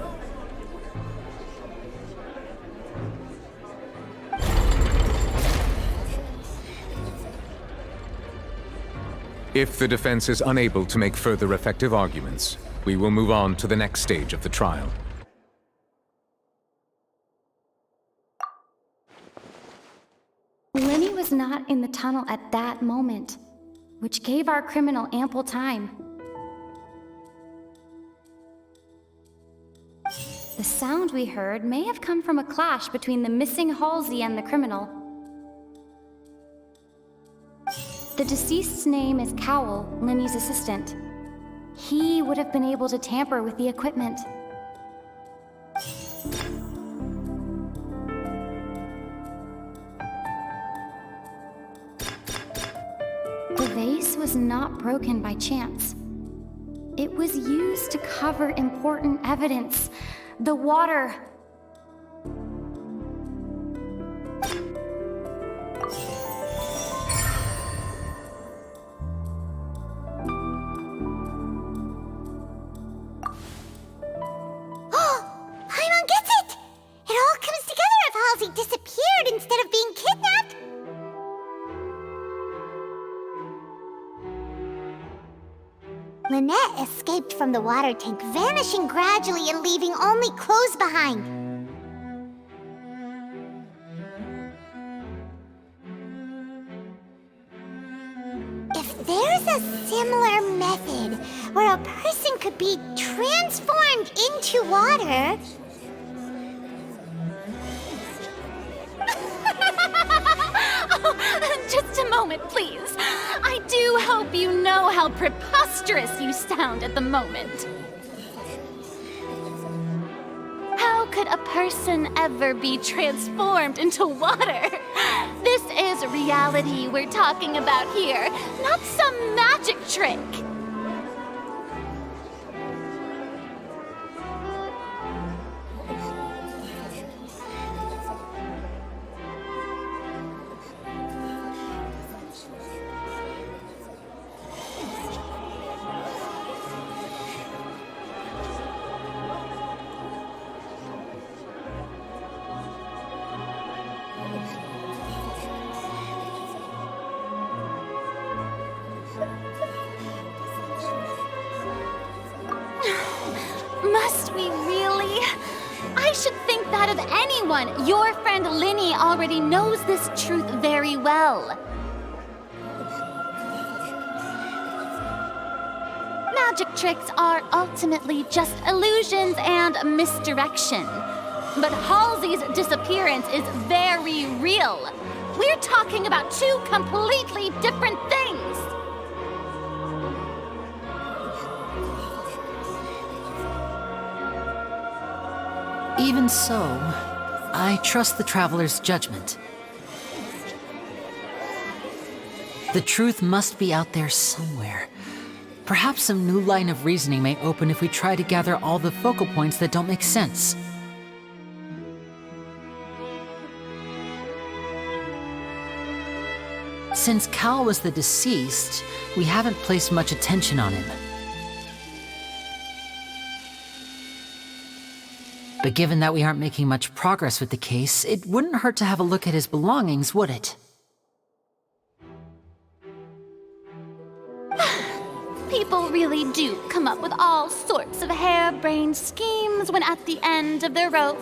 If the defense is unable to make further effective arguments, we will move on to the next stage of the trial. Lenny was not in the tunnel at that moment, which gave our criminal ample time. The sound we heard may have come from a clash between the missing Halsey and the criminal. The deceased's name is Cowell, Lenny's assistant. He would have been able to tamper with the equipment. The vase was not broken by chance. It was used to cover important evidence. The water. Lynette escaped from the water tank, vanishing gradually and leaving only clothes behind. If there's a similar method where a person could be transformed into water... Just a moment, please. I do hope you know how preposterous you sound at the moment. How could a person ever be transformed into water? This is reality we're talking about here, not some magic trick. Must we really? I should think that of anyone. Your friend Linny already knows this truth very well. Magic tricks are ultimately just illusions and misdirection. But Halsey's disappearance is very real. We're talking about two completely different things. Even so, I trust the Traveler's judgment. The truth must be out there somewhere. Perhaps some new line of reasoning may open if we try to gather all the focal points that don't make sense. Since Cal was the deceased, we haven't placed much attention on him. But given that we aren't making much progress with the case, it wouldn't hurt to have a look at his belongings, would it? People really do come up with all sorts of harebrained schemes when at the end of their rope.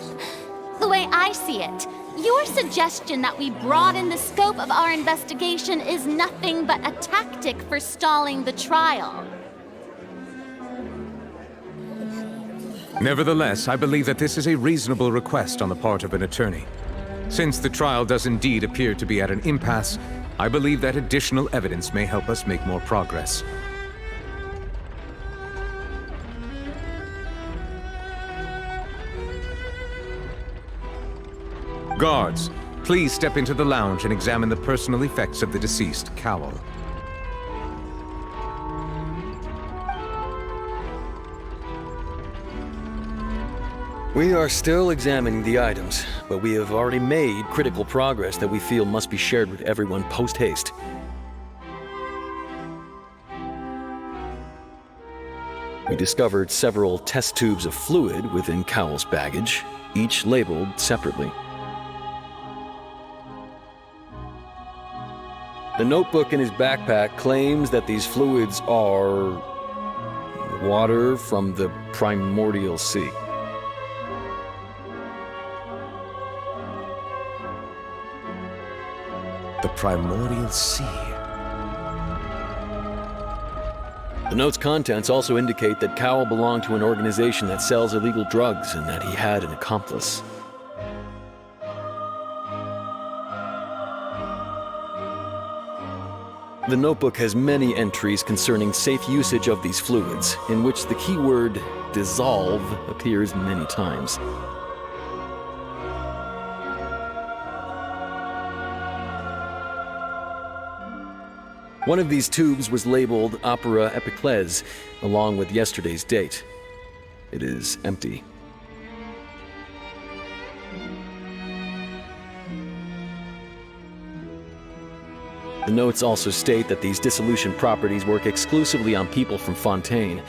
The way I see it, your suggestion that we broaden the scope of our investigation is nothing but a tactic for stalling the trial. Nevertheless, I believe that this is a reasonable request on the part of an attorney. Since the trial does indeed appear to be at an impasse, I believe that additional evidence may help us make more progress. Guards, please step into the lounge and examine the personal effects of the deceased, Cowell. We are still examining the items, but we have already made critical progress that we feel must be shared with everyone post-haste. We discovered several test tubes of fluid within Cowell's baggage, each labeled separately. The notebook in his backpack claims that these fluids are water from the primordial sea. The primordial sea. The note's contents also indicate that Cowell belonged to an organization that sells illegal drugs and that he had an accomplice. The notebook has many entries concerning safe usage of these fluids, in which the keyword dissolve appears many times. One of these tubes was labeled Opera Epiclese, along with yesterday's date. It is empty. The notes also state that these dissolution properties work exclusively on people from Fontaine.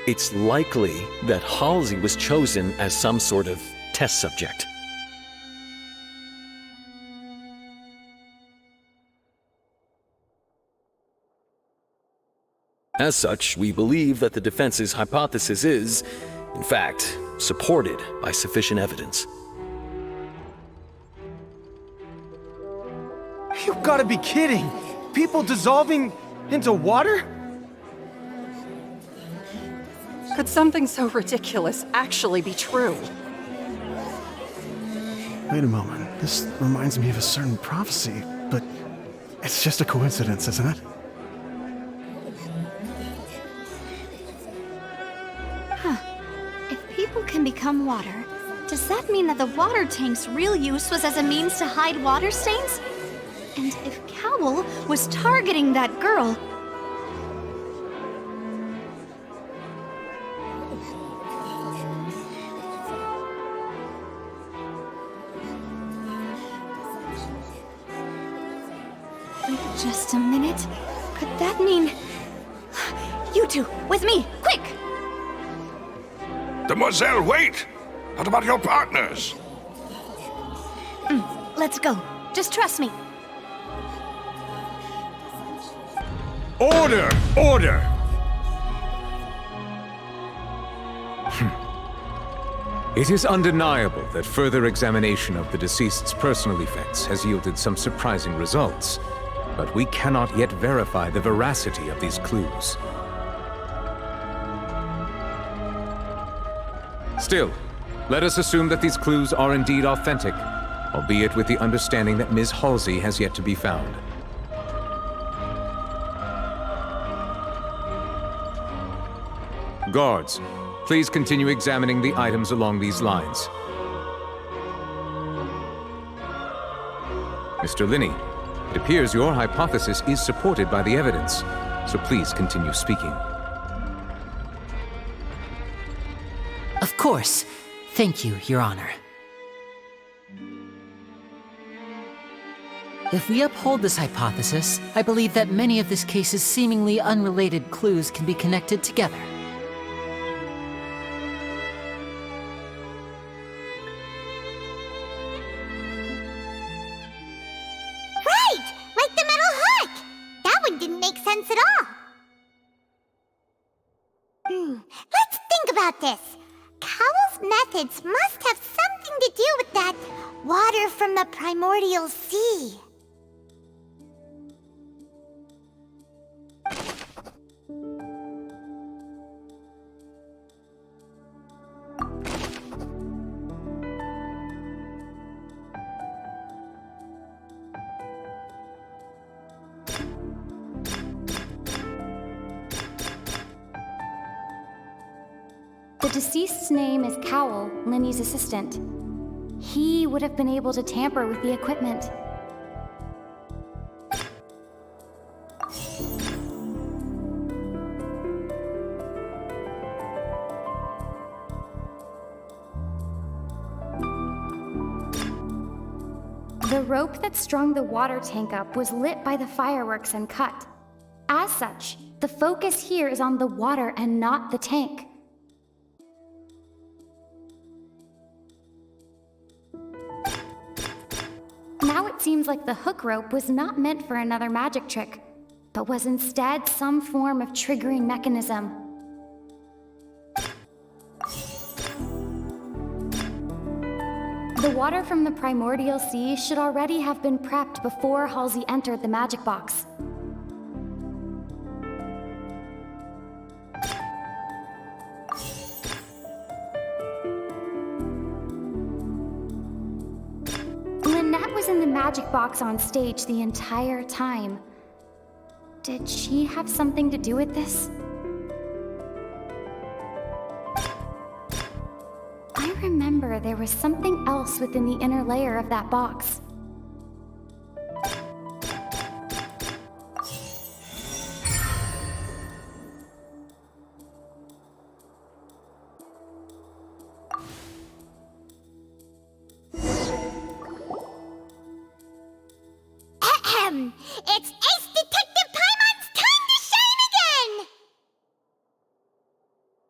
It's likely that Halsey was chosen as some sort of test subject. As such, we believe that the defense's hypothesis is, in fact, supported by sufficient evidence. You've got to be kidding! People dissolving into water? Could something so ridiculous actually be true? Wait a moment. This reminds me of a certain prophecy, but it's just a coincidence, isn't it? Huh. If people can become water, does that mean that the water tank's real use was as a means to hide water stains? And if Cowl was targeting that girl... Wait just a minute. Could that mean... You two, with me, quick! Demoiselle, wait! What about your partners? Let's go. Just trust me. Order! Order! It is undeniable that further examination of the deceased's personal effects has yielded some surprising results, but we cannot yet verify the veracity of these clues. Still, let us assume that these clues are indeed authentic, albeit with the understanding that Ms. Halsey has yet to be found. Guards, please continue examining the items along these lines. Mr. Linney, it appears your hypothesis is supported by the evidence, so please continue speaking. Of course. Thank you, Your Honor. If we uphold this hypothesis, I believe that many of this case's seemingly unrelated clues can be connected together. Right! Like the metal hook! That one didn't make sense at all. Let's think about this. Cowell's methods must have something to do with that water from the primordial sea. The deceased's name is Cowell, Linny's assistant. He would have been able to tamper with the equipment. The rope that strung the water tank up was lit by the fireworks and cut. As such, the focus here is on the water and not the tank. Now it seems like the hook rope was not meant for another magic trick, but was instead some form of triggering mechanism. The water from the primordial sea should already have been prepped before Halsey entered the magic box. Lynette was in the magic box on stage the entire time. Did she have something to do with this? I remember there was something else within the inner layer of that box. It's Ace Detective Paimon's time to shine again!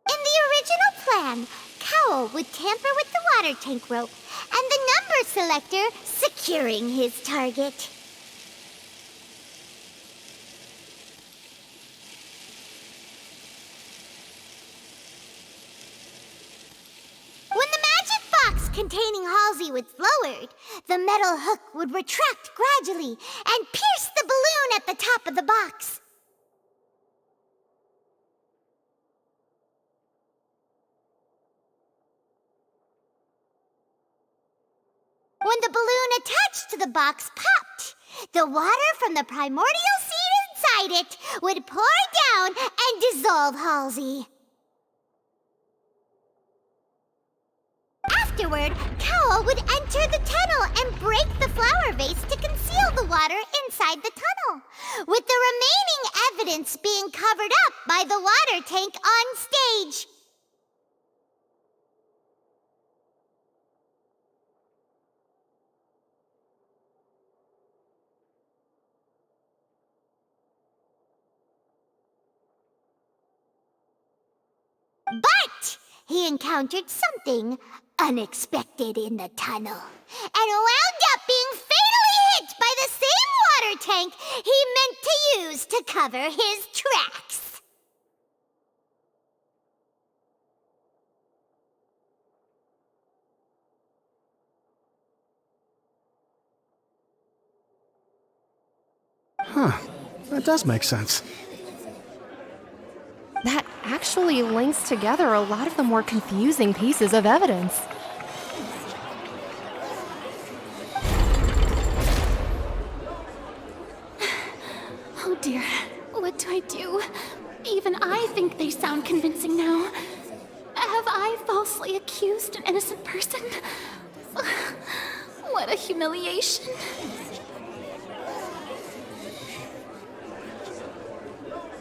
In the original plan, Cowell would tamper with the water tank rope and the number selector securing his target. containing Halsey was lowered, the metal hook would retract gradually and pierce the balloon at the top of the box. When the balloon attached to the box popped, the water from the primordial seed inside it would pour down and dissolve Halsey. Afterward, Cowl would enter the tunnel and break the flower vase to conceal the water inside the tunnel, with the remaining evidence being covered up by the water tank on stage. But he encountered something unexpected in the tunnel, and wound up being fatally hit by the same water tank he meant to use to cover his tracks. Huh. That does make sense. That actually links together a lot of the more confusing pieces of evidence. Oh dear, what do I do? Even I think they sound convincing now. Have I falsely accused an innocent person? What a humiliation.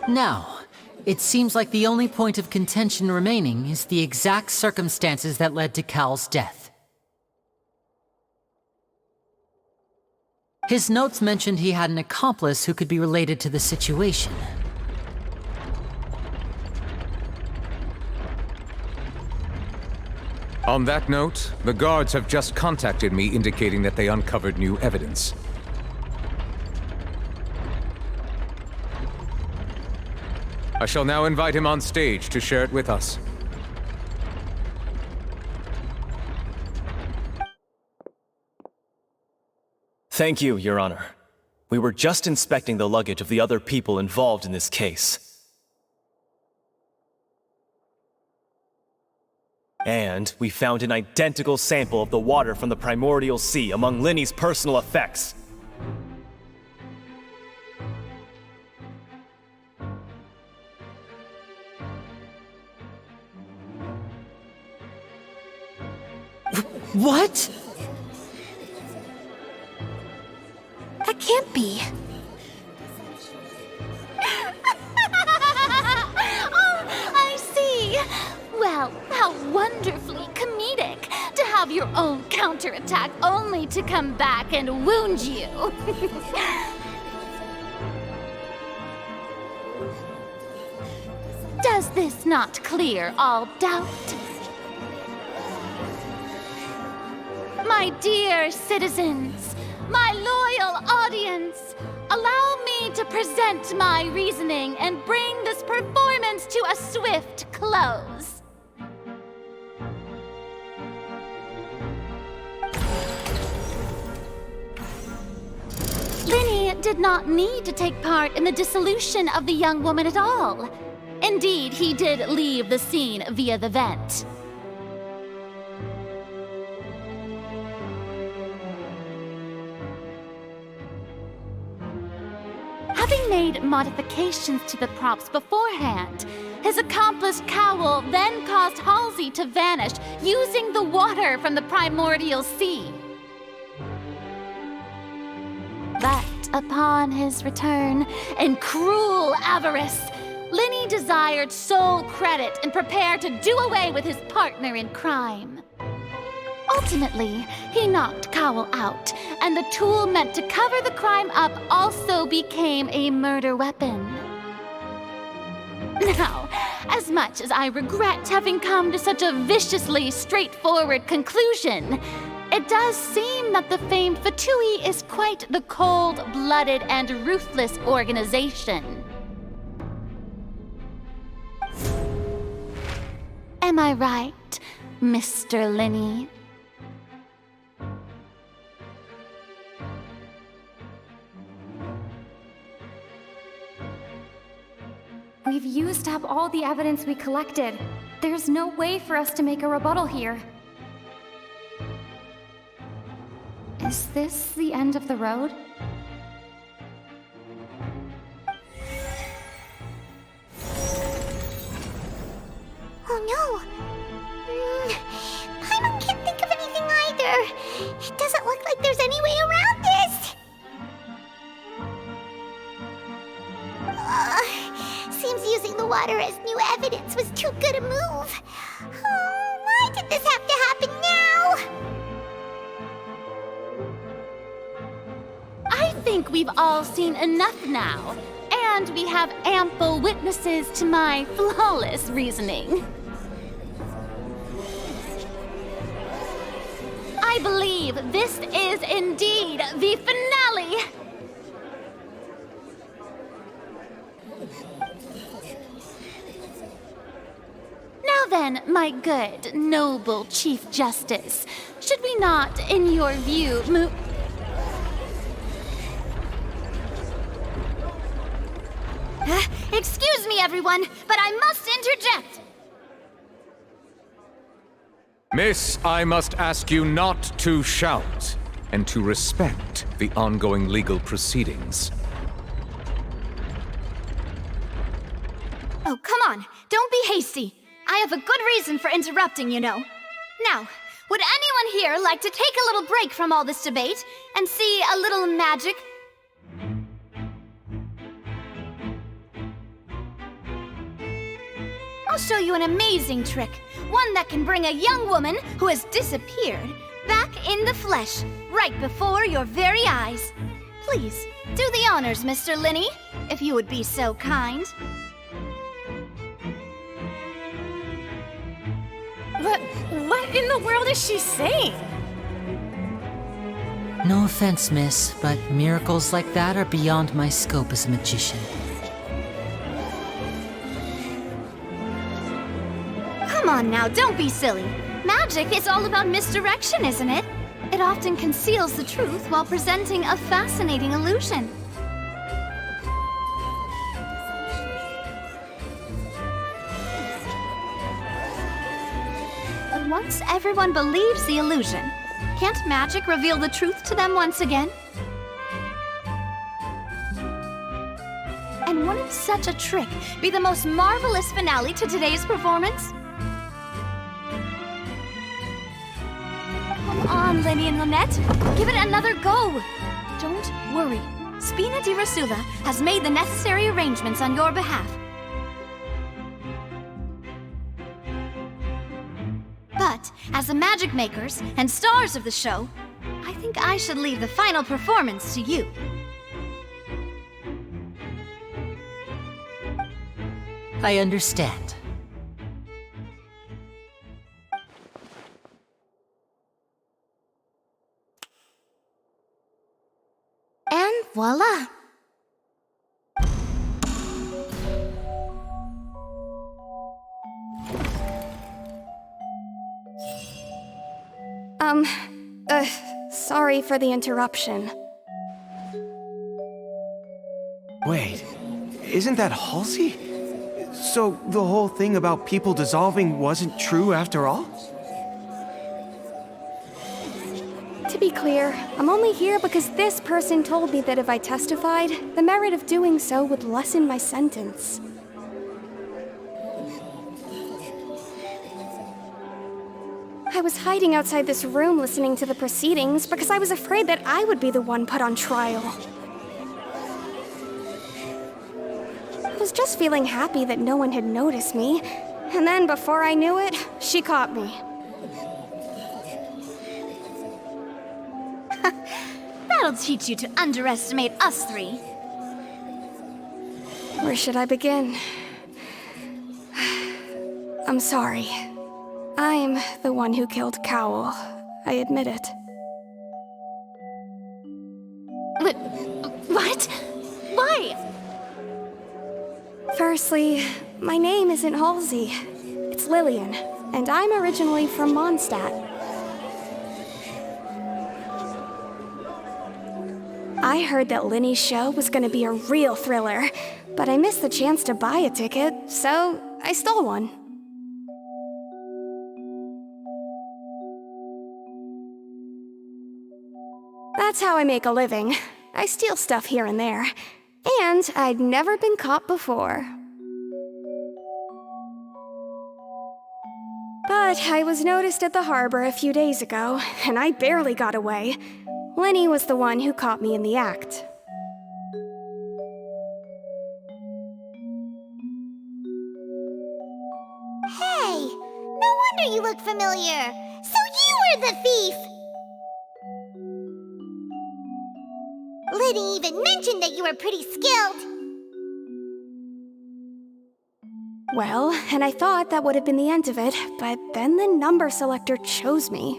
Now, it seems like the only point of contention remaining is the exact circumstances that led to Cowl's death. His notes mentioned he had an accomplice who could be related to the situation. On that note, the guards have just contacted me indicating that they uncovered new evidence. I shall now invite him on stage to share it with us. Thank you, Your Honor. We were just inspecting the luggage of the other people involved in this case. And we found an identical sample of the water from the primordial sea among Linny's personal effects. What? That can't be. Oh, I see. Well, how wonderfully comedic to have your own counterattack only to come back and wound you. Does this not clear all doubt? My dear citizens, my loyal audience, allow me to present my reasoning and bring this performance to a swift close. Linny did not need to take part in the dissolution of the young woman at all. Indeed, he did leave the scene via the vent. Having made modifications to the props beforehand, his accomplice Cowl then caused Halsey to vanish using the water from the primordial sea. But upon his return, in cruel avarice, Linny desired sole credit and prepared to do away with his partner in crime. Ultimately, he knocked Cowl out, and the tool meant to cover the crime up also became a murder weapon. Now, as much as I regret having come to such a viciously straightforward conclusion, it does seem that the famed Fatui is quite the cold-blooded and ruthless organization. Am I right, Mr. Linny? We've used up all the evidence we collected. There's no way for us to make a rebuttal here. Is this the end of the road? Oh no! Paimon can't think of anything either. It doesn't look like there's any way around this. Seems using the water as new evidence was too good a move. Oh, why did this have to happen now? I think we've all seen enough now, and we have ample witnesses to my flawless reasoning. I believe this is indeed the finale! Now then, my good, noble Chief Justice, should we not, in your view, move... Excuse me, everyone, but I must interject! Miss, I must ask you not to shout, and to respect the ongoing legal proceedings. Oh, come on, don't be hasty. I have a good reason for interrupting, you know. Now, would anyone here like to take a little break from all this debate and see a little magic? I'll show you an amazing trick. One that can bring a young woman who has disappeared back in the flesh, right before your very eyes. Please, do the honors, Mr. Linney, if you would be so kind. What in the world is she saying? No offense, miss, but miracles like that are beyond my scope as a magician. Come on now, don't be silly. Magic is all about misdirection, isn't it? It often conceals the truth while presenting a fascinating illusion. But once everyone believes the illusion, can't magic reveal the truth to them once again? And wouldn't such a trick be the most marvelous finale to today's performance? Come on, Lenny and Lynette. Give it another go. Don't worry. Spina di Rasula has made the necessary arrangements on your behalf. But, as the magic makers and stars of the show, I think I should leave the final performance to you. I understand. And voila! Sorry for the interruption. Wait, isn't that Halsey? So the whole thing about people dissolving wasn't true after all? To be clear, I'm only here because this person told me that if I testified, the merit of doing so would lessen my sentence. I was hiding outside this room listening to the proceedings because I was afraid that I would be the one put on trial. I was just feeling happy that no one had noticed me, and then before I knew it, she caught me. That'll teach you to underestimate us three. Where should I begin? I'm sorry. I'm the one who killed Cowell. I admit it. What? Why? Firstly, my name isn't Halsey. It's Lillian, and I'm originally from Mondstadt. I heard that Linny's show was gonna be a real thriller, but I missed the chance to buy a ticket, so I stole one. That's how I make a living. I steal stuff here and there. And I'd never been caught before. But I was noticed at the harbor a few days ago, and I barely got away. Lenny was the one who caught me in the act. Hey, no wonder you look familiar. So you were the thief! Liddy even mentioned that you were pretty skilled. Well, and I thought that would have been the end of it, but then the number selector chose me.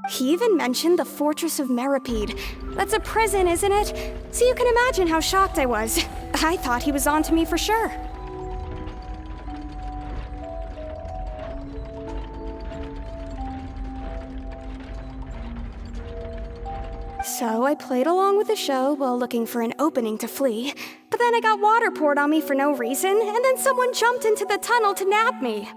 He even mentioned the Fortress of Meripede. That's a prison, isn't it? So you can imagine how shocked I was. I thought he was onto me for sure. So I played along with the show while looking for an opening to flee, but then I got water poured on me for no reason, and then someone jumped into the tunnel to nab me.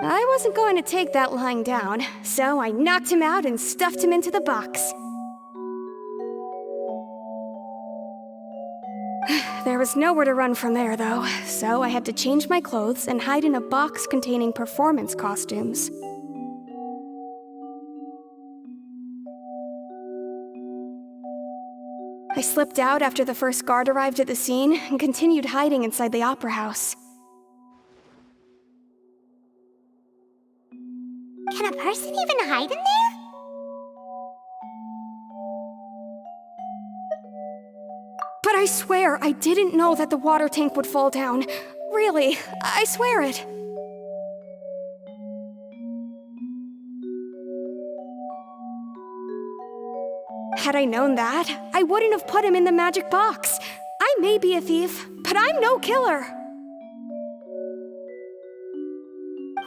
I wasn't going to take that lying down, so I knocked him out and stuffed him into the box. There was nowhere to run from there, though, so I had to change my clothes and hide in a box containing performance costumes. I slipped out after the first guard arrived at the scene and continued hiding inside the opera house. Can a person even hide in there? But I swear I didn't know that the water tank would fall down. Really, I swear it. Had I known that, I wouldn't have put him in the magic box. I may be a thief, but I'm no killer.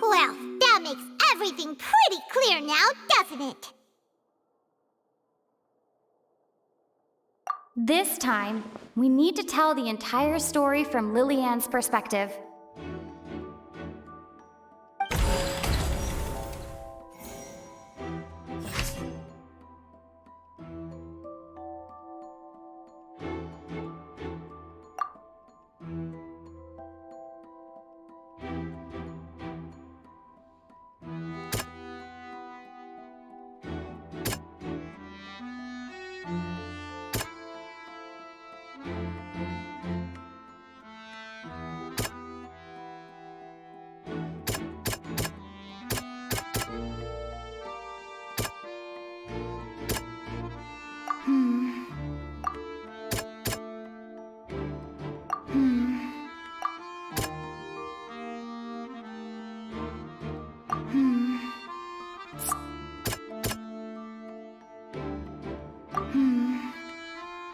Well, that makes everything pretty clear now, doesn't it? This time, we need to tell the entire story from Lillian's perspective.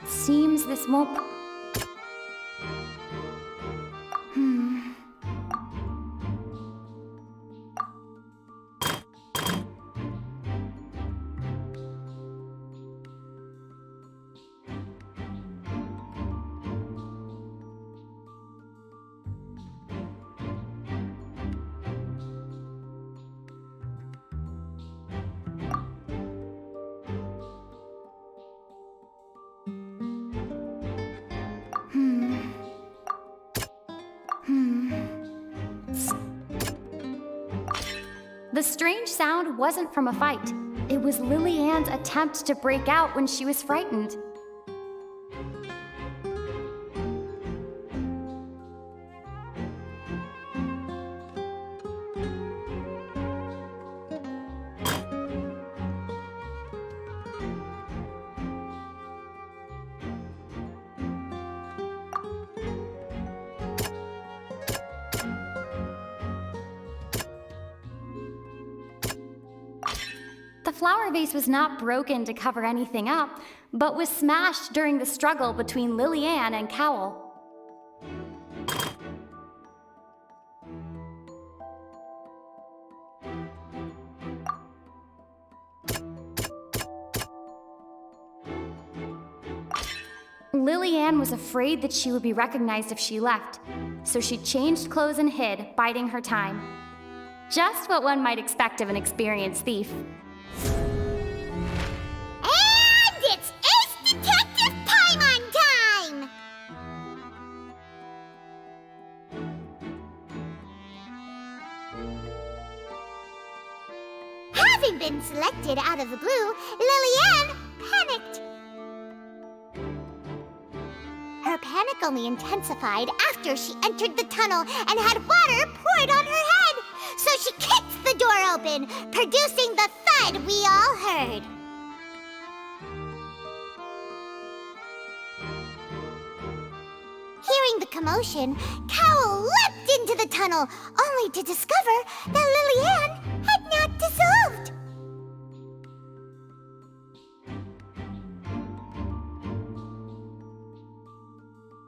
Seems this won't... The strange sound wasn't from a fight. It was Lillian's attempt to break out when she was frightened. The flower vase was not broken to cover anything up, but was smashed during the struggle between Lillian and Cowell. Lillian was afraid that she would be recognized if she left, so she changed clothes and hid, biding her time. Just what one might expect of an experienced thief. And it's Ace Detective Paimon time! Having been selected out of the blue, Lillian panicked. Her panic only intensified after she entered the tunnel and had water poured on her head. So she kicked the door open, producing the thud we all heard. Hearing the commotion, Cowl leapt into the tunnel, only to discover that Lillian had not dissolved.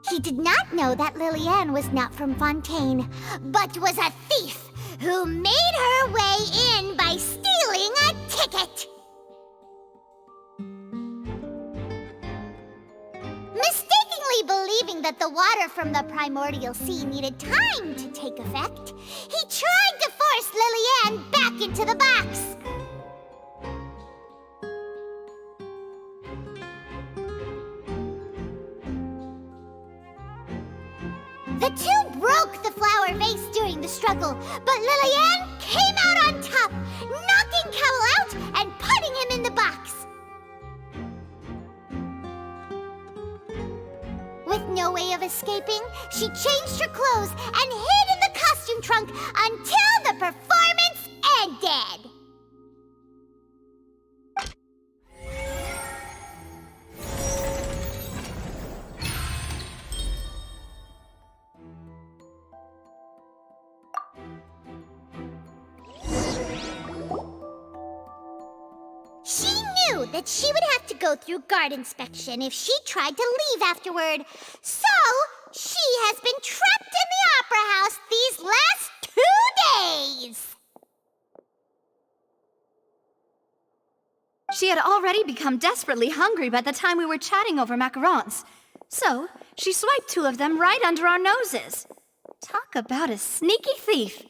He did not know that Lillian was not from Fontaine, but was a thief who made her way in by stealing a ticket. Mistakenly believing that the water from the primordial sea needed time to take effect, he tried to force Lillian back into the box. The two broke the flower vase during the struggle, but Lillian came out on top, knocking Cowl out and putting him in the box. With no way of escaping, she changed her clothes and hid in the costume trunk until the performance ended. She knew that she would have to go through guard inspection if she tried to leave afterward. So, she has been trapped in the Opera House these last 2 days. She had already become desperately hungry by the time we were chatting over macarons. So, she swiped 2 of them right under our noses. Talk about a sneaky thief.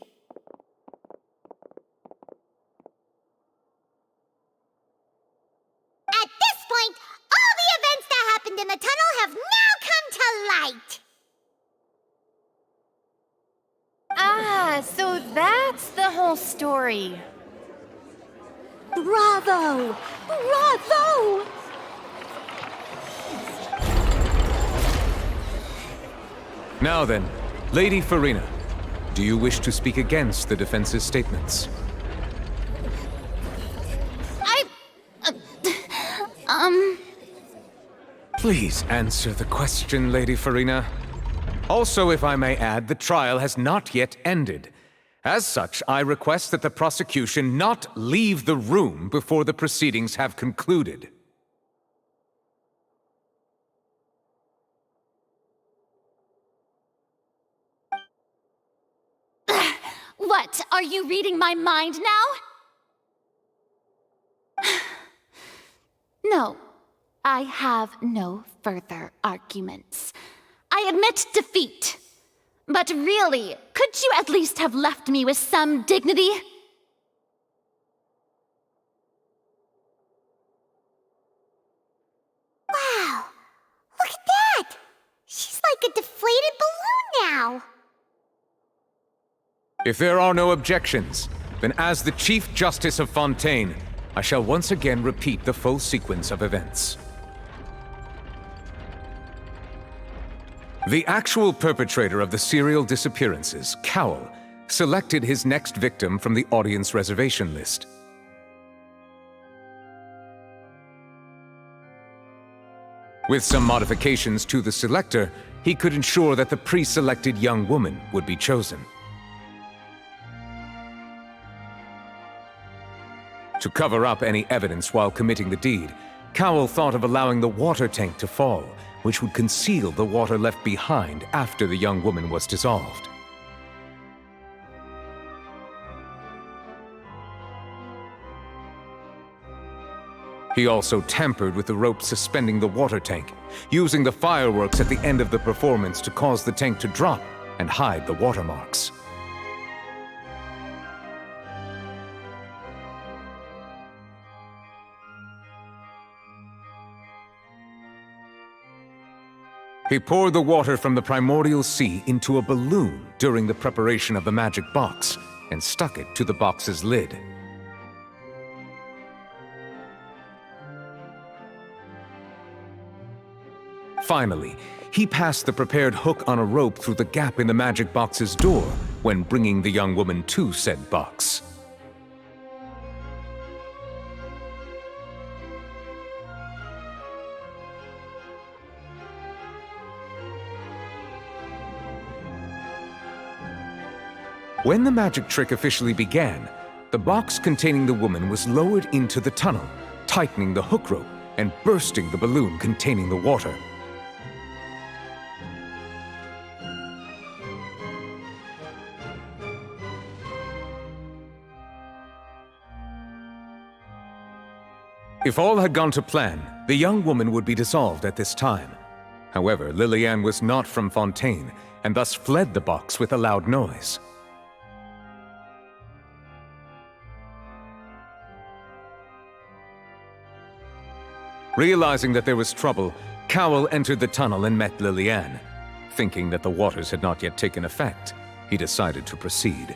At this point, all the events that happened in the tunnel have now come to light. Ah, so that's the whole story. Bravo! Bravo! Now then, Lady Farina, do you wish to speak against the defense's statements? Please answer the question, Lady Farina. Also, if I may add, the trial has not yet ended. As such, I request that the prosecution not leave the room before the proceedings have concluded. What? Are you reading my mind now? No, I have no further arguments. I admit defeat. But really, could you at least have left me with some dignity? Wow, look at that! She's like a deflated balloon now. If there are no objections, then as the Chief Justice of Fontaine, I shall once again repeat the full sequence of events. The actual perpetrator of the serial disappearances, Cowl, selected his next victim from the audience reservation list. With some modifications to the selector, he could ensure that the pre-selected young woman would be chosen. To cover up any evidence while committing the deed, Cowl thought of allowing the water tank to fall, which would conceal the water left behind after the young woman was dissolved. He also tampered with the rope suspending the water tank, using the fireworks at the end of the performance to cause the tank to drop and hide the watermarks. He poured the water from the primordial sea into a balloon during the preparation of the magic box and stuck it to the box's lid. Finally, he passed the prepared hook on a rope through the gap in the magic box's door when bringing the young woman to said box. When the magic trick officially began, the box containing the woman was lowered into the tunnel, tightening the hook rope and bursting the balloon containing the water. If all had gone to plan, the young woman would be dissolved at this time. However, Lillian was not from Ffontaine, and thus fled the box with a loud noise. Realizing that there was trouble, Cowell entered the tunnel and met Lillian. Thinking that the waters had not yet taken effect, he decided to proceed.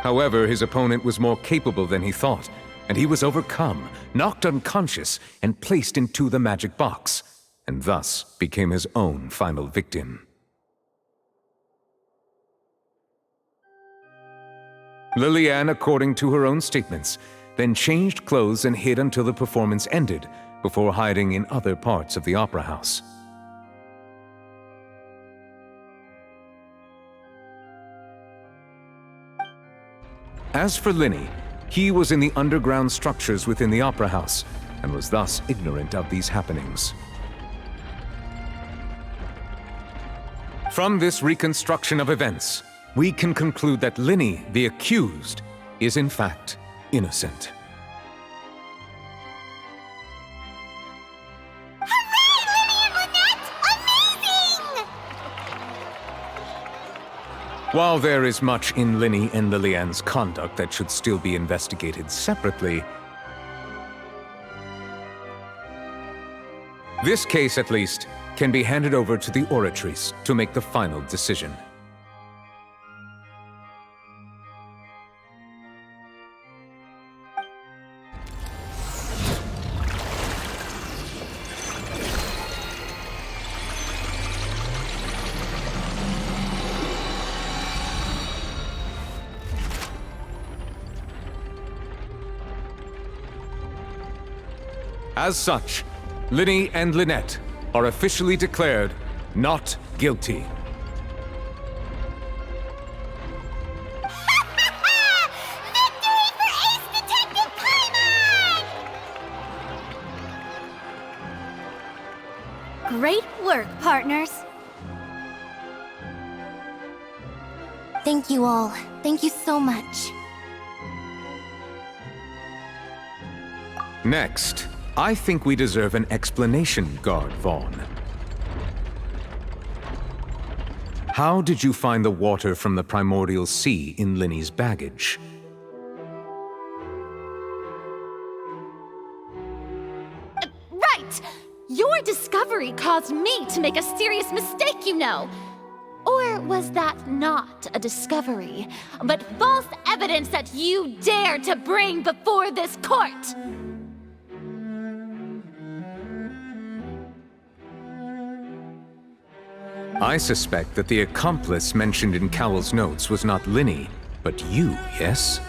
However, his opponent was more capable than he thought, and he was overcome, knocked unconscious, and placed into the magic box, and thus became his own final victim. Lillian, according to her own statements, then changed clothes and hid until the performance ended, before hiding in other parts of the opera house. As for Linny, he was in the underground structures within the opera house, and was thus ignorant of these happenings. From this reconstruction of events, we can conclude that Linny, the accused, is in fact innocent. While there is much in Linny and Lillian's conduct that should still be investigated separately, this case, at least, can be handed over to the Oratrice to make the final decision. As such, Linny and Lynette are officially declared not guilty. Great work, partners. Thank you all. Thank you so much. Next, I think we deserve an explanation, Guard Vaughn. How did you find the water from the primordial sea in Linny's baggage? Right! Your discovery caused me to make a serious mistake, you know. Or was that not a discovery, but false evidence that you dare to bring before this court? I suspect that the accomplice mentioned in Cowell's notes was not Linny, but you, yes?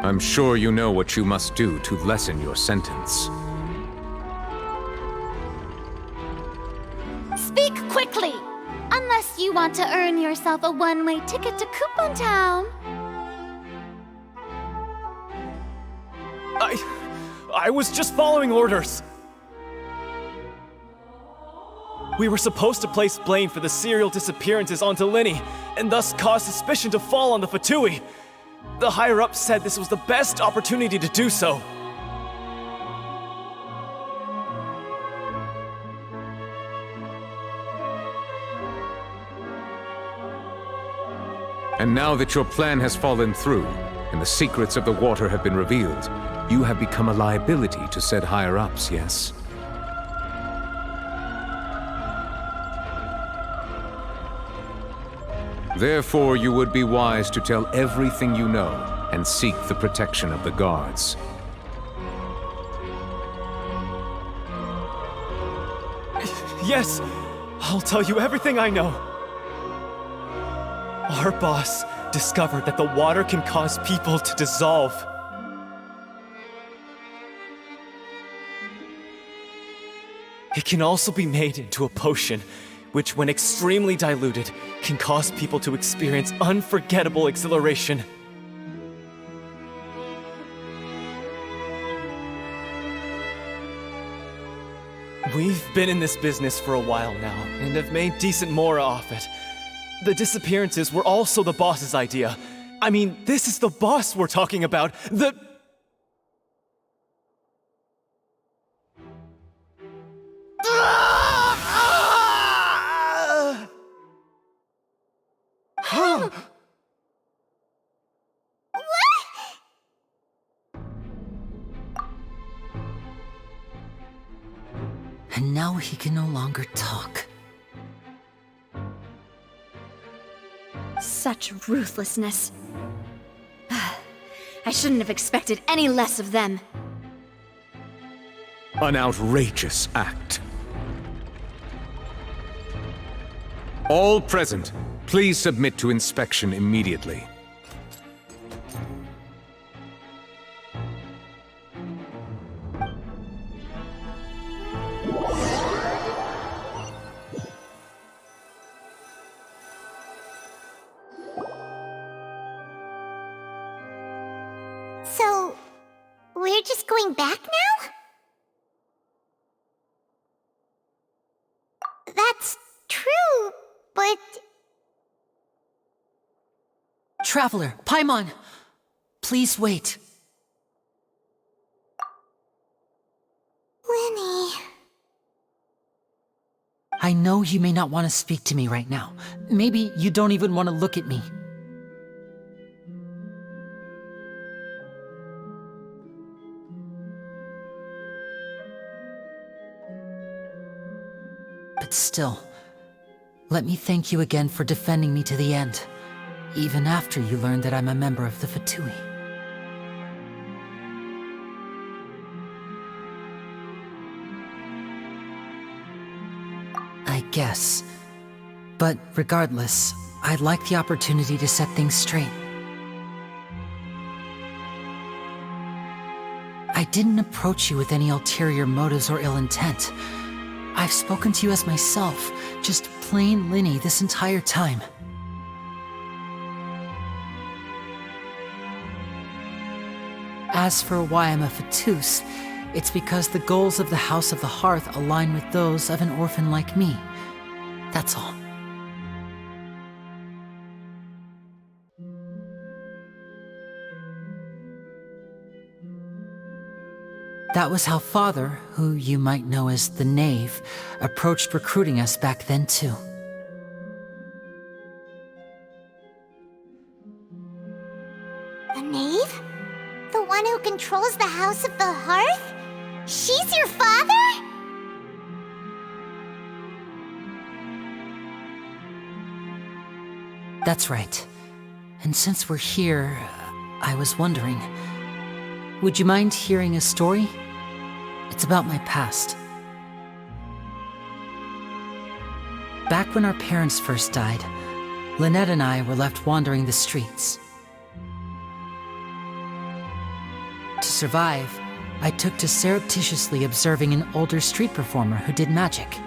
I'm sure you know what you must do to lessen your sentence. Speak quickly! Unless you want to earn yourself a one-way ticket to Coupon Town. I was just following orders. We were supposed to place blame for the serial disappearances onto Linny, and thus cause suspicion to fall on the Fatui. The higher-ups said this was the best opportunity to do so. And now that your plan has fallen through, and the secrets of the water have been revealed, you have become a liability to said higher-ups, yes? Therefore, you would be wise to tell everything you know and seek the protection of the guards. Yes, I'll tell you everything I know. Our boss discovered that the water can cause people to dissolve. It can also be made into a potion, which when extremely diluted, can cause people to experience unforgettable exhilaration. We've been in this business for a while now, and have made decent mora off it. The disappearances were also the boss's idea. I mean, this is the boss we're talking about. And now he can no longer talk. Such ruthlessness. I shouldn't have expected any less of them. An outrageous act. All present, please submit to inspection immediately. So, we're just going back now? That's true, but... Traveler, Paimon! Please wait. Linny... I know you may not want to speak to me right now. Maybe you don't even want to look at me. But still, let me thank you again for defending me to the end, even after you learned that I'm a member of the Fatui. I guess. But regardless, I'd like the opportunity to set things straight. I didn't approach you with any ulterior motives or ill intent. I've spoken to you as myself, just plain Linny this entire time. As for why I'm a Fatus, it's because the goals of the House of the Hearth align with those of an orphan like me. That's all. That was how Father, who you might know as the Knave, approached recruiting us back then too. The Knave? The one who controls the House of the Hearth? She's your father? That's right. And since we're here, I was wondering, would you mind hearing a story? It's about my past. Back when our parents first died, Lynette and I were left wandering the streets. To survive, I took to surreptitiously observing an older street performer who did magic.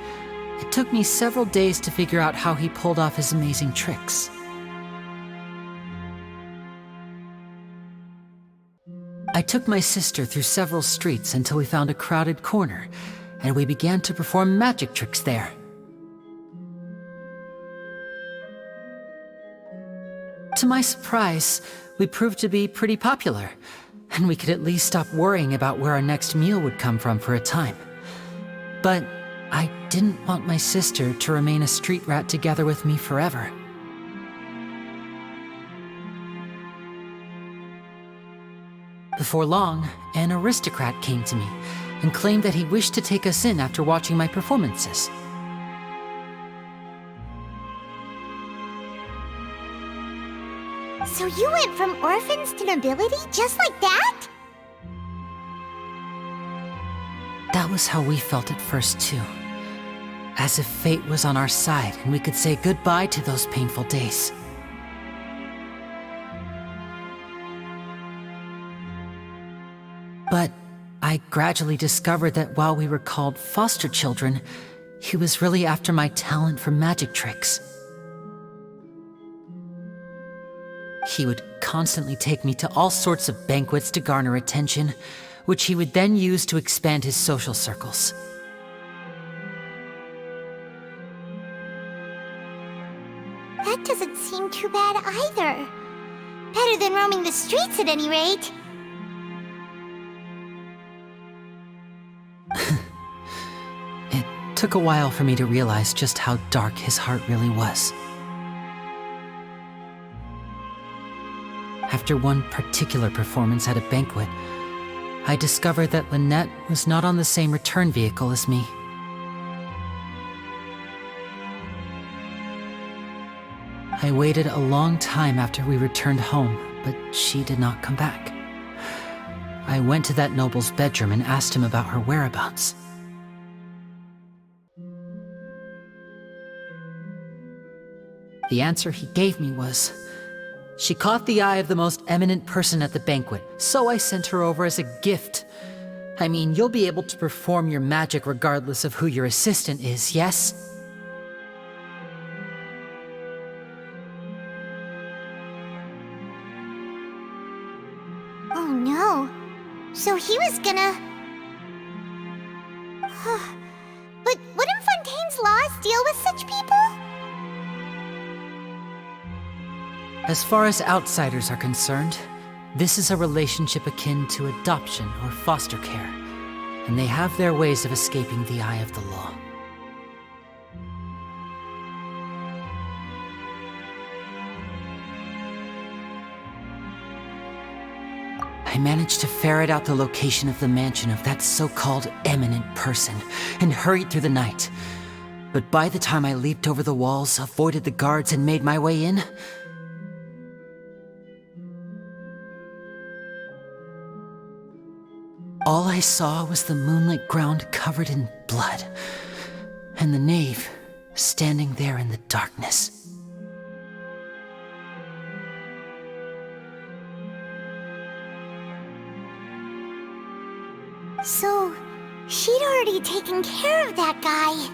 It took me several days to figure out how he pulled off his amazing tricks. I took my sister through several streets until we found a crowded corner, and we began to perform magic tricks there. To my surprise, we proved to be pretty popular, and we could at least stop worrying about where our next meal would come from for a time. But I didn't want my sister to remain a street rat together with me forever. Before long, an aristocrat came to me and claimed that he wished to take us in after watching my performances. So you went from orphans to nobility just like that? That was how we felt at first, too. As if fate was on our side and we could say goodbye to those painful days. But I gradually discovered that while we were called foster children, he was really after my talent for magic tricks. He would constantly take me to all sorts of banquets to garner attention, which he would then use to expand his social circles. That doesn't seem too bad either. Better than roaming the streets at any rate. It took a while for me to realize just how dark his heart really was. After one particular performance at a banquet, I discovered that Lynette was not on the same return vehicle as me. I waited a long time after we returned home, but she did not come back. I went to that noble's bedroom and asked him about her whereabouts. The answer he gave me was, she caught the eye of the most eminent person at the banquet, so I sent her over as a gift. I mean, you'll be able to perform your magic regardless of who your assistant is, yes? Oh no. So he was gonna... But wouldn't Fontaine's laws deal with such people? As far as outsiders are concerned, this is a relationship akin to adoption or foster care, and they have their ways of escaping the eye of the law. I managed to ferret out the location of the mansion of that so-called eminent person and hurried through the night. But by the time I leaped over the walls, avoided the guards, and made my way in, all I saw was the moonlit ground covered in blood, and the knave standing there in the darkness. So, she'd already taken care of that guy.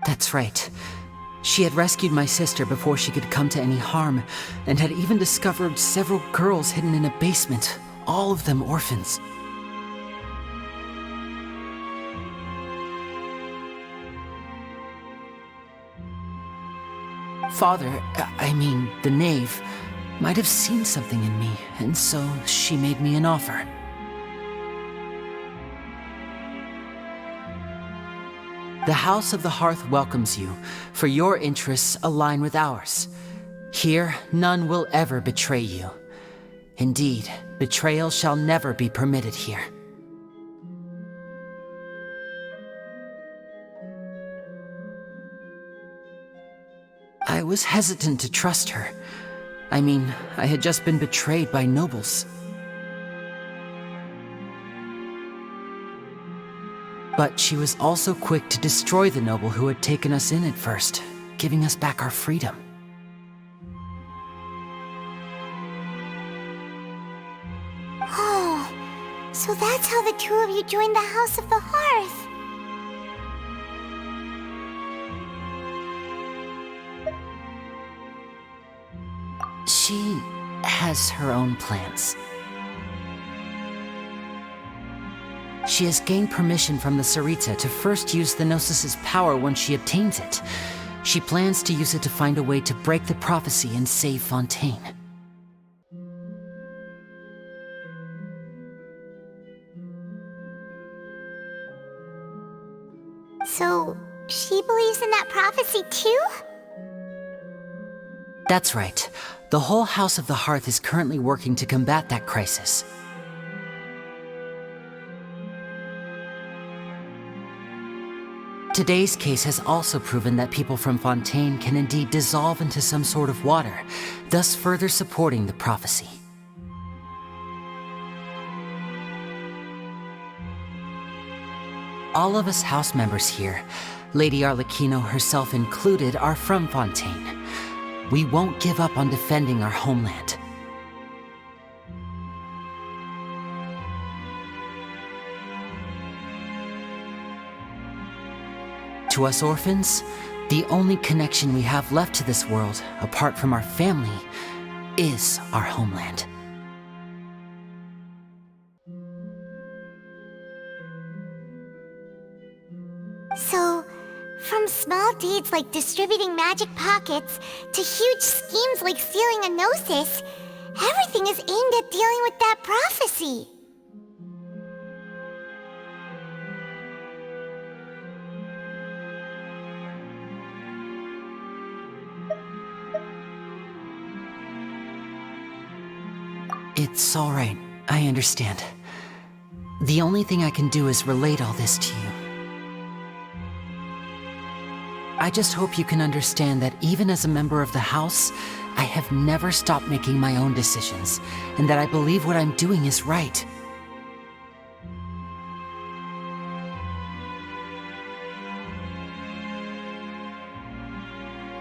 That's right. She had rescued my sister before she could come to any harm, and had even discovered several girls hidden in a basement, all of them orphans. Father, the knave, might have seen something in me, and so she made me an offer. The House of the Hearth welcomes you, for your interests align with ours. Here, none will ever betray you. Indeed, betrayal shall never be permitted here. I was hesitant to trust her. I had just been betrayed by nobles. But she was also quick to destroy the noble who had taken us in at first, giving us back our freedom. Oh, so that's how the two of you joined the House of the Hearth. She had has her own plans. She has gained permission from the Sarita to first use the Gnosis' power when she obtains it. She plans to use it to find a way to break the prophecy and save Fontaine. So, she believes in that prophecy too? That's right. The whole House of the Hearth is currently working to combat that crisis. Today's case has also proven that people from Fontaine can indeed dissolve into some sort of water, thus further supporting the prophecy. All of us house members here, Lady Arlecchino herself included, are from Fontaine. We won't give up on defending our homeland. To us orphans, the only connection we have left to this world, apart from our family, is our homeland. So, from small deeds like distributing magic pockets to huge schemes like stealing a Gnosis, everything is aimed at dealing with that prophecy. It's all right. I understand. The only thing I can do is relate all this to you. I just hope you can understand that even as a member of the House, I have never stopped making my own decisions, and that I believe what I'm doing is right.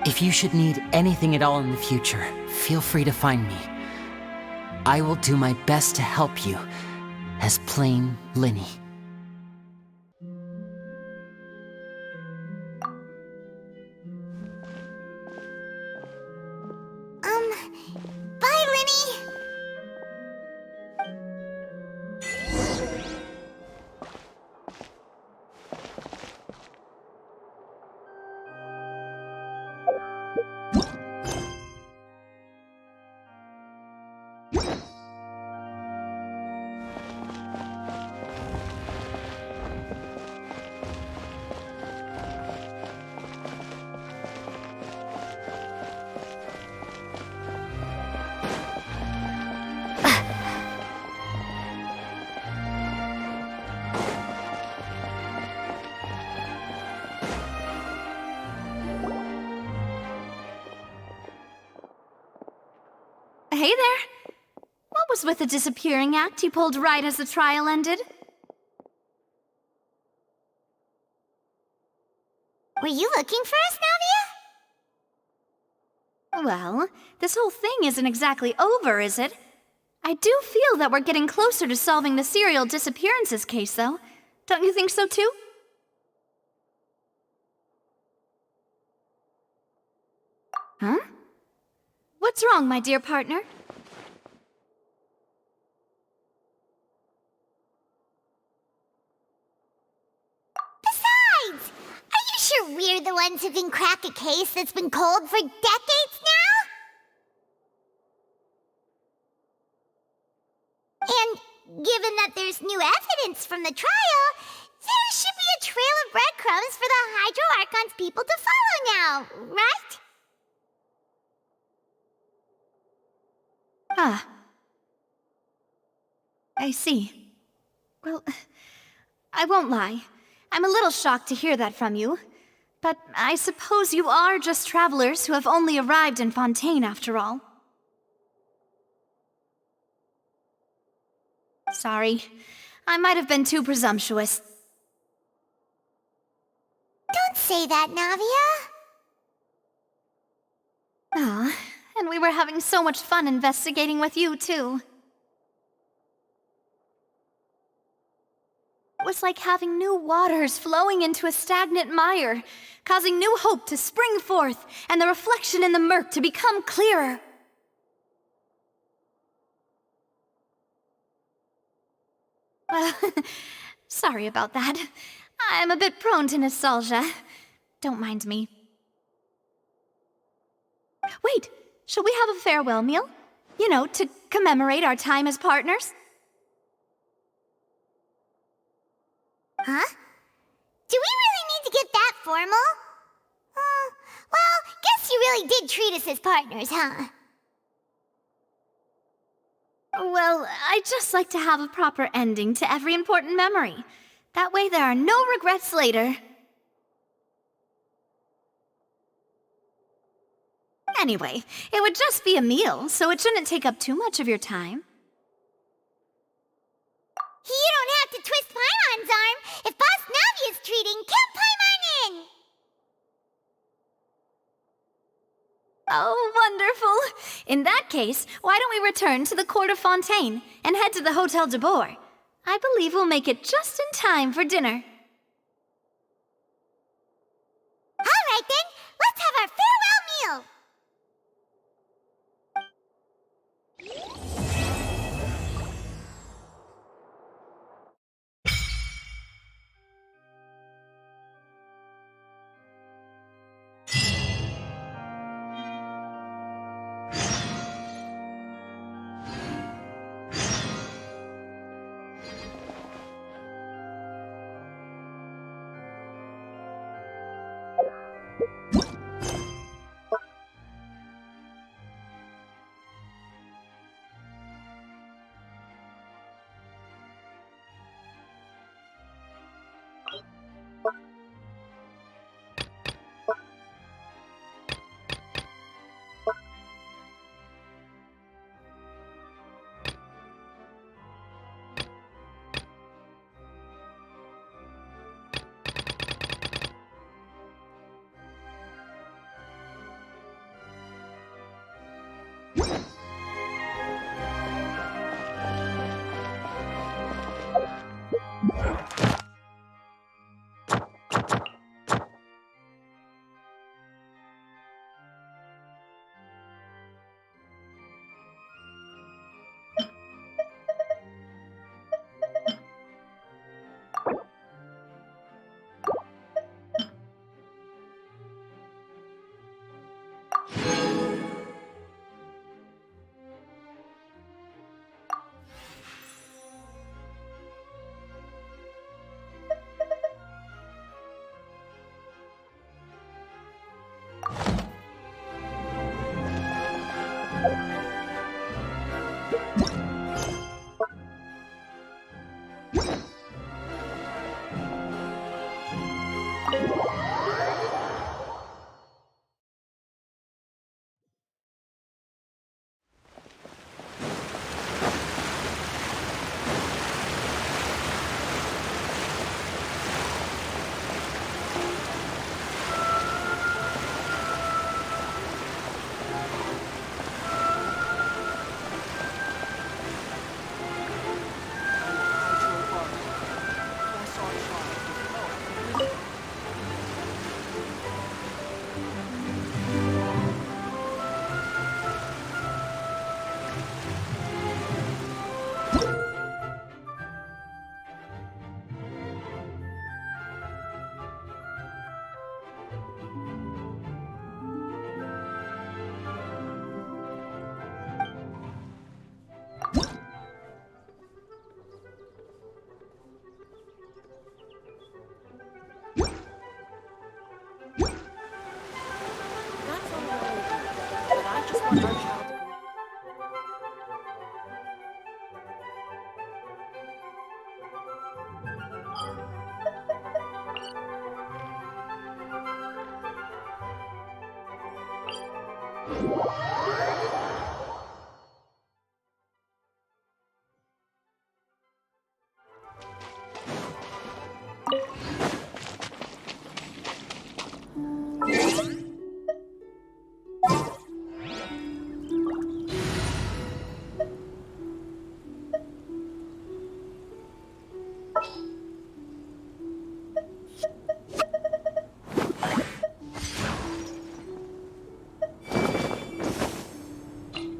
If you should need anything at all in the future, feel free to find me. I will do my best to help you, as plain Linny. Bye, Linny! Hey there! What was with the disappearing act you pulled right as the trial ended? Were you looking for us, Navia? Well, this whole thing isn't exactly over, is it? I do feel that we're getting closer to solving the serial disappearances case, though. Don't you think so, too? Huh? What's wrong, my dear partner? Besides, are you sure we're the ones who can crack a case that's been cold for decades now? And given that there's new evidence from the trial, there should be a trail of breadcrumbs for the Hydro Archon's people to follow now, right? Ah. I see. Well, I won't lie. I'm a little shocked to hear that from you. But I suppose you are just travelers who have only arrived in Fontaine after all. Sorry. I might have been too presumptuous. Don't say that, Navia. Ah, and we were having so much fun investigating with you, too. It was like having new waters flowing into a stagnant mire, causing new hope to spring forth, and the reflection in the murk to become clearer. Well, sorry about that. I'm a bit prone to nostalgia. Don't mind me. Wait, shall we have a farewell meal? You know, to commemorate our time as partners? Huh? Do we really need to get that formal? Well, guess you really did treat us as partners, huh? Well, I'd just like to have a proper ending to every important memory. That way there are no regrets later. Anyway, it would just be a meal, so it shouldn't take up too much of your time. You don't have to twist Paimon's arm. If Boss Navi is treating, count Paimon in! Oh, wonderful. In that case, why don't we return to the court of Fontейn and head to the Hotel de Boer? I believe we'll make it just in time for dinner. All right then, let's have our farewell meal!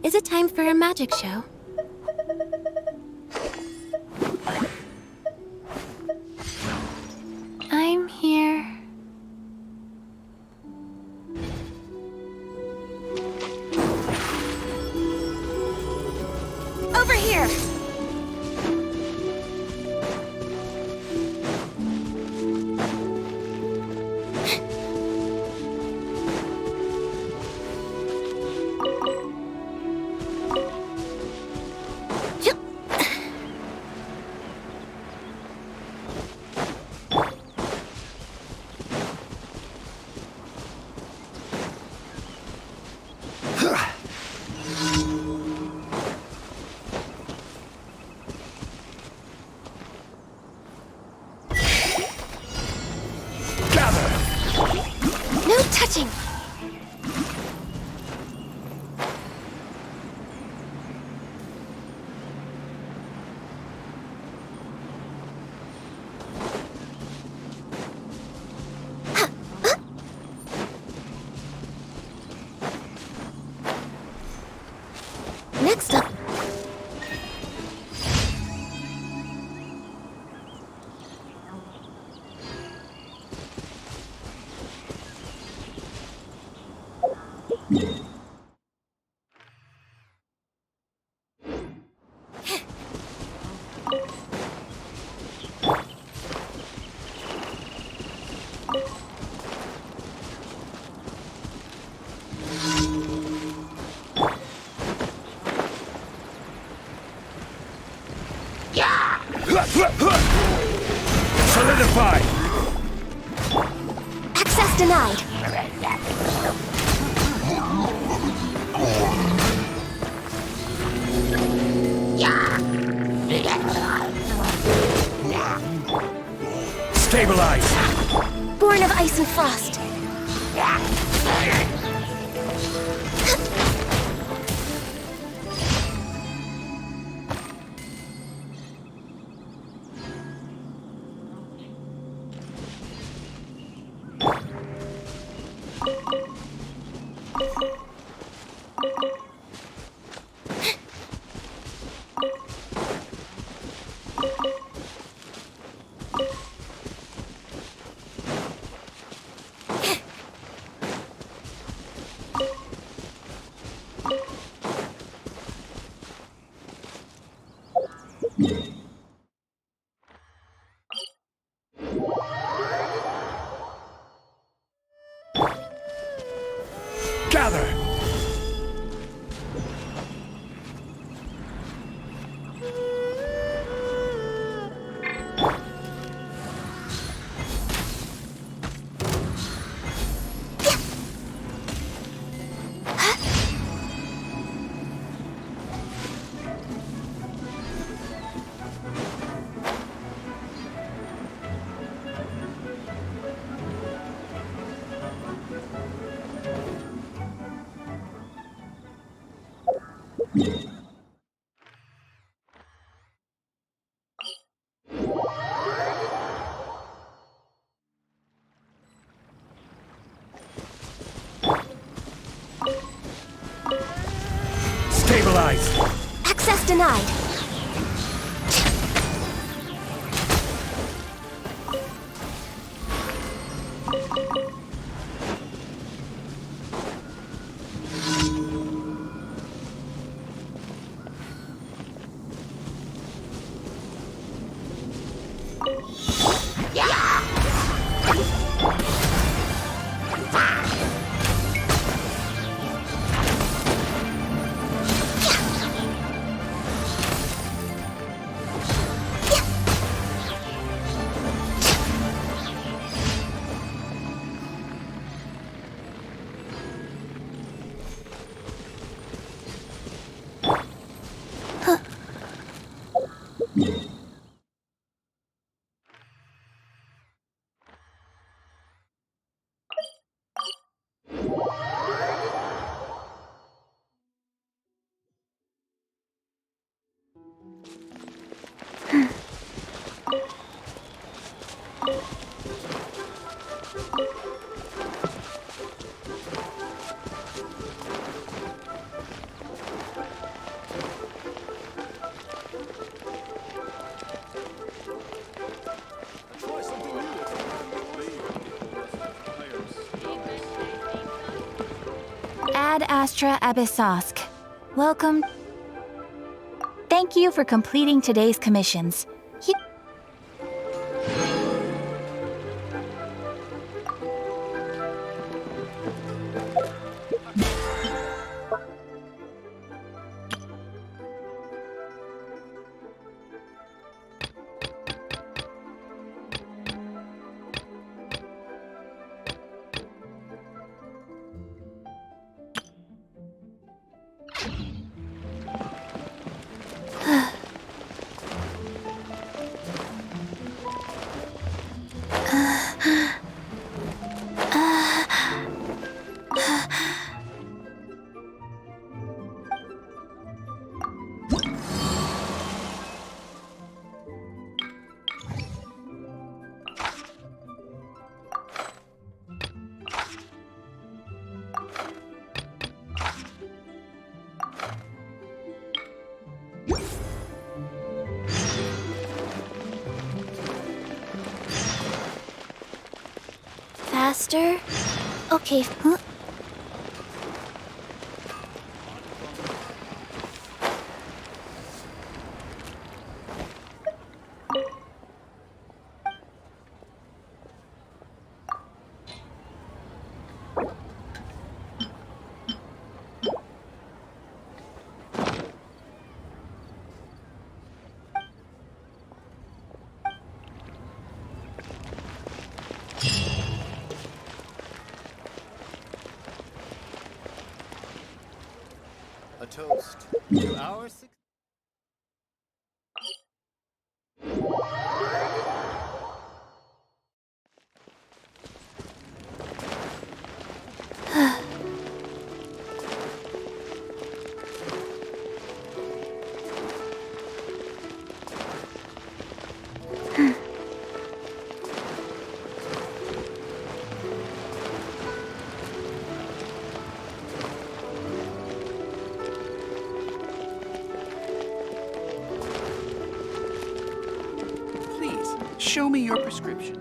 Is it time for a magic show? touching. Next up. Solidify! Access denied. Stabilize! Born of ice and frost. Gather! Stabilize! Access denied. Ad Astra Abyssosk. Welcome. Thank you for completing today's commissions. faster. Okay. Huh? A toast to our Please, show me your prescription.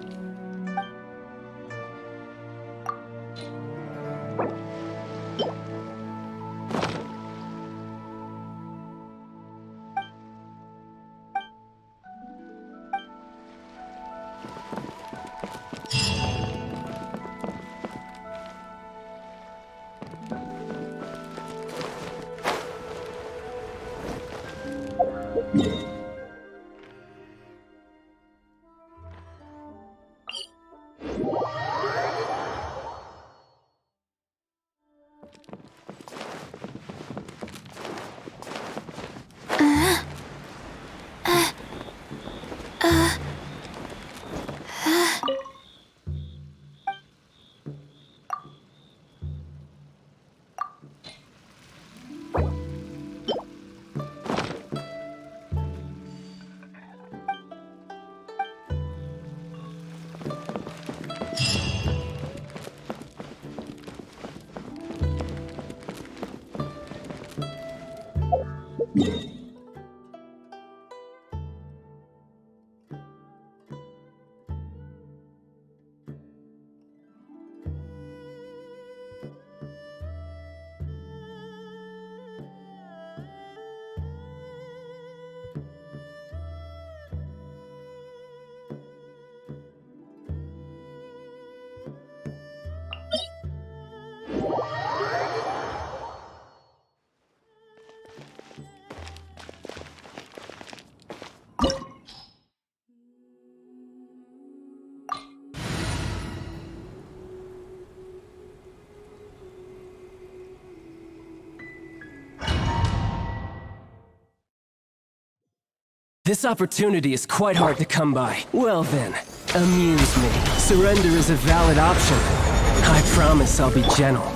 This opportunity is quite hard to come by. Well then, amuse me. Surrender is a valid option. I promise I'll be gentle.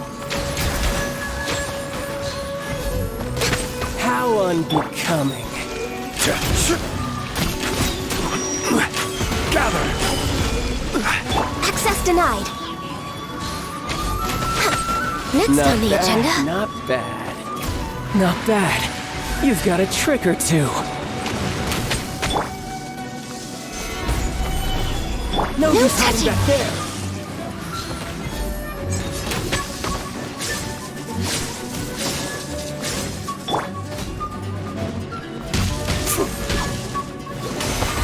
How unbecoming. Gather! Access denied. Next Not on the bad, agenda. Not bad. Not bad. You've got a trick or two. No use hiding back there.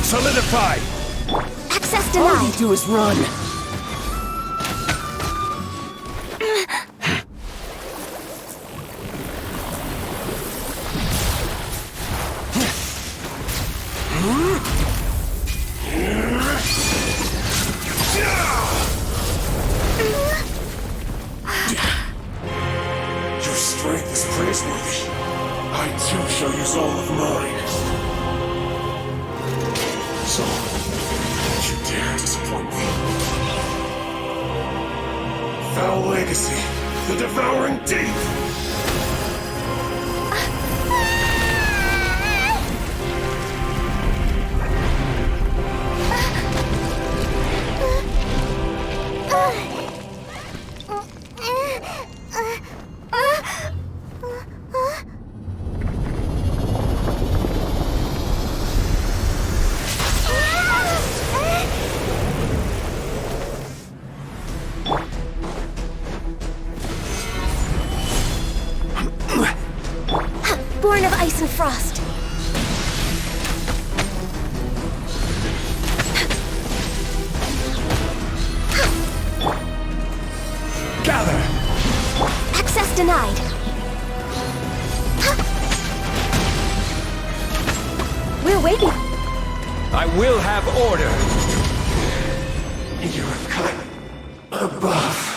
Solidify! Access denied. All you do is run. Your strength is praiseworthy. I too shall use all of mine. So, don't you dare disappoint me. Foul legacy, the devouring deep! frost. Gather! Access denied. We're waiting. I will have order. You have cut above.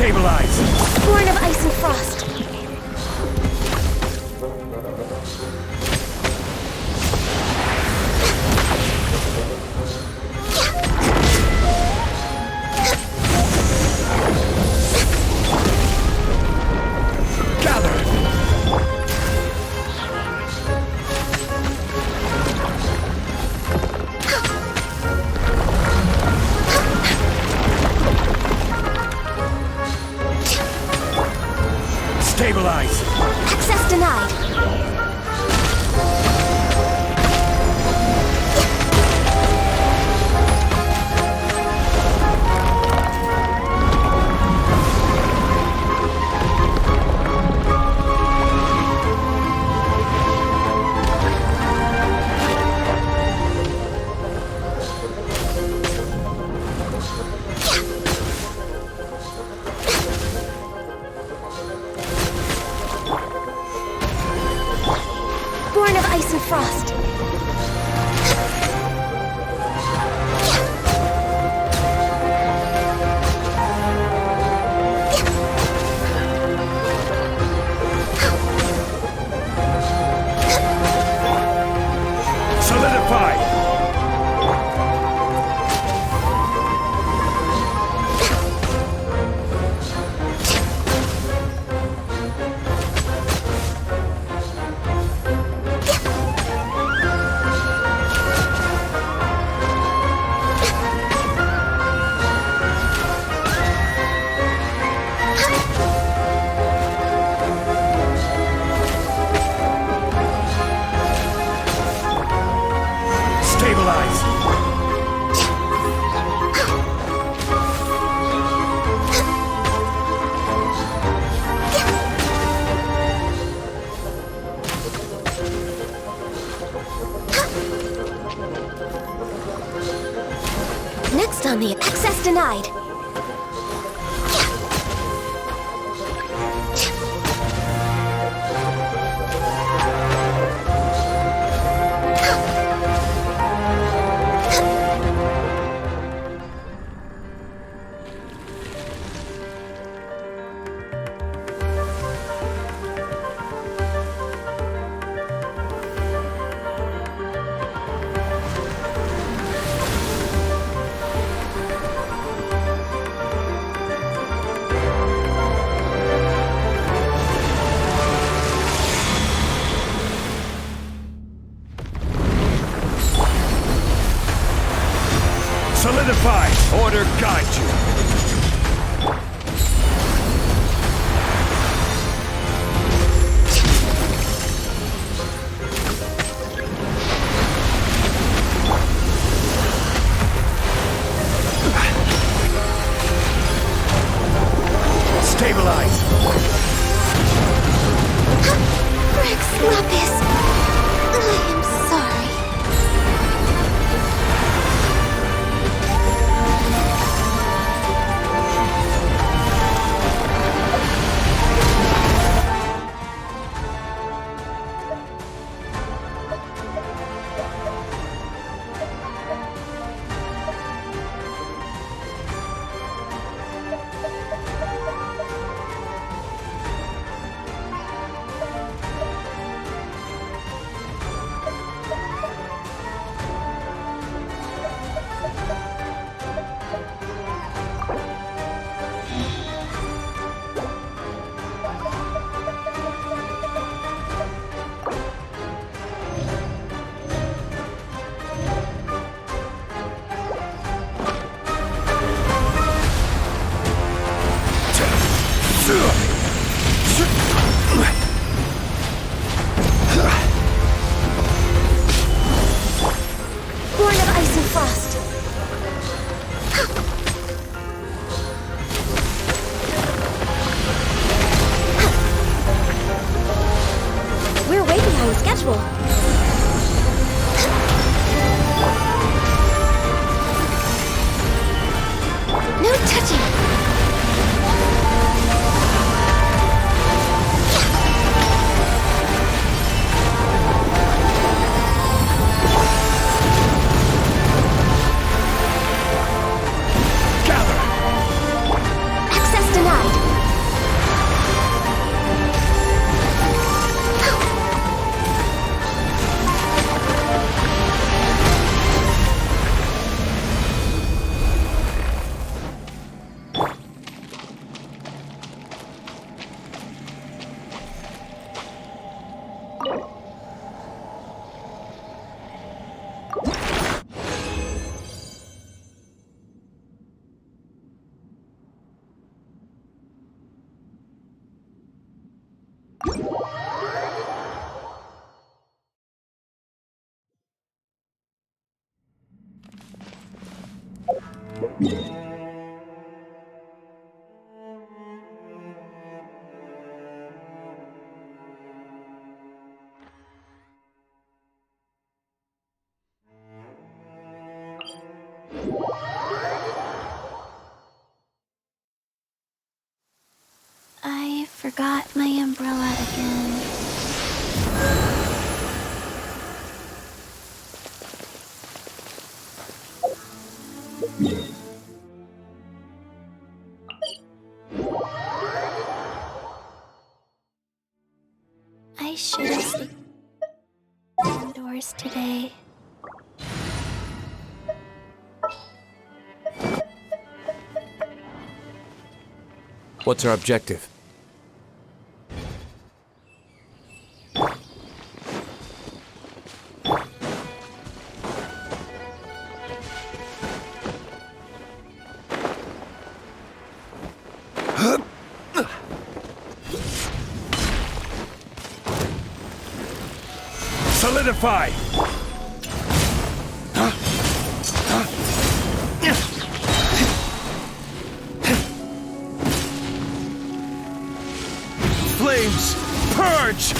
Stabilize! Born of ice and frost. Stabilize! Access denied. Access denied. Solidify! Order guide you! Stabilize! Rex Lapis, I am sorry. Born of ice and frost. We're way behind schedule. No touching. Access denied. I forgot my umbrella again. I should have stayed indoors today. What's our objective? Solidify! Flames! Purge!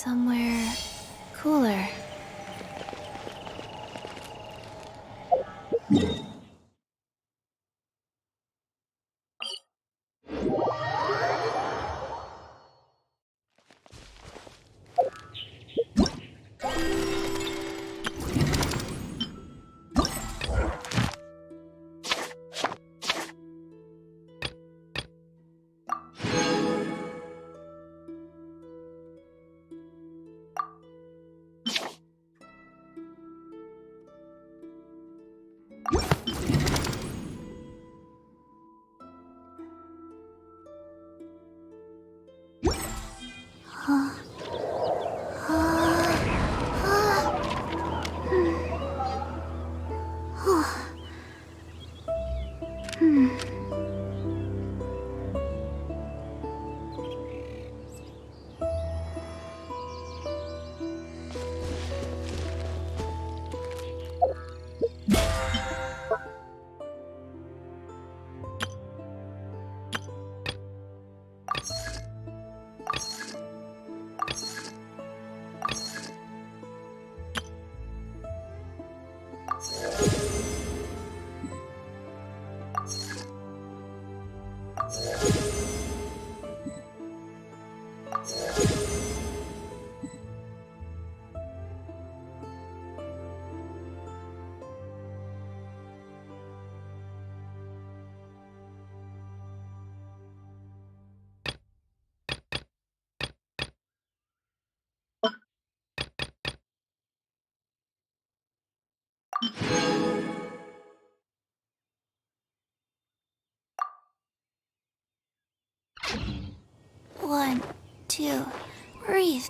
Somewhere cooler. One, two, breathe.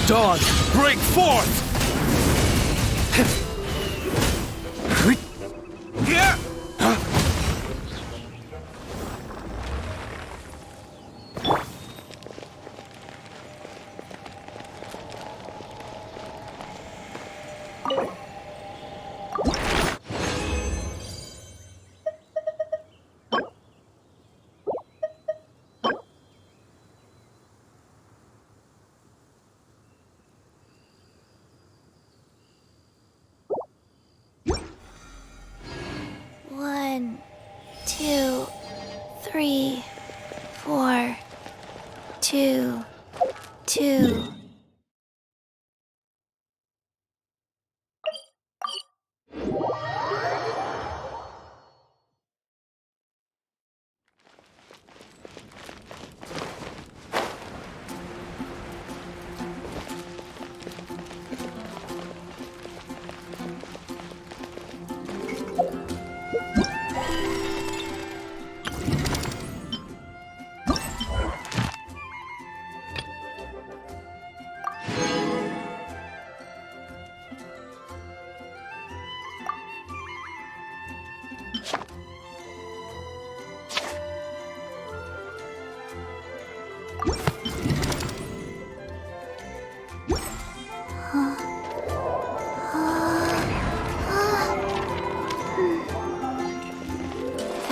Dawn, break forth! One, two, three, four, two, two.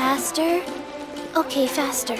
Faster? Okay, faster.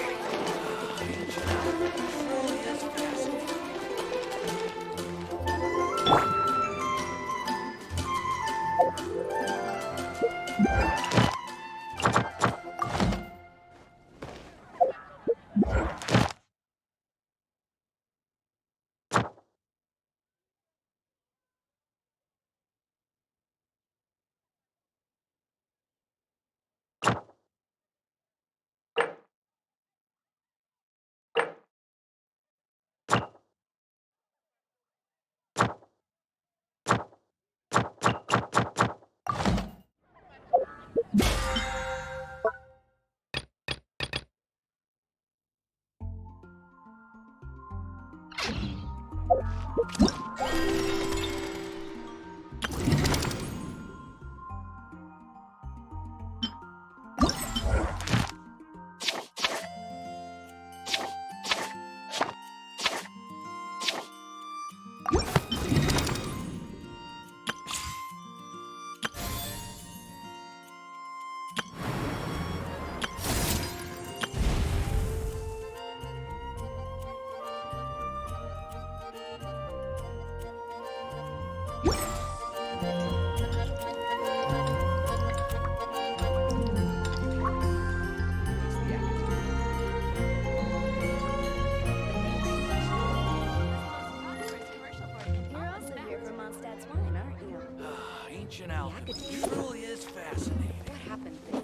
Ancient alchemy truly is fascinating. What happened there?